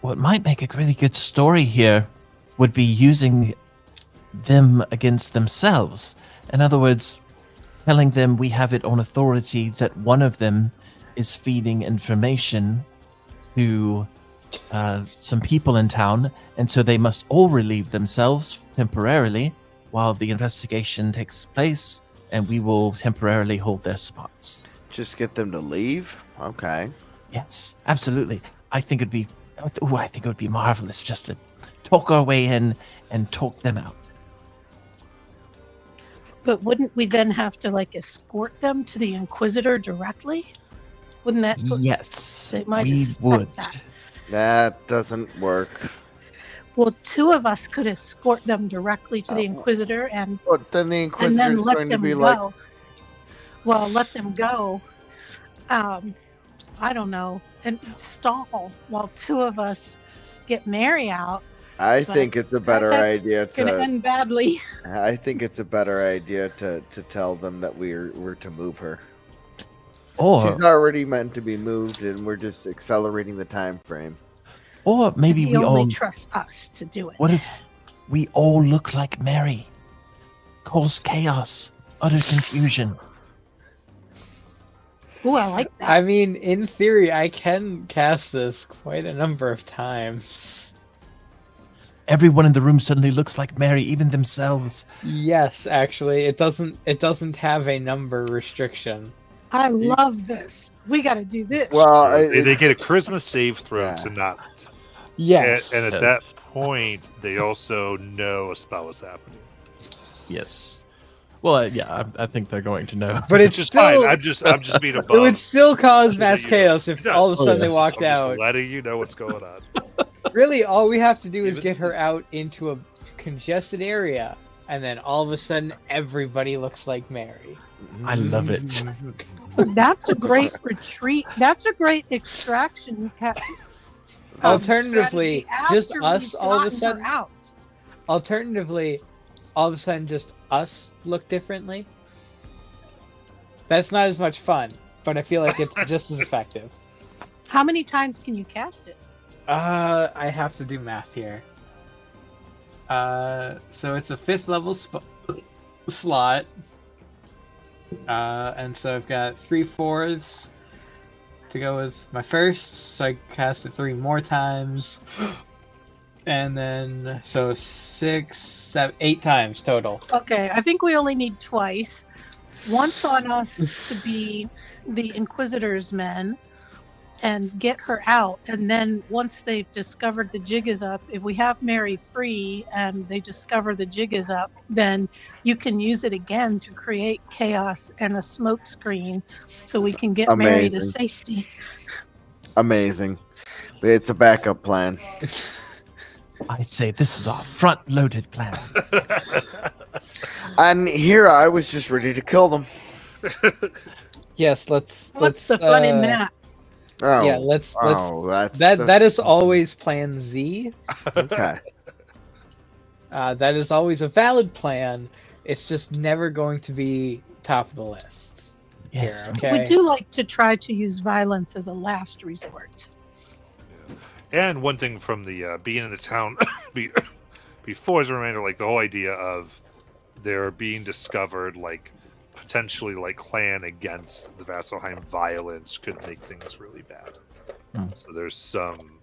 [SPEAKER 3] what might make a really good story here would be using them against themselves. In other words, telling them we have it on authority that one of them is feeding information to some people in town, and so they must all relieve themselves temporarily while the investigation takes place, and we will temporarily hold their spots.
[SPEAKER 2] just get them to leave. Okay.
[SPEAKER 3] Yes, absolutely. I think it would be marvelous just to talk our way in and talk them out.
[SPEAKER 4] But wouldn't we then have to like escort them to the Inquisitor directly? Wouldn't that?
[SPEAKER 3] Yes,
[SPEAKER 4] they might
[SPEAKER 3] we
[SPEAKER 4] expect
[SPEAKER 3] would.
[SPEAKER 4] that.
[SPEAKER 2] That doesn't work.
[SPEAKER 4] Well, two of us could escort them directly to the Inquisitor and
[SPEAKER 2] But then the
[SPEAKER 4] and
[SPEAKER 2] Inquisitor
[SPEAKER 4] then
[SPEAKER 2] is
[SPEAKER 4] let
[SPEAKER 2] going to
[SPEAKER 4] them
[SPEAKER 2] be
[SPEAKER 4] go.
[SPEAKER 2] like,
[SPEAKER 4] Well, let them go. I don't know, and stall while two of us get Mary out.
[SPEAKER 2] I
[SPEAKER 4] But
[SPEAKER 2] think it's a better
[SPEAKER 4] that's
[SPEAKER 2] idea
[SPEAKER 4] Gonna
[SPEAKER 2] to.
[SPEAKER 4] end badly.
[SPEAKER 2] I think it's a better idea to tell them that we're to move her.
[SPEAKER 3] Or
[SPEAKER 2] She's already meant to be moved, and we're just accelerating the time frame.
[SPEAKER 3] maybe
[SPEAKER 4] he
[SPEAKER 3] we
[SPEAKER 4] only
[SPEAKER 3] all.
[SPEAKER 4] trusts us to do it.
[SPEAKER 3] What if we all look like Mary? Cause chaos, utter confusion.
[SPEAKER 4] Ooh, I like that.
[SPEAKER 5] I mean, in theory, I can cast this quite a number of times.
[SPEAKER 3] Everyone in the room suddenly looks like Mary, even themselves.
[SPEAKER 5] Yes, actually, it doesn't have a number restriction.
[SPEAKER 4] I love this. We got to do this.
[SPEAKER 2] Well,
[SPEAKER 1] They get a charisma save throw
[SPEAKER 2] Yeah.
[SPEAKER 1] to not.
[SPEAKER 5] Yes.
[SPEAKER 1] And at that point, they also know a spell is happening.
[SPEAKER 3] Yes. Well, yeah, I think they're going to know.
[SPEAKER 5] but it's
[SPEAKER 1] Which is
[SPEAKER 5] still,
[SPEAKER 1] fine. I'm just being
[SPEAKER 5] it
[SPEAKER 1] above.
[SPEAKER 5] would still cause
[SPEAKER 1] so
[SPEAKER 5] mass
[SPEAKER 1] that you know.
[SPEAKER 5] chaos if
[SPEAKER 1] It does.
[SPEAKER 5] all of a sudden
[SPEAKER 3] Oh,
[SPEAKER 5] they
[SPEAKER 3] yes.
[SPEAKER 5] walked
[SPEAKER 1] I'm just
[SPEAKER 5] out.
[SPEAKER 1] letting you know what's going on.
[SPEAKER 5] Really, all we have to do is
[SPEAKER 1] Even-
[SPEAKER 5] get her out into a congested area, and then all of a sudden everybody looks like Mary.
[SPEAKER 3] I love it.
[SPEAKER 4] That's a great retreat. That's a great extraction.
[SPEAKER 5] Alternatively,
[SPEAKER 4] strategy
[SPEAKER 5] just
[SPEAKER 4] after
[SPEAKER 5] us
[SPEAKER 4] we've
[SPEAKER 5] all of a
[SPEAKER 4] gotten her
[SPEAKER 5] sudden.
[SPEAKER 4] out.
[SPEAKER 5] Alternatively, all of a sudden just us look differently. That's not as much fun, but I feel like it's just as effective.
[SPEAKER 4] How many times can you cast it?
[SPEAKER 5] I have to do math here. So it's a 5th level slot. And so I've got 3/4 to go with my first, so I cast it 3 more times. And then, so 6, 7, 8 times total.
[SPEAKER 4] Okay, I think we only need twice. Once on us to be the Inquisitor's men, and get her out. And then once they've discovered the jig is up, if we have Mary free and they discover the jig is up, then you can use it again to create chaos and a smoke screen so we can get Mary to
[SPEAKER 2] Amazing.
[SPEAKER 4] safety.
[SPEAKER 2] Amazing. It's a backup plan.
[SPEAKER 3] I'd say this is our front-loaded plan.
[SPEAKER 2] And here I was just ready to kill them.
[SPEAKER 5] Yes, let's.
[SPEAKER 4] What's the fun in that?
[SPEAKER 2] Oh,
[SPEAKER 5] Yeah, let's.
[SPEAKER 2] that's
[SPEAKER 5] That is always Plan Z.
[SPEAKER 2] okay.
[SPEAKER 5] That is always a valid plan. It's just never going to be top of the list.
[SPEAKER 3] Yes.
[SPEAKER 5] Here, okay.
[SPEAKER 4] We do like to try to use violence as a last resort.
[SPEAKER 1] And one thing from the being in the town before, as a reminder, like the whole idea of there being discovered, like potentially like clan against the Vasselheim violence could make things really bad. So there's some,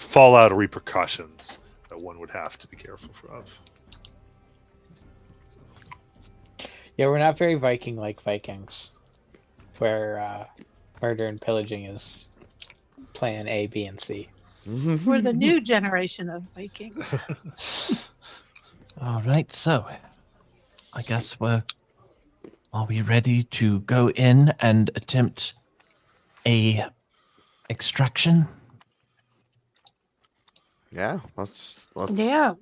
[SPEAKER 1] fallout repercussions that one would have to be careful of.
[SPEAKER 5] Yeah, we're not very Viking-like Vikings, where murder and pillaging is Plan A, B, and C.
[SPEAKER 4] We're the new generation of Vikings.
[SPEAKER 3] All right, so I guess are we ready to go in and attempt a extraction?
[SPEAKER 2] Yeah, let's
[SPEAKER 4] Yeah,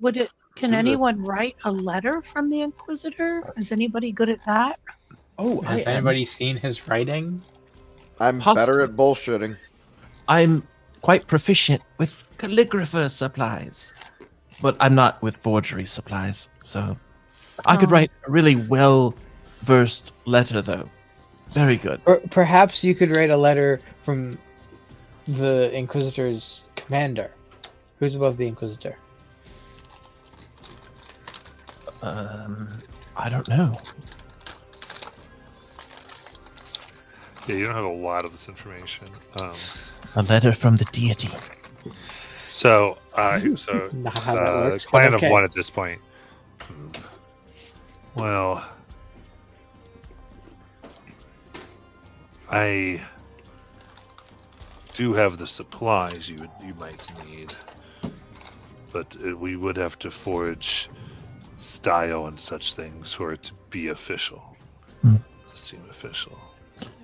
[SPEAKER 4] can anyone write a letter from the Inquisitor? Is anybody good at that?
[SPEAKER 3] Oh,
[SPEAKER 5] Has anybody seen his writing?
[SPEAKER 2] I'm
[SPEAKER 3] Possibly.
[SPEAKER 2] better at bullshitting.
[SPEAKER 3] I'm quite proficient with calligrapher supplies, but I'm not with forgery supplies. So I could
[SPEAKER 4] Oh.
[SPEAKER 3] write a really well-versed letter, though. Very good.
[SPEAKER 5] Or perhaps you could write a letter from the Inquisitor's commander. Who's above the Inquisitor?
[SPEAKER 3] I don't know.
[SPEAKER 1] Yeah, you don't have a lot of this information.
[SPEAKER 3] A letter from the deity.
[SPEAKER 1] So
[SPEAKER 5] Not how that works, but
[SPEAKER 1] clan
[SPEAKER 5] okay.
[SPEAKER 1] of one at this point. Well, I do have the supplies you might need, but we would have to forge style and such things for it to be official, to seem official.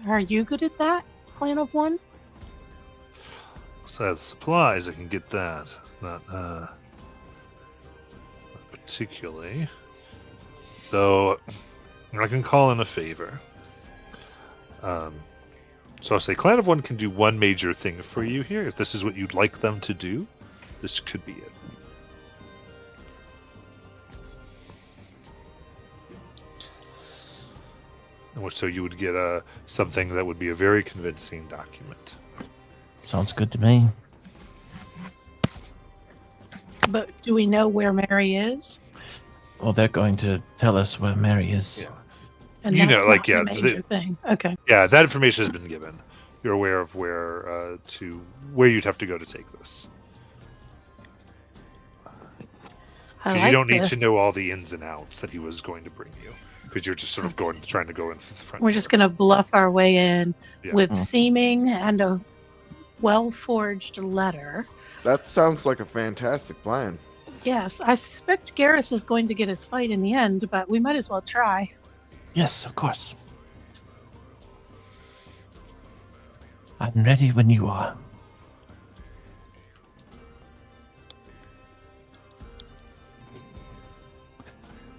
[SPEAKER 4] Are you good at that, Clan of One?
[SPEAKER 1] So I have the supplies, I can get that. Not particularly. So I can call in a favor. So I'll say Clan of One can do one major thing for you here. If this is what you'd like them to do, this could be it. So you would get something that would be a very convincing document.
[SPEAKER 3] Sounds good to me.
[SPEAKER 4] But do we know where Mary is?
[SPEAKER 3] Well, they're going to tell us where Mary is.
[SPEAKER 1] Yeah.
[SPEAKER 4] And
[SPEAKER 1] You know,
[SPEAKER 4] that's
[SPEAKER 1] like,
[SPEAKER 4] not
[SPEAKER 1] yeah,
[SPEAKER 4] the major thing. Okay.
[SPEAKER 1] Yeah, that information has been given. You're aware of where you'd have to go to take this.
[SPEAKER 4] I
[SPEAKER 1] You
[SPEAKER 4] like
[SPEAKER 1] don't
[SPEAKER 4] the-
[SPEAKER 1] need to know all the ins and outs that he was going to bring you, because you're just sort of trying to go in for the front.
[SPEAKER 4] We're just going to bluff our way in
[SPEAKER 1] Yeah.
[SPEAKER 4] with
[SPEAKER 3] Mm.
[SPEAKER 4] seeming and a well-forged letter.
[SPEAKER 2] That sounds like a fantastic plan.
[SPEAKER 4] Yes, I suspect Garrus is going to get his fight in the end, but we might as well try.
[SPEAKER 3] Yes, of course. I'm ready when you are.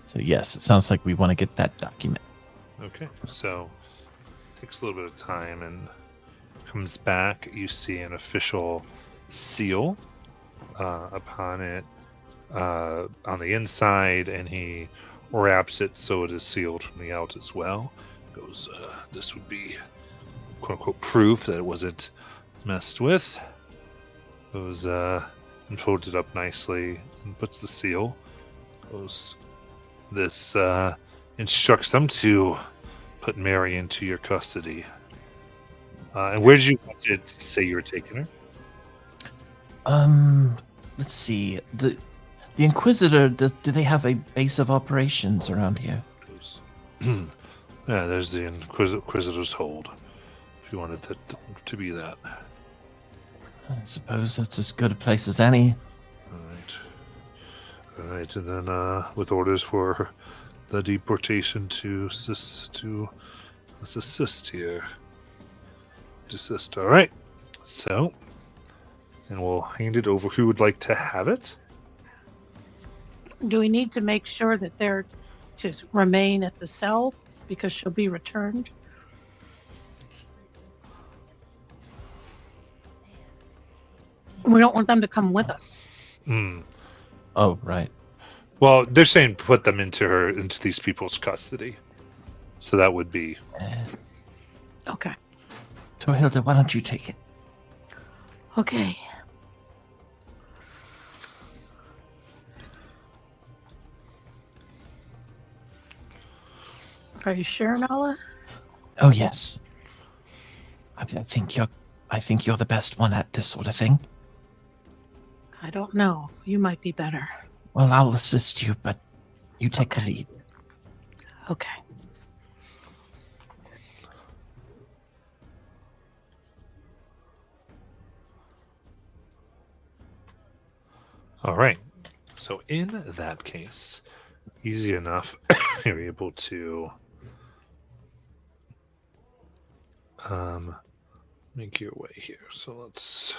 [SPEAKER 3] So yes, it sounds like we want to get that document.
[SPEAKER 1] Okay, so takes a little bit of time and comes back. You see an official seal upon it on the inside, and he wraps it so it is sealed from the out as well. Goes, this would be quote unquote proof that it wasn't messed with. Goes and folds it up nicely and puts the seal. Goes, this instructs them to put Mary into your custody. And where did you want to say you were taking her?
[SPEAKER 3] Let's see. The Inquisitor, do they have a base of operations around here?
[SPEAKER 1] Goes, yeah, there's the Inquisitor's Hold. If you wanted to be that.
[SPEAKER 3] I suppose that's as good a place as any.
[SPEAKER 1] All right, and then with orders for the deportation to assist here. Desist. All right. So, and we'll hand it over. Who would like to have it?
[SPEAKER 4] Do we need to make sure that they're to remain at the cell because she'll be returned? We don't want them to come with us.
[SPEAKER 1] Hmm.
[SPEAKER 3] Oh, right.
[SPEAKER 1] Well, they're saying put them into these people's custody. So that would be
[SPEAKER 4] Okay.
[SPEAKER 3] Torhilda, why don't you take it?
[SPEAKER 4] Okay. Are you sure, Nala?
[SPEAKER 3] Oh, yes. I think you're the best one at this sort of thing.
[SPEAKER 4] I don't know. You might be better.
[SPEAKER 3] Well, I'll assist you, but you take the lead.
[SPEAKER 4] Okay.
[SPEAKER 1] all right. So in that case, easy enough. You're able to make your way here. So let's.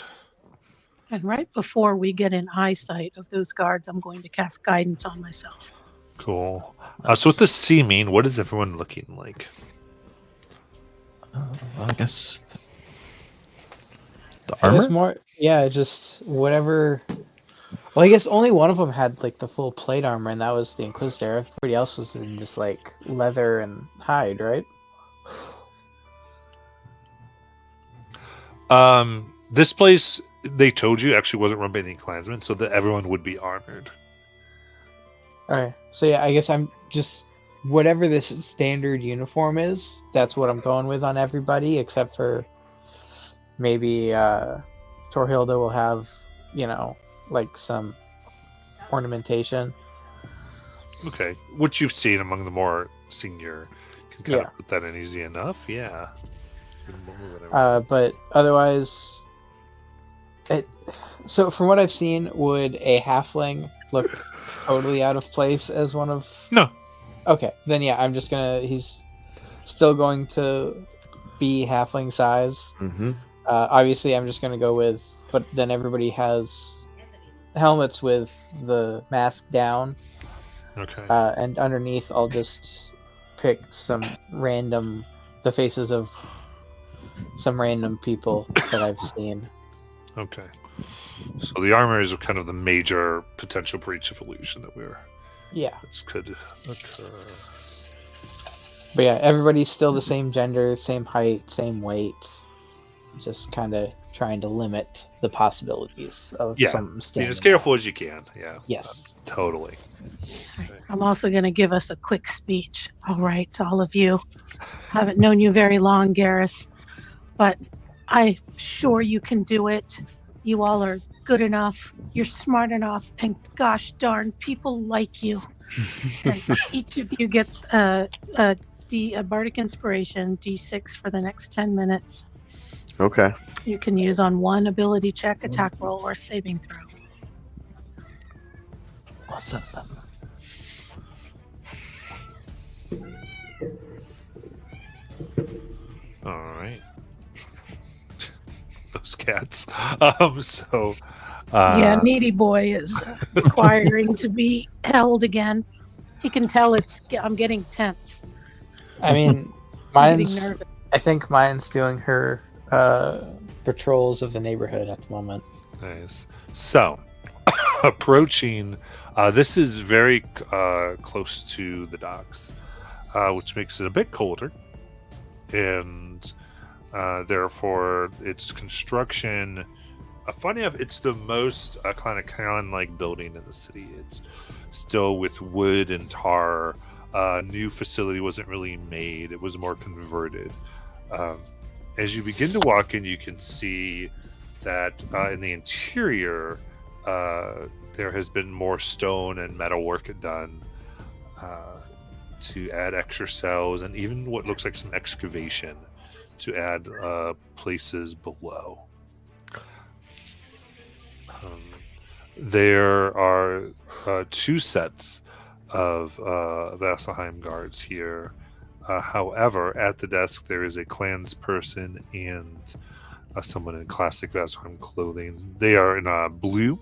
[SPEAKER 4] And right before we get in eyesight of those guards, I'm going to cast guidance on myself.
[SPEAKER 1] Cool. So with the C mean, what is everyone looking like?
[SPEAKER 3] Well, I guess the
[SPEAKER 5] I guess
[SPEAKER 3] armor.
[SPEAKER 5] more, yeah, just whatever. Well, I guess only one of them had like the full plate armor, and that was the Inquisitor. Everybody else was in just like leather and hide, right?
[SPEAKER 1] This place they told you actually wasn't run by any clansmen, so that everyone would be armored.
[SPEAKER 5] Alright, so yeah, I guess I'm just whatever this standard uniform is. That's what I'm going with on everybody, except for maybe Torhilda will have, like some ornamentation.
[SPEAKER 1] Okay, what you've seen among the more senior, can kind
[SPEAKER 5] Yeah.
[SPEAKER 1] of put that in easy enough. Yeah.
[SPEAKER 5] But otherwise, so from what I've seen, would a halfling look totally out of place as one of?
[SPEAKER 1] No.
[SPEAKER 5] Okay, then yeah, I'm just gonna. He's still going to be halfling size.
[SPEAKER 2] Mm-hmm.
[SPEAKER 5] Obviously, I'm just gonna go with. But then everybody has helmets with the mask down,
[SPEAKER 1] Okay.
[SPEAKER 5] and underneath, I'll just pick the faces of some random people that I've seen.
[SPEAKER 1] Okay. So the armor is kind of the major potential breach of illusion that could occur.
[SPEAKER 5] But yeah, everybody's still the same gender, same height, same weight. Just kind of trying to limit the possibilities of something
[SPEAKER 1] Be
[SPEAKER 5] standing
[SPEAKER 1] as careful
[SPEAKER 5] out.
[SPEAKER 1] as you can. Yeah.
[SPEAKER 5] Yes.
[SPEAKER 1] Totally.
[SPEAKER 4] I'm also going to give us a quick speech. All right, to all of you. Haven't known you very long, Garrus, but I'm sure you can do it. You all are good enough. You're smart enough, and gosh darn, people like you. And each of you gets a bardic inspiration D6 for the next 10 minutes.
[SPEAKER 2] Okay.
[SPEAKER 4] You can use on one ability check, attack roll, or saving throw.
[SPEAKER 3] Awesome.
[SPEAKER 1] All right. Those cats. So.
[SPEAKER 4] Yeah, Needy Boy is requiring to be held again. He can tell I'm getting tense.
[SPEAKER 5] I mean,
[SPEAKER 4] I'm getting
[SPEAKER 5] mine's.
[SPEAKER 4] nervous.
[SPEAKER 5] I think mine's doing her patrols of the neighborhood at the moment.
[SPEAKER 1] Nice. So, approaching, this is very close to the docks, which makes it a bit colder, and therefore its construction. Funny enough, it's the most kind of Khan-like building in the city. It's still with wood and tar. New facility wasn't really made; it was more converted. As you begin to walk in, you can see that in the interior, there has been more stone and metal work done to add extra cells and even what looks like some excavation to add places below. There are 2 sets of Vasselheim guards here. However, at the desk there is a clansperson and someone in classic Vasselheim clothing. They are in blue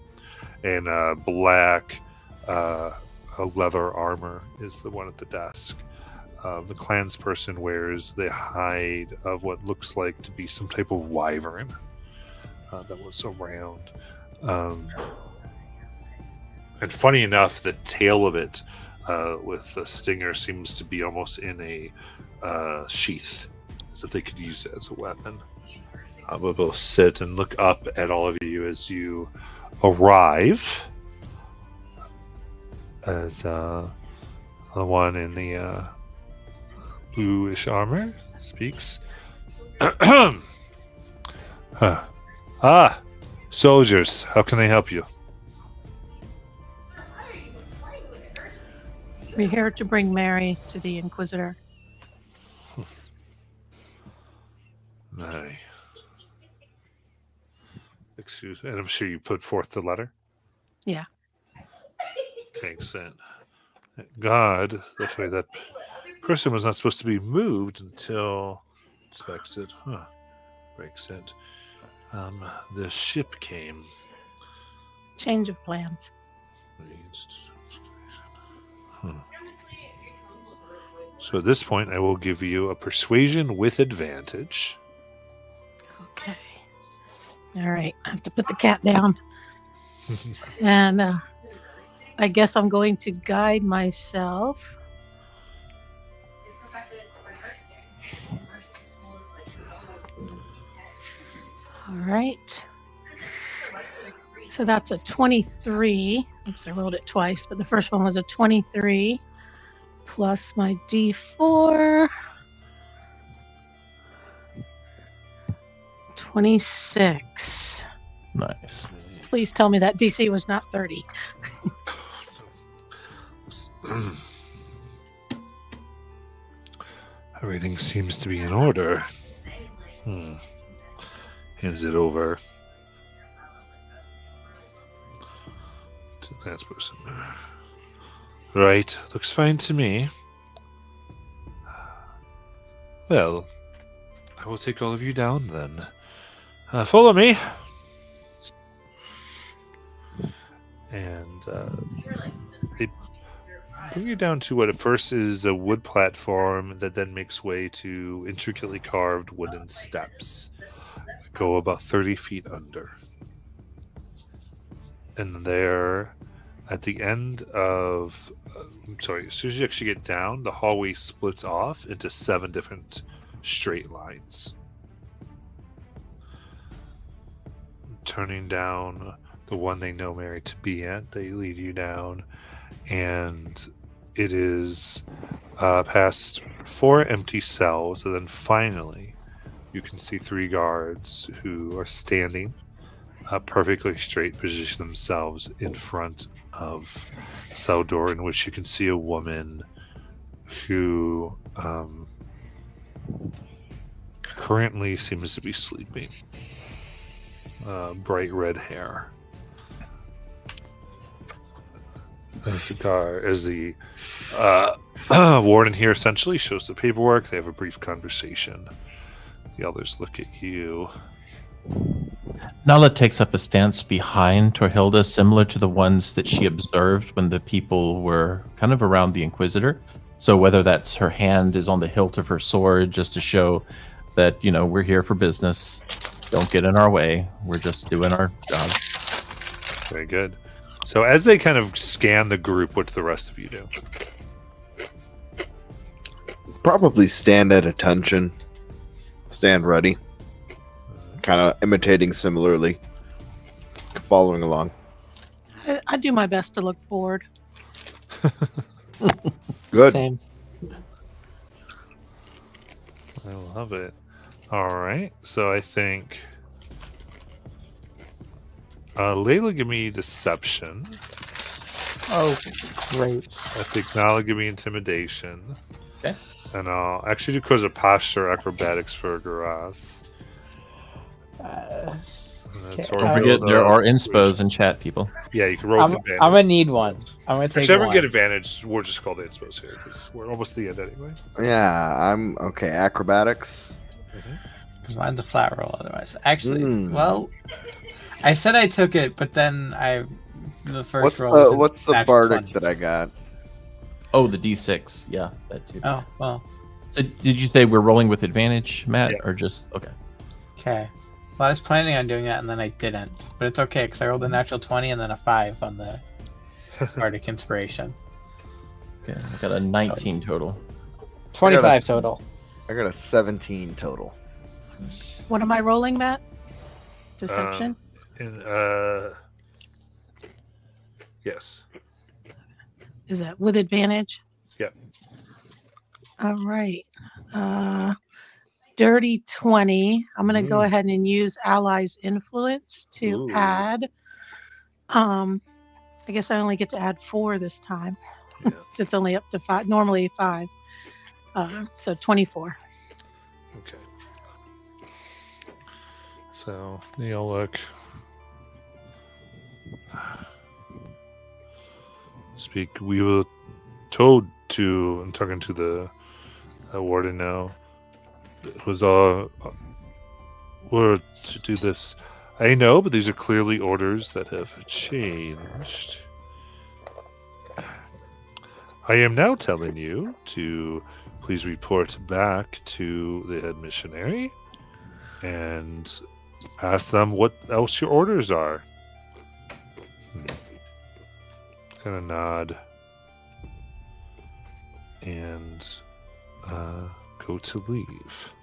[SPEAKER 1] and black leather armor is the one at the desk. The clansperson wears the hide of what looks like to be some type of wyvern that was around. And funny enough, the tail of it with the stinger seems to be almost in a sheath, as if they could use it as a weapon. We'll both sit and look up at all of you as you arrive. As the one in the bluish armor speaks. Soldiers, how can I help you?
[SPEAKER 4] We're here to bring Mary to the Inquisitor.
[SPEAKER 1] Aye. Excuse me, and I'm sure you put forth the letter?
[SPEAKER 4] Yeah.
[SPEAKER 1] Takes it. God, that way that person was not supposed to be moved until inspects it. Breaks it. The ship came.
[SPEAKER 4] Change of plans.
[SPEAKER 1] So at this point, I will give you a persuasion with advantage.
[SPEAKER 4] Okay. All right. I have to put the cat down. And I guess I'm going to guide myself. All right. So that's a 23. Oops, I rolled it twice, but the first one was a 23 plus my D4. 26.
[SPEAKER 3] Nice.
[SPEAKER 4] Please tell me that DC was not 30.
[SPEAKER 1] Everything seems to be in order. Hands it over to the last person. Right, looks fine to me. Well, I will take all of you down then. Follow me. And they bring you down to what at first is a wood platform that then makes way to intricately carved wooden steps. Go about 30 feet under. And there, at the end of... as soon as you actually get down, the hallway splits off into 7 different straight lines. Turning down the one they know Mary to be at, they lead you down, and it is past 4 empty cells, and then finally you can see 3 guards who are standing perfectly straight, position themselves in front of a cell door in which you can see a woman who currently seems to be sleeping. Bright red hair. As the warden here essentially shows the paperwork, they have a brief conversation. The others look at you.
[SPEAKER 3] Nala takes up a stance behind Torhilda, similar to the ones that she observed when the people were kind of around the Inquisitor. So whether that's her hand is on the hilt of her sword, just to show that, we're here for business. Don't get in our way. We're just doing our job.
[SPEAKER 1] Very good. So as they kind of scan the group, what do the rest of you do?
[SPEAKER 2] Probably stand at attention. Stand ready. Kind of imitating similarly. Following along.
[SPEAKER 4] I do my best to look bored.
[SPEAKER 2] Good.
[SPEAKER 5] Same.
[SPEAKER 1] I love it. All right. So I think... Layla, give me deception.
[SPEAKER 5] Oh, great.
[SPEAKER 1] I think Nala, give me intimidation.
[SPEAKER 3] Okay.
[SPEAKER 1] And I'll actually do cause of posture acrobatics for Garas.
[SPEAKER 5] Uh,
[SPEAKER 1] And
[SPEAKER 5] Okay,
[SPEAKER 1] that's
[SPEAKER 3] Don't
[SPEAKER 5] Uh,
[SPEAKER 3] forget,
[SPEAKER 1] Orville,
[SPEAKER 3] there are
[SPEAKER 1] which-
[SPEAKER 3] inspos in chat, people.
[SPEAKER 1] Yeah, you can roll
[SPEAKER 5] I'm
[SPEAKER 1] with advantage.
[SPEAKER 5] gonna need one. I'm gonna take
[SPEAKER 1] Whichever
[SPEAKER 5] one.
[SPEAKER 1] get advantage, we'll just call the inspos here because we're almost at the end anyway.
[SPEAKER 2] Yeah, I'm okay. Acrobatics.
[SPEAKER 5] Because mine's a flat roll otherwise. Actually,
[SPEAKER 2] Mm.
[SPEAKER 5] well, I said I took it, but then the first roll. was
[SPEAKER 2] What's the
[SPEAKER 5] natural
[SPEAKER 2] bardic
[SPEAKER 5] 20s.
[SPEAKER 2] that I got?
[SPEAKER 3] Oh, the D6. Yeah, that too.
[SPEAKER 5] Oh well,
[SPEAKER 3] So did you say we're rolling with advantage, Matt,
[SPEAKER 1] Yeah.
[SPEAKER 3] or just okay?
[SPEAKER 5] okay. Well, I was planning on doing that and then I didn't, but it's okay because I rolled a natural 20 and then a 5 on the bardic inspiration.
[SPEAKER 3] Okay, I got a 19 total.
[SPEAKER 5] 25 total.
[SPEAKER 2] I got a 17 total.
[SPEAKER 4] What am I rolling, Matt? Deception.
[SPEAKER 1] And yes.
[SPEAKER 4] Is that with advantage?
[SPEAKER 1] Yep.
[SPEAKER 4] All right. Dirty 20. I'm going to go ahead and use allies influence to
[SPEAKER 2] Ooh.
[SPEAKER 4] add. I guess I only get to add 4 this time.
[SPEAKER 1] Yeah.
[SPEAKER 4] So it's only up to 5, normally 5. So 24.
[SPEAKER 1] Okay. So you'll look. Speak. We were told to. I'm talking to the warden now. It was our word to do this. I know, but these are clearly orders that have changed. I am now telling you to please report back to the head missionary and ask them what else your orders are. Kind of nod and go to leave.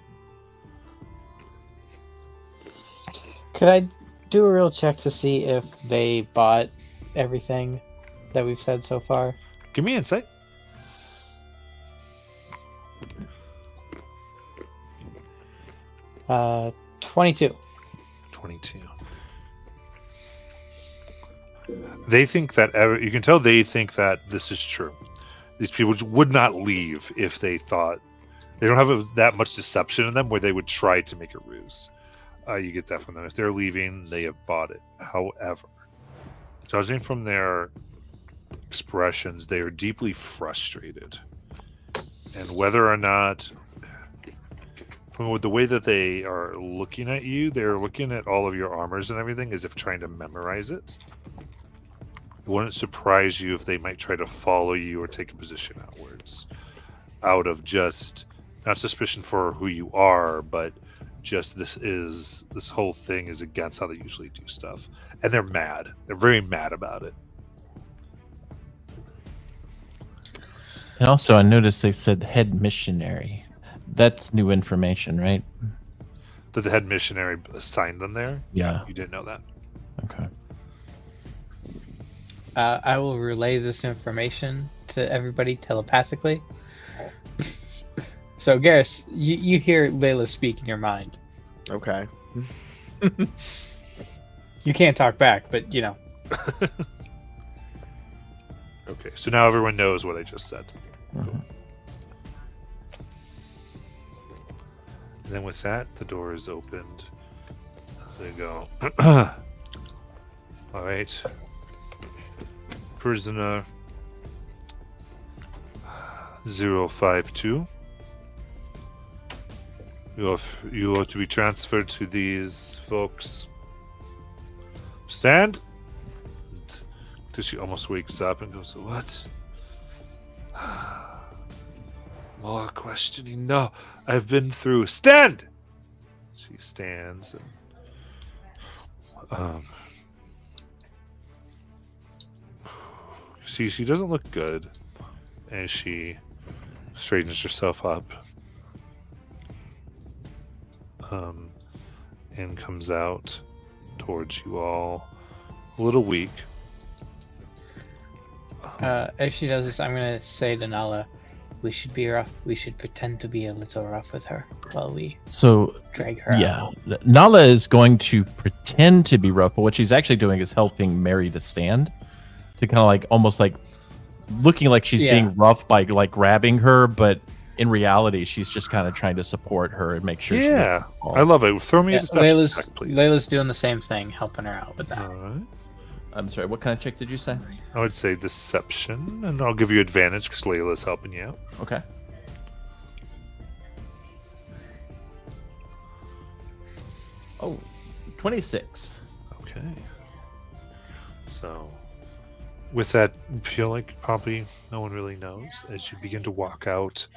[SPEAKER 5] Could I do a real check to see if they bought everything that we've said so far?
[SPEAKER 1] Give me insight.
[SPEAKER 5] Uh, 22.
[SPEAKER 1] 22. They think that you can tell they think that this is true. These people just would not leave if they thought they don't have that much deception in them where they would try to make a ruse. You get that from them. If they're leaving, they have bought it. However, judging from their expressions, they are deeply frustrated. And whether or not, from the way that they are looking at you, they're looking at all of your armors and everything as if trying to memorize it. It wouldn't surprise you if they might try to follow you or take a position outwards out of just not suspicion for who you are, but just this whole thing is against how they usually do stuff. And they're mad. They're very mad about it.
[SPEAKER 3] And also, I noticed they said head missionary. That's new information, right?
[SPEAKER 1] That the head missionary assigned them there?
[SPEAKER 3] Yeah.
[SPEAKER 1] You didn't know that.
[SPEAKER 3] Okay.
[SPEAKER 5] I will relay this information to everybody telepathically. So, Garrus, you hear Layla speak in your mind.
[SPEAKER 2] Okay.
[SPEAKER 5] You can't talk back, but you know.
[SPEAKER 1] Okay, so now everyone knows what I just said.
[SPEAKER 3] Mhm.
[SPEAKER 1] And then with that, the door is opened. They go. All right. Prisoner 052. You are to be transferred to these folks. Stand. Until she almost wakes up and goes, "What? More questioning? No, I've been through. Stand!" She stands and she doesn't look good as she straightens herself up and comes out towards you all, a little weak.
[SPEAKER 5] If she does this, I'm gonna say to Nala, we should be rough. We should pretend to be a little rough with her while we
[SPEAKER 3] So,
[SPEAKER 5] drag her
[SPEAKER 3] yeah,
[SPEAKER 5] out.
[SPEAKER 3] Nala is going to pretend to be rough, but what she's actually doing is helping Mary to stand, to kind of like almost like looking like she's
[SPEAKER 5] Yeah.
[SPEAKER 3] being rough by like grabbing her, but in reality, she's just kind of trying to support her and make sure she
[SPEAKER 1] Yeah,
[SPEAKER 3] doesn't fall.
[SPEAKER 1] I love it. Throw me a deception
[SPEAKER 5] Layla's,
[SPEAKER 1] check, please.
[SPEAKER 5] Layla's doing the same thing, helping her out with that.
[SPEAKER 1] All right.
[SPEAKER 3] I'm sorry, what kind of check did you say?
[SPEAKER 1] I would say deception, and I'll give you advantage because Layla's helping you out.
[SPEAKER 3] Okay. Oh, 26.
[SPEAKER 1] Okay. So, with that, feel like probably no one really knows as you begin to walk out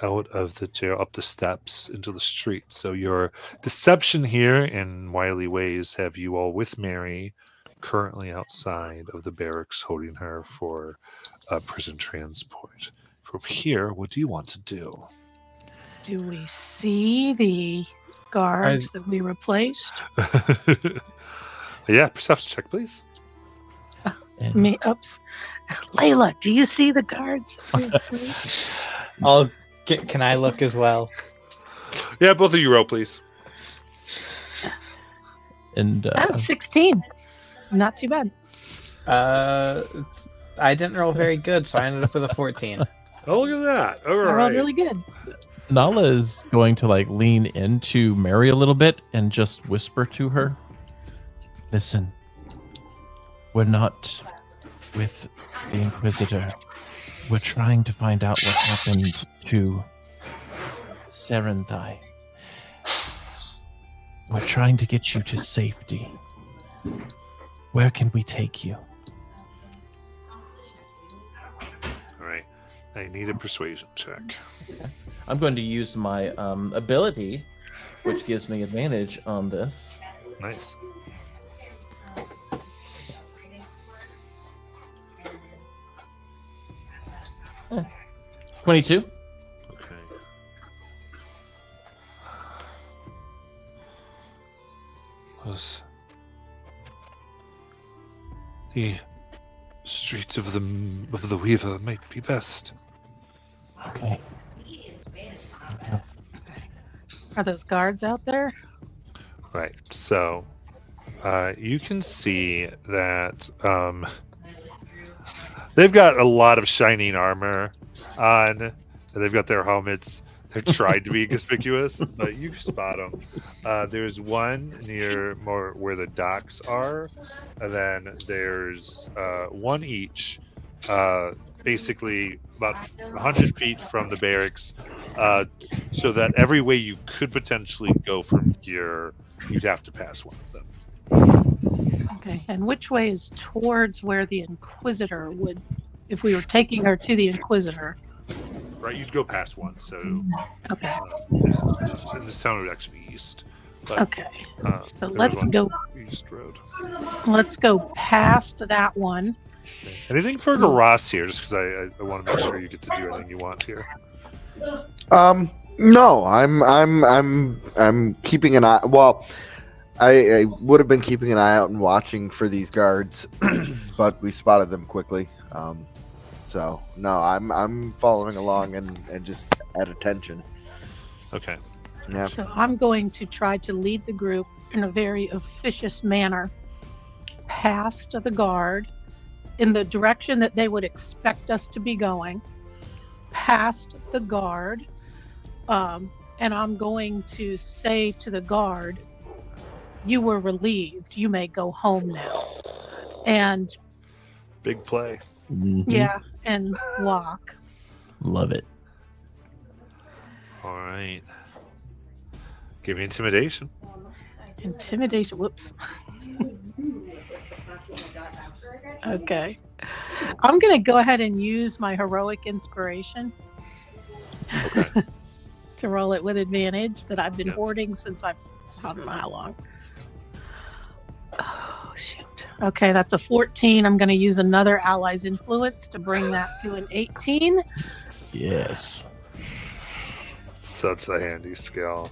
[SPEAKER 1] of the jail, up the steps into the street. So your deception here in wily ways have you all with Mary, currently outside of the barracks, holding her for prison transport. From here, what do you want to do?
[SPEAKER 4] Do we see the guards that we replaced?
[SPEAKER 1] Yeah, perception check, please.
[SPEAKER 3] And
[SPEAKER 4] Oops. Layla, do you see the guards?
[SPEAKER 5] Can I look as well?
[SPEAKER 1] Yeah, both of you roll, please.
[SPEAKER 3] and
[SPEAKER 4] Oh, 16. Not too bad.
[SPEAKER 5] I didn't roll very good, so I ended up with a 14.
[SPEAKER 1] Oh, look at that. All
[SPEAKER 4] I rolled
[SPEAKER 1] right.
[SPEAKER 4] really good.
[SPEAKER 3] Nala is going to like lean into Mary a little bit and just whisper to her, "Listen, we're not with the Inquisitor. We're trying to find out what happened to Serenthai. We're trying to get you to safety. Where can we take you?"
[SPEAKER 1] All right. I need a persuasion check.
[SPEAKER 3] I'm going to use my ability, which gives me advantage on this.
[SPEAKER 1] Nice.
[SPEAKER 3] Eh, 22.
[SPEAKER 1] Okay. The streets of the Weaver might be best.
[SPEAKER 3] Okay.
[SPEAKER 4] Are those guards out there?
[SPEAKER 1] Right. So, you can see that they've got a lot of shining armor on. And they've got their helmets. They've tried to be conspicuous, but you can spot them. There's one near more where the docks are, and then there's one each, basically about 100 feet from the barracks, so that every way you could potentially go from here, you'd have to pass one of them.
[SPEAKER 4] Okay. And which way is towards where the Inquisitor would, if we were taking her to the Inquisitor?
[SPEAKER 1] Right, you'd go past one, so
[SPEAKER 4] Okay.
[SPEAKER 1] this town would actually be east. But,
[SPEAKER 4] Okay.
[SPEAKER 1] so
[SPEAKER 4] So let's go.
[SPEAKER 1] East road.
[SPEAKER 4] Let's go past that one.
[SPEAKER 1] Anything for Ross here, just because I want to make sure you get to do anything you want here.
[SPEAKER 2] No, I'm keeping an eye. Well, I would have been keeping an eye out and watching for these guards, but we spotted them quickly. So no, I'm following along and just at attention.
[SPEAKER 1] Okay.
[SPEAKER 2] Yeah.
[SPEAKER 4] So I'm going to try to lead the group in a very officious manner past the guard in the direction that they would expect us to be going, past the guard. And I'm going to say to the guard, "You were relieved. You may go home now." And
[SPEAKER 1] Big play.
[SPEAKER 4] yeah, and walk.
[SPEAKER 3] Love it.
[SPEAKER 1] All right. Give me intimidation.
[SPEAKER 4] Intimidation. Whoops. Okay. I'm going to go ahead and use my heroic inspiration to roll it with advantage that I've been
[SPEAKER 1] Yeah.
[SPEAKER 4] hoarding since I don't know how long. Oh, shoot. Okay, that's a 14. I'm going to use another ally's influence to bring that to an 18.
[SPEAKER 3] Yes.
[SPEAKER 1] Such a handy skill.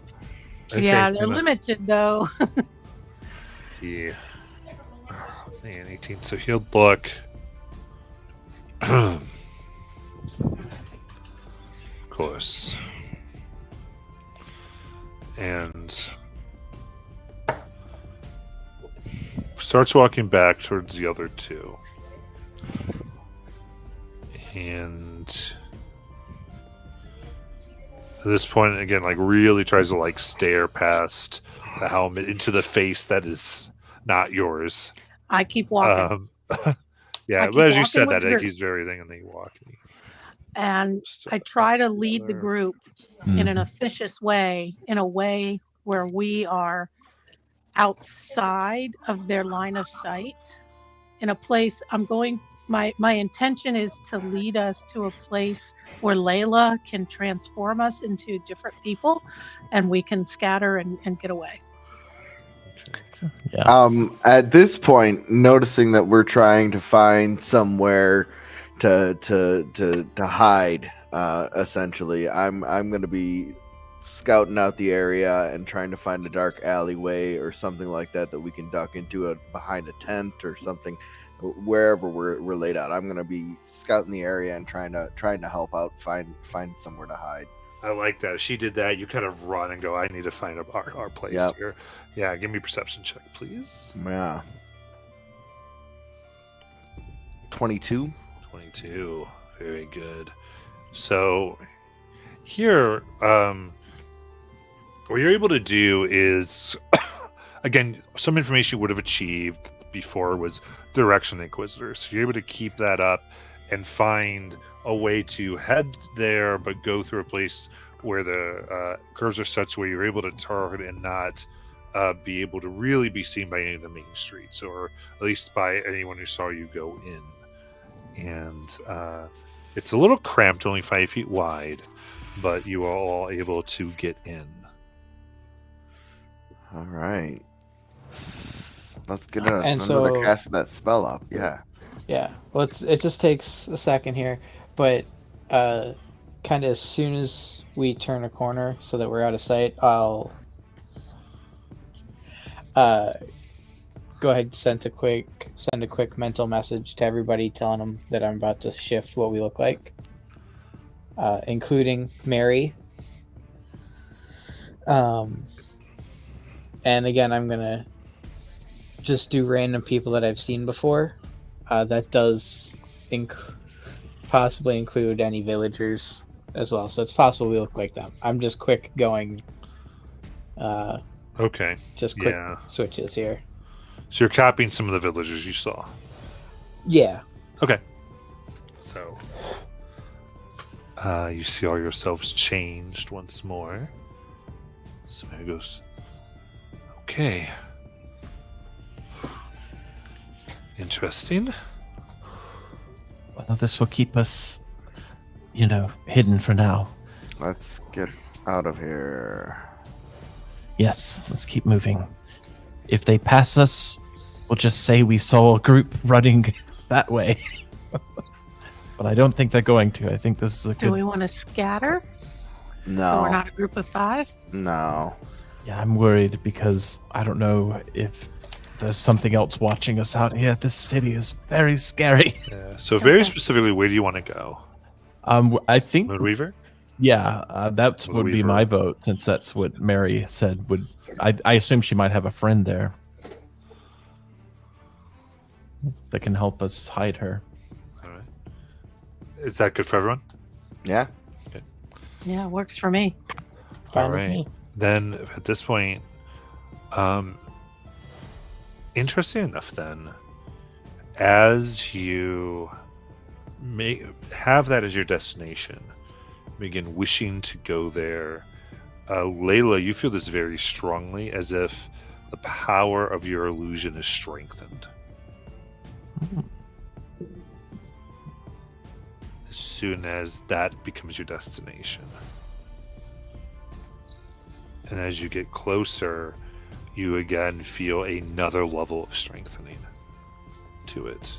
[SPEAKER 4] Yeah,
[SPEAKER 1] Okay,
[SPEAKER 4] they're limited though.
[SPEAKER 1] Yeah. Oh, man, 18. So he'll look. Of course. And starts walking back towards the other two. And At this point, again, like really tries to like stare past the helmet into the face that is not yours.
[SPEAKER 4] I keep walking.
[SPEAKER 1] Yeah,
[SPEAKER 4] keep
[SPEAKER 1] but as you
[SPEAKER 4] walking
[SPEAKER 1] said
[SPEAKER 4] with
[SPEAKER 1] that,
[SPEAKER 4] the
[SPEAKER 1] like,
[SPEAKER 4] group.
[SPEAKER 1] he's very thing, and then you walk.
[SPEAKER 4] And
[SPEAKER 1] Just,
[SPEAKER 4] I try to lead the
[SPEAKER 1] together.
[SPEAKER 4] group in an
[SPEAKER 3] Mhm.
[SPEAKER 4] officious way, in a way where we are outside of their line of sight, in a place my intention is to lead us to a place where Layla can transform us into different people and we can scatter and get away.
[SPEAKER 3] Yeah.
[SPEAKER 2] At this point, noticing that we're trying to find somewhere to hide, essentially, I'm gonna be scouting out the area and trying to find a dark alleyway or something like that that we can duck into behind a tent or something, wherever we're laid out. I'm gonna be scouting the area and trying to help out, find somewhere to hide.
[SPEAKER 1] I like that. She did that. You kind of run and go, I need to find our place
[SPEAKER 2] Yep.
[SPEAKER 1] here. Yeah, give me a perception check, please.
[SPEAKER 2] Yeah. 22.
[SPEAKER 1] 22. Very good. So here, what you're able to do is, again, some information you would have achieved before was direction inquisitors. So you're able to keep that up and find a way to head there, but go through a place where the curves are such where you're able to target and not be able to really be seen by any of the main streets, or at least by anyone who saw you go in. And it's a little cramped, only 5 feet wide, but you are all able to get in.
[SPEAKER 2] All right. Let's get us
[SPEAKER 5] And
[SPEAKER 2] another
[SPEAKER 5] so-
[SPEAKER 2] cast of that spell up. Yeah.
[SPEAKER 5] Yeah. Well, it just takes a second here, but kind of as soon as we turn a corner so that we're out of sight, I'll go ahead and send a quick mental message to everybody telling them that I'm about to shift what we look like, including Mary. And again, I'm gonna just do random people that I've seen before. That does possibly include any villagers as well, so it's possible we look like them. I'm just quick going.
[SPEAKER 1] Okay.
[SPEAKER 5] Just quick
[SPEAKER 1] Yeah.
[SPEAKER 5] switches here.
[SPEAKER 1] So you're copying some of the villagers you saw.
[SPEAKER 5] Yeah.
[SPEAKER 1] Okay. So you see all yourselves changed once more. So there goes. Okay. Interesting.
[SPEAKER 3] Well, this will keep us, hidden for now.
[SPEAKER 2] Let's get out of here.
[SPEAKER 3] Yes, let's keep moving. If they pass us, we'll just say we saw a group running that way. But I don't think they're going to. I think this is a
[SPEAKER 4] Do
[SPEAKER 3] good.
[SPEAKER 4] we want to scatter
[SPEAKER 2] No.
[SPEAKER 4] so we're not a group of 5?
[SPEAKER 2] No.
[SPEAKER 3] Yeah, I'm worried because I don't know if there's something else watching us out here. This city is very scary.
[SPEAKER 1] Yeah. So very
[SPEAKER 4] Okay.
[SPEAKER 1] specifically, where do you want to go?
[SPEAKER 3] I think,
[SPEAKER 1] Moonweaver?
[SPEAKER 3] yeah, that
[SPEAKER 1] Well,
[SPEAKER 3] would be
[SPEAKER 1] Weaver.
[SPEAKER 3] my vote since that's what Mary said. I assume she might have a friend there that can help us hide her.
[SPEAKER 1] All right. Is that good for everyone?
[SPEAKER 2] Yeah.
[SPEAKER 4] Yeah, works for me.
[SPEAKER 5] Fine
[SPEAKER 1] All
[SPEAKER 5] with
[SPEAKER 1] right.
[SPEAKER 5] me.
[SPEAKER 1] Then at this point, interesting enough, then, as you have that as your destination, begin wishing to go there, Layla, you feel this very strongly, as if the power of your illusion is strengthened. As soon as that becomes your destination. And as you get closer, you again feel another level of strengthening to it.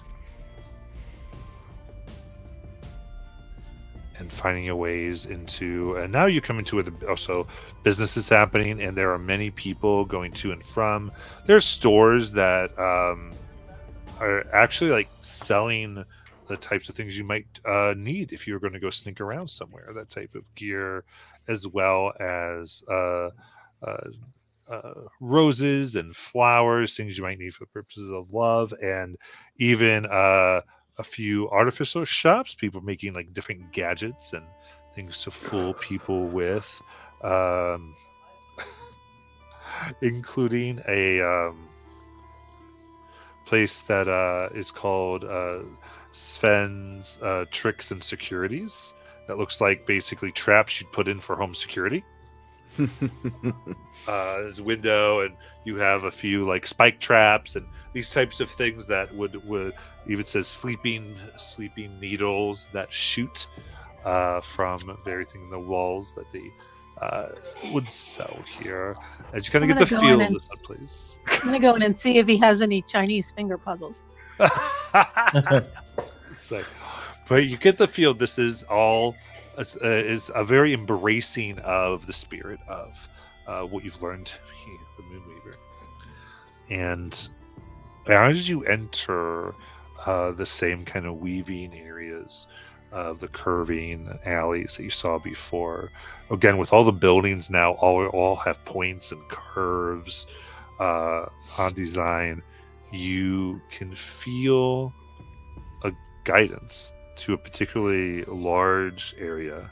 [SPEAKER 1] And finding your ways into, and now you come into it also, business is happening, and there are many people going to and from. There's stores that are actually like selling the types of things you might need if you were going to go sneak around somewhere, that type of gear, as well as roses and flowers, things you might need for purposes of love, and even a few artificial shops, people making like different gadgets and things to fool people with, including a place that is called Sven's Tricks and Securities. That looks like basically traps you'd put in for home security. There's a window, and you have a few like spike traps and these types of things that would even says sleeping needles that shoot from everything in the walls that they would sell here. And you kind of
[SPEAKER 4] I'm
[SPEAKER 1] get the
[SPEAKER 4] gonna go
[SPEAKER 1] feel
[SPEAKER 4] in
[SPEAKER 1] of
[SPEAKER 4] and
[SPEAKER 1] this place.
[SPEAKER 4] I'm gonna go in and see if he has any Chinese finger puzzles.
[SPEAKER 1] It's like, but you get the feel this is all is a very embracing of the spirit of what you've learned here, the Moonweaver. And as you enter the same kind of weaving areas of the curving alleys that you saw before, again with all the buildings now all have points and curves on design, you can feel a guidance to a particularly large area,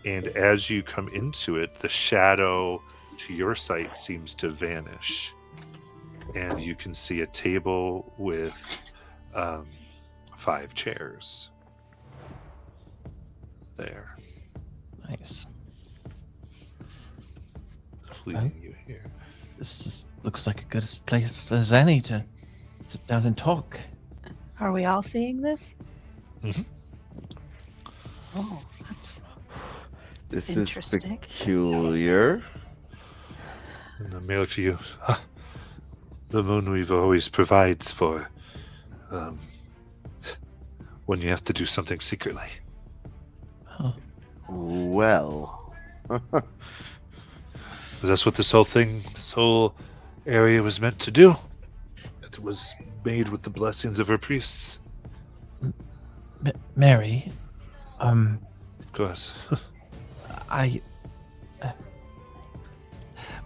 [SPEAKER 1] and as you come into it, the shadow to your sight seems to vanish, and you can see a table with 5 chairs there,
[SPEAKER 3] Nice.
[SPEAKER 1] leading you here.
[SPEAKER 3] Looks like a good place as any to sit down and talk.
[SPEAKER 4] Are we all seeing this?
[SPEAKER 1] Mhm.
[SPEAKER 4] Oh, that's
[SPEAKER 2] This is
[SPEAKER 4] interesting.
[SPEAKER 2] peculiar.
[SPEAKER 1] And the mail to you. The Moonweaver always provides for when you have to do something secretly.
[SPEAKER 3] Oh,
[SPEAKER 2] Well,
[SPEAKER 1] That's what this whole area was meant to do. It was made with the blessings of her priests.
[SPEAKER 3] Mary,
[SPEAKER 1] Of course.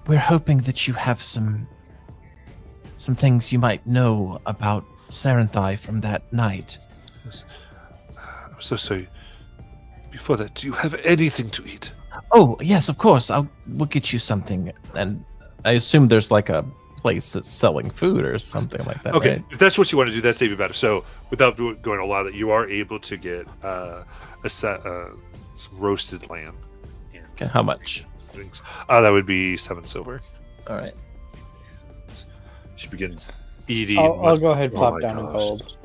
[SPEAKER 3] we're hoping that you have some things you might know about Saranthai from that night.
[SPEAKER 1] Yes. I'm so sorry. Before that, do you have anything to eat?
[SPEAKER 3] Oh, yes, of course. We'll get you something. And I assume there's like a place that's selling food or something like that.
[SPEAKER 1] Okay,
[SPEAKER 3] right?
[SPEAKER 1] if that's what you want to do, that's even better. So, without going a lot, that you are able to get some roasted lamb. And
[SPEAKER 3] Okay, how much?
[SPEAKER 1] drinks. That would be 7 silver.
[SPEAKER 3] All right.
[SPEAKER 1] She begins eating.
[SPEAKER 5] I'll go ahead and
[SPEAKER 1] Oh
[SPEAKER 5] plop
[SPEAKER 1] my
[SPEAKER 5] down in
[SPEAKER 1] gosh.
[SPEAKER 5] gold.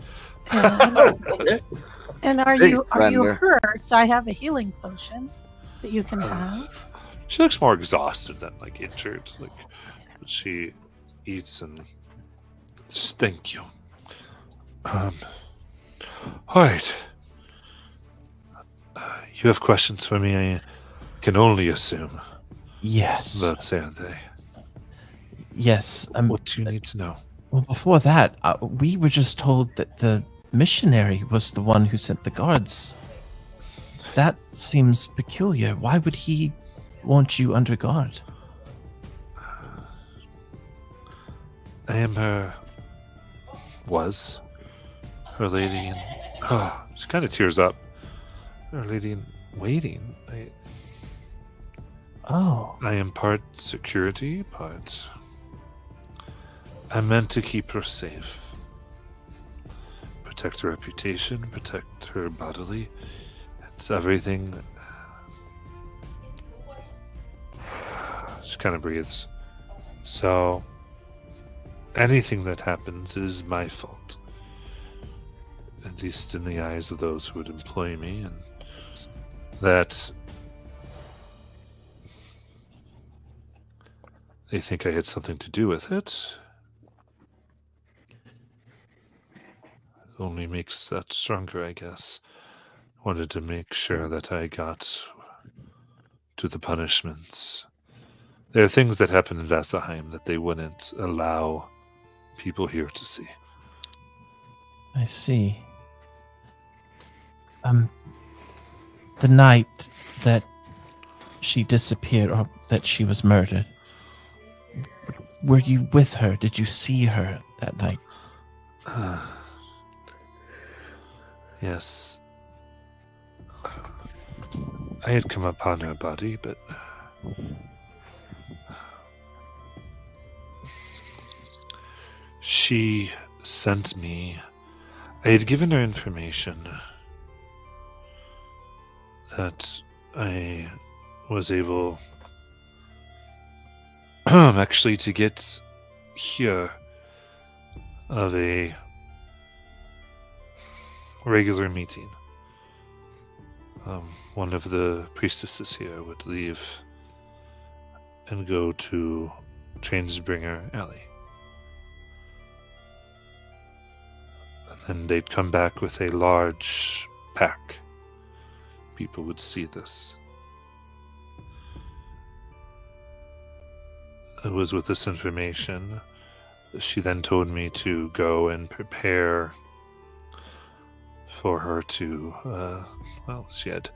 [SPEAKER 4] And are
[SPEAKER 2] Big
[SPEAKER 4] you
[SPEAKER 2] spender.
[SPEAKER 4] hurt? I have a healing potion that you can have.
[SPEAKER 1] She looks more exhausted than like injured. Like she eats and says, thank you. All right. You have questions for me? I can only assume
[SPEAKER 3] Yes.
[SPEAKER 1] about Sanday.
[SPEAKER 3] Yes.
[SPEAKER 1] What do you need to know?
[SPEAKER 3] Well, before that, we were just told that the missionary was the one who sent the guards. That seems peculiar. Why would he want you under guard?
[SPEAKER 1] I am her lady in she kind of tears up. Her lady in waiting.
[SPEAKER 3] Oh,
[SPEAKER 1] I am part security, part I'm meant to keep her safe. Protect her reputation, protect her bodily. It's everything. She kind of breathes. So, anything that happens is my fault. At least in the eyes of those who would employ me, and that they think I had something to do with it. Only makes that stronger, I guess. Wanted to make sure that I got to the punishments. There are things that happen in Vasselheim that they wouldn't allow people here to see.
[SPEAKER 3] I see. The night that she disappeared or that she was murdered, were you with her? Did you see her that night?
[SPEAKER 1] Yes. I had come upon her body, but she sent me. I had given her information that I was able actually to get here of a regular meeting. One of the priestesses here would leave and go to Chainsbringer Alley. And then they'd come back with a large pack. People would see this. It was with this information. She then told me to go and prepare for her to, she had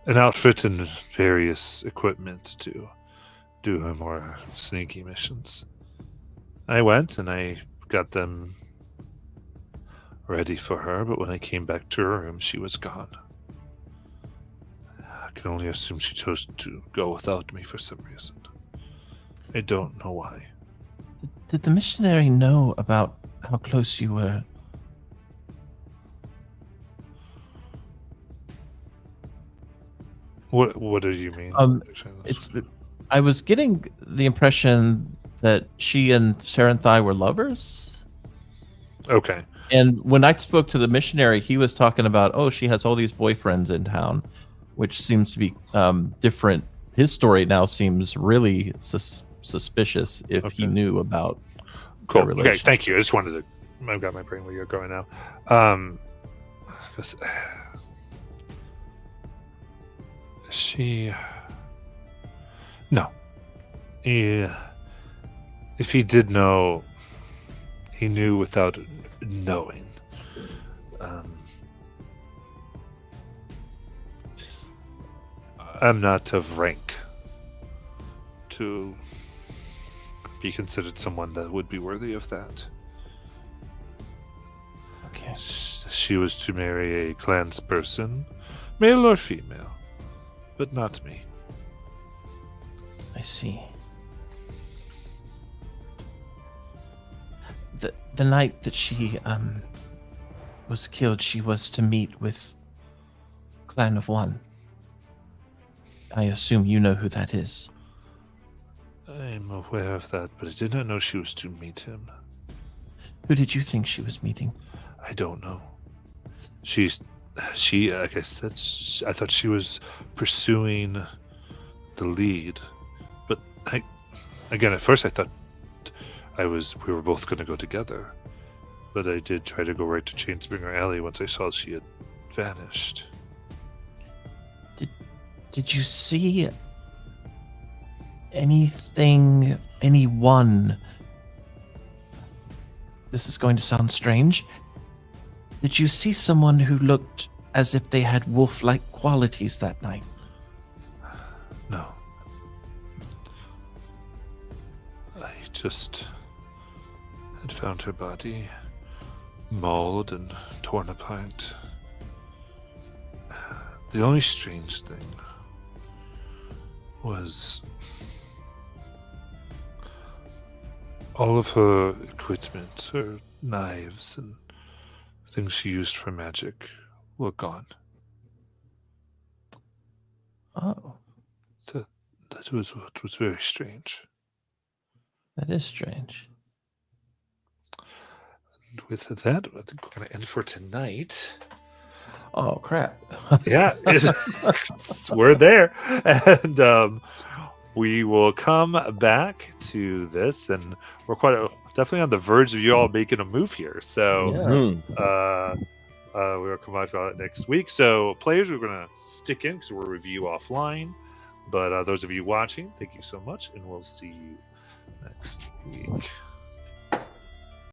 [SPEAKER 1] an outfit and various equipment to do her more sneaky missions. I went and I got them ready for her, but when I came back to her room, she was gone. I can only assume she chose to go without me for some reason. I don't know why.
[SPEAKER 3] Did the missionary know about how close you were?
[SPEAKER 1] What do you mean?
[SPEAKER 3] I was getting the impression that she and Saranthai were lovers.
[SPEAKER 1] Okay.
[SPEAKER 3] And when I spoke to the missionary, he was talking about, oh, she has all these boyfriends in town, which seems to be different. His story now seems really suspicious if he knew about.
[SPEAKER 1] Cool. Okay, thank you. I just wanted to. I've got my brain where you're going now. No. If he did know, he knew without knowing. I'm not of rank to be considered someone that would be worthy of that.
[SPEAKER 3] Okay.
[SPEAKER 1] She was to marry a clansperson, male or female, but not me.
[SPEAKER 3] I see. The night that she was killed, she was to meet with Clan of One. I assume you know who that is.
[SPEAKER 1] I'm aware of that, but I did not know she was to meet him.
[SPEAKER 3] Who did you think she was meeting?
[SPEAKER 1] I don't know. She, like I said, I thought she was pursuing the lead, but at first I thought we were both going to go together, but I did try to go right to Chainsbringer Alley once I saw she had vanished.
[SPEAKER 3] Did you see anyone? This is going to sound strange. Did you see someone who looked as if they had wolf-like qualities that night?
[SPEAKER 1] No. I just had found her body mauled and torn apart. The only strange thing was all of her equipment, her knives and things she used for magic were gone.
[SPEAKER 3] Oh.
[SPEAKER 1] That was what was very strange.
[SPEAKER 3] That is strange.
[SPEAKER 1] And with that, I think we're going to end for tonight.
[SPEAKER 3] Oh, crap.
[SPEAKER 1] Yeah, we're there. And we will come back to this, and we're definitely on the verge of you all making a move here. So we'll come back about it next week. So players, we're going to stick in because we'll review offline. But those of you watching, thank you so much, and we'll see you next week.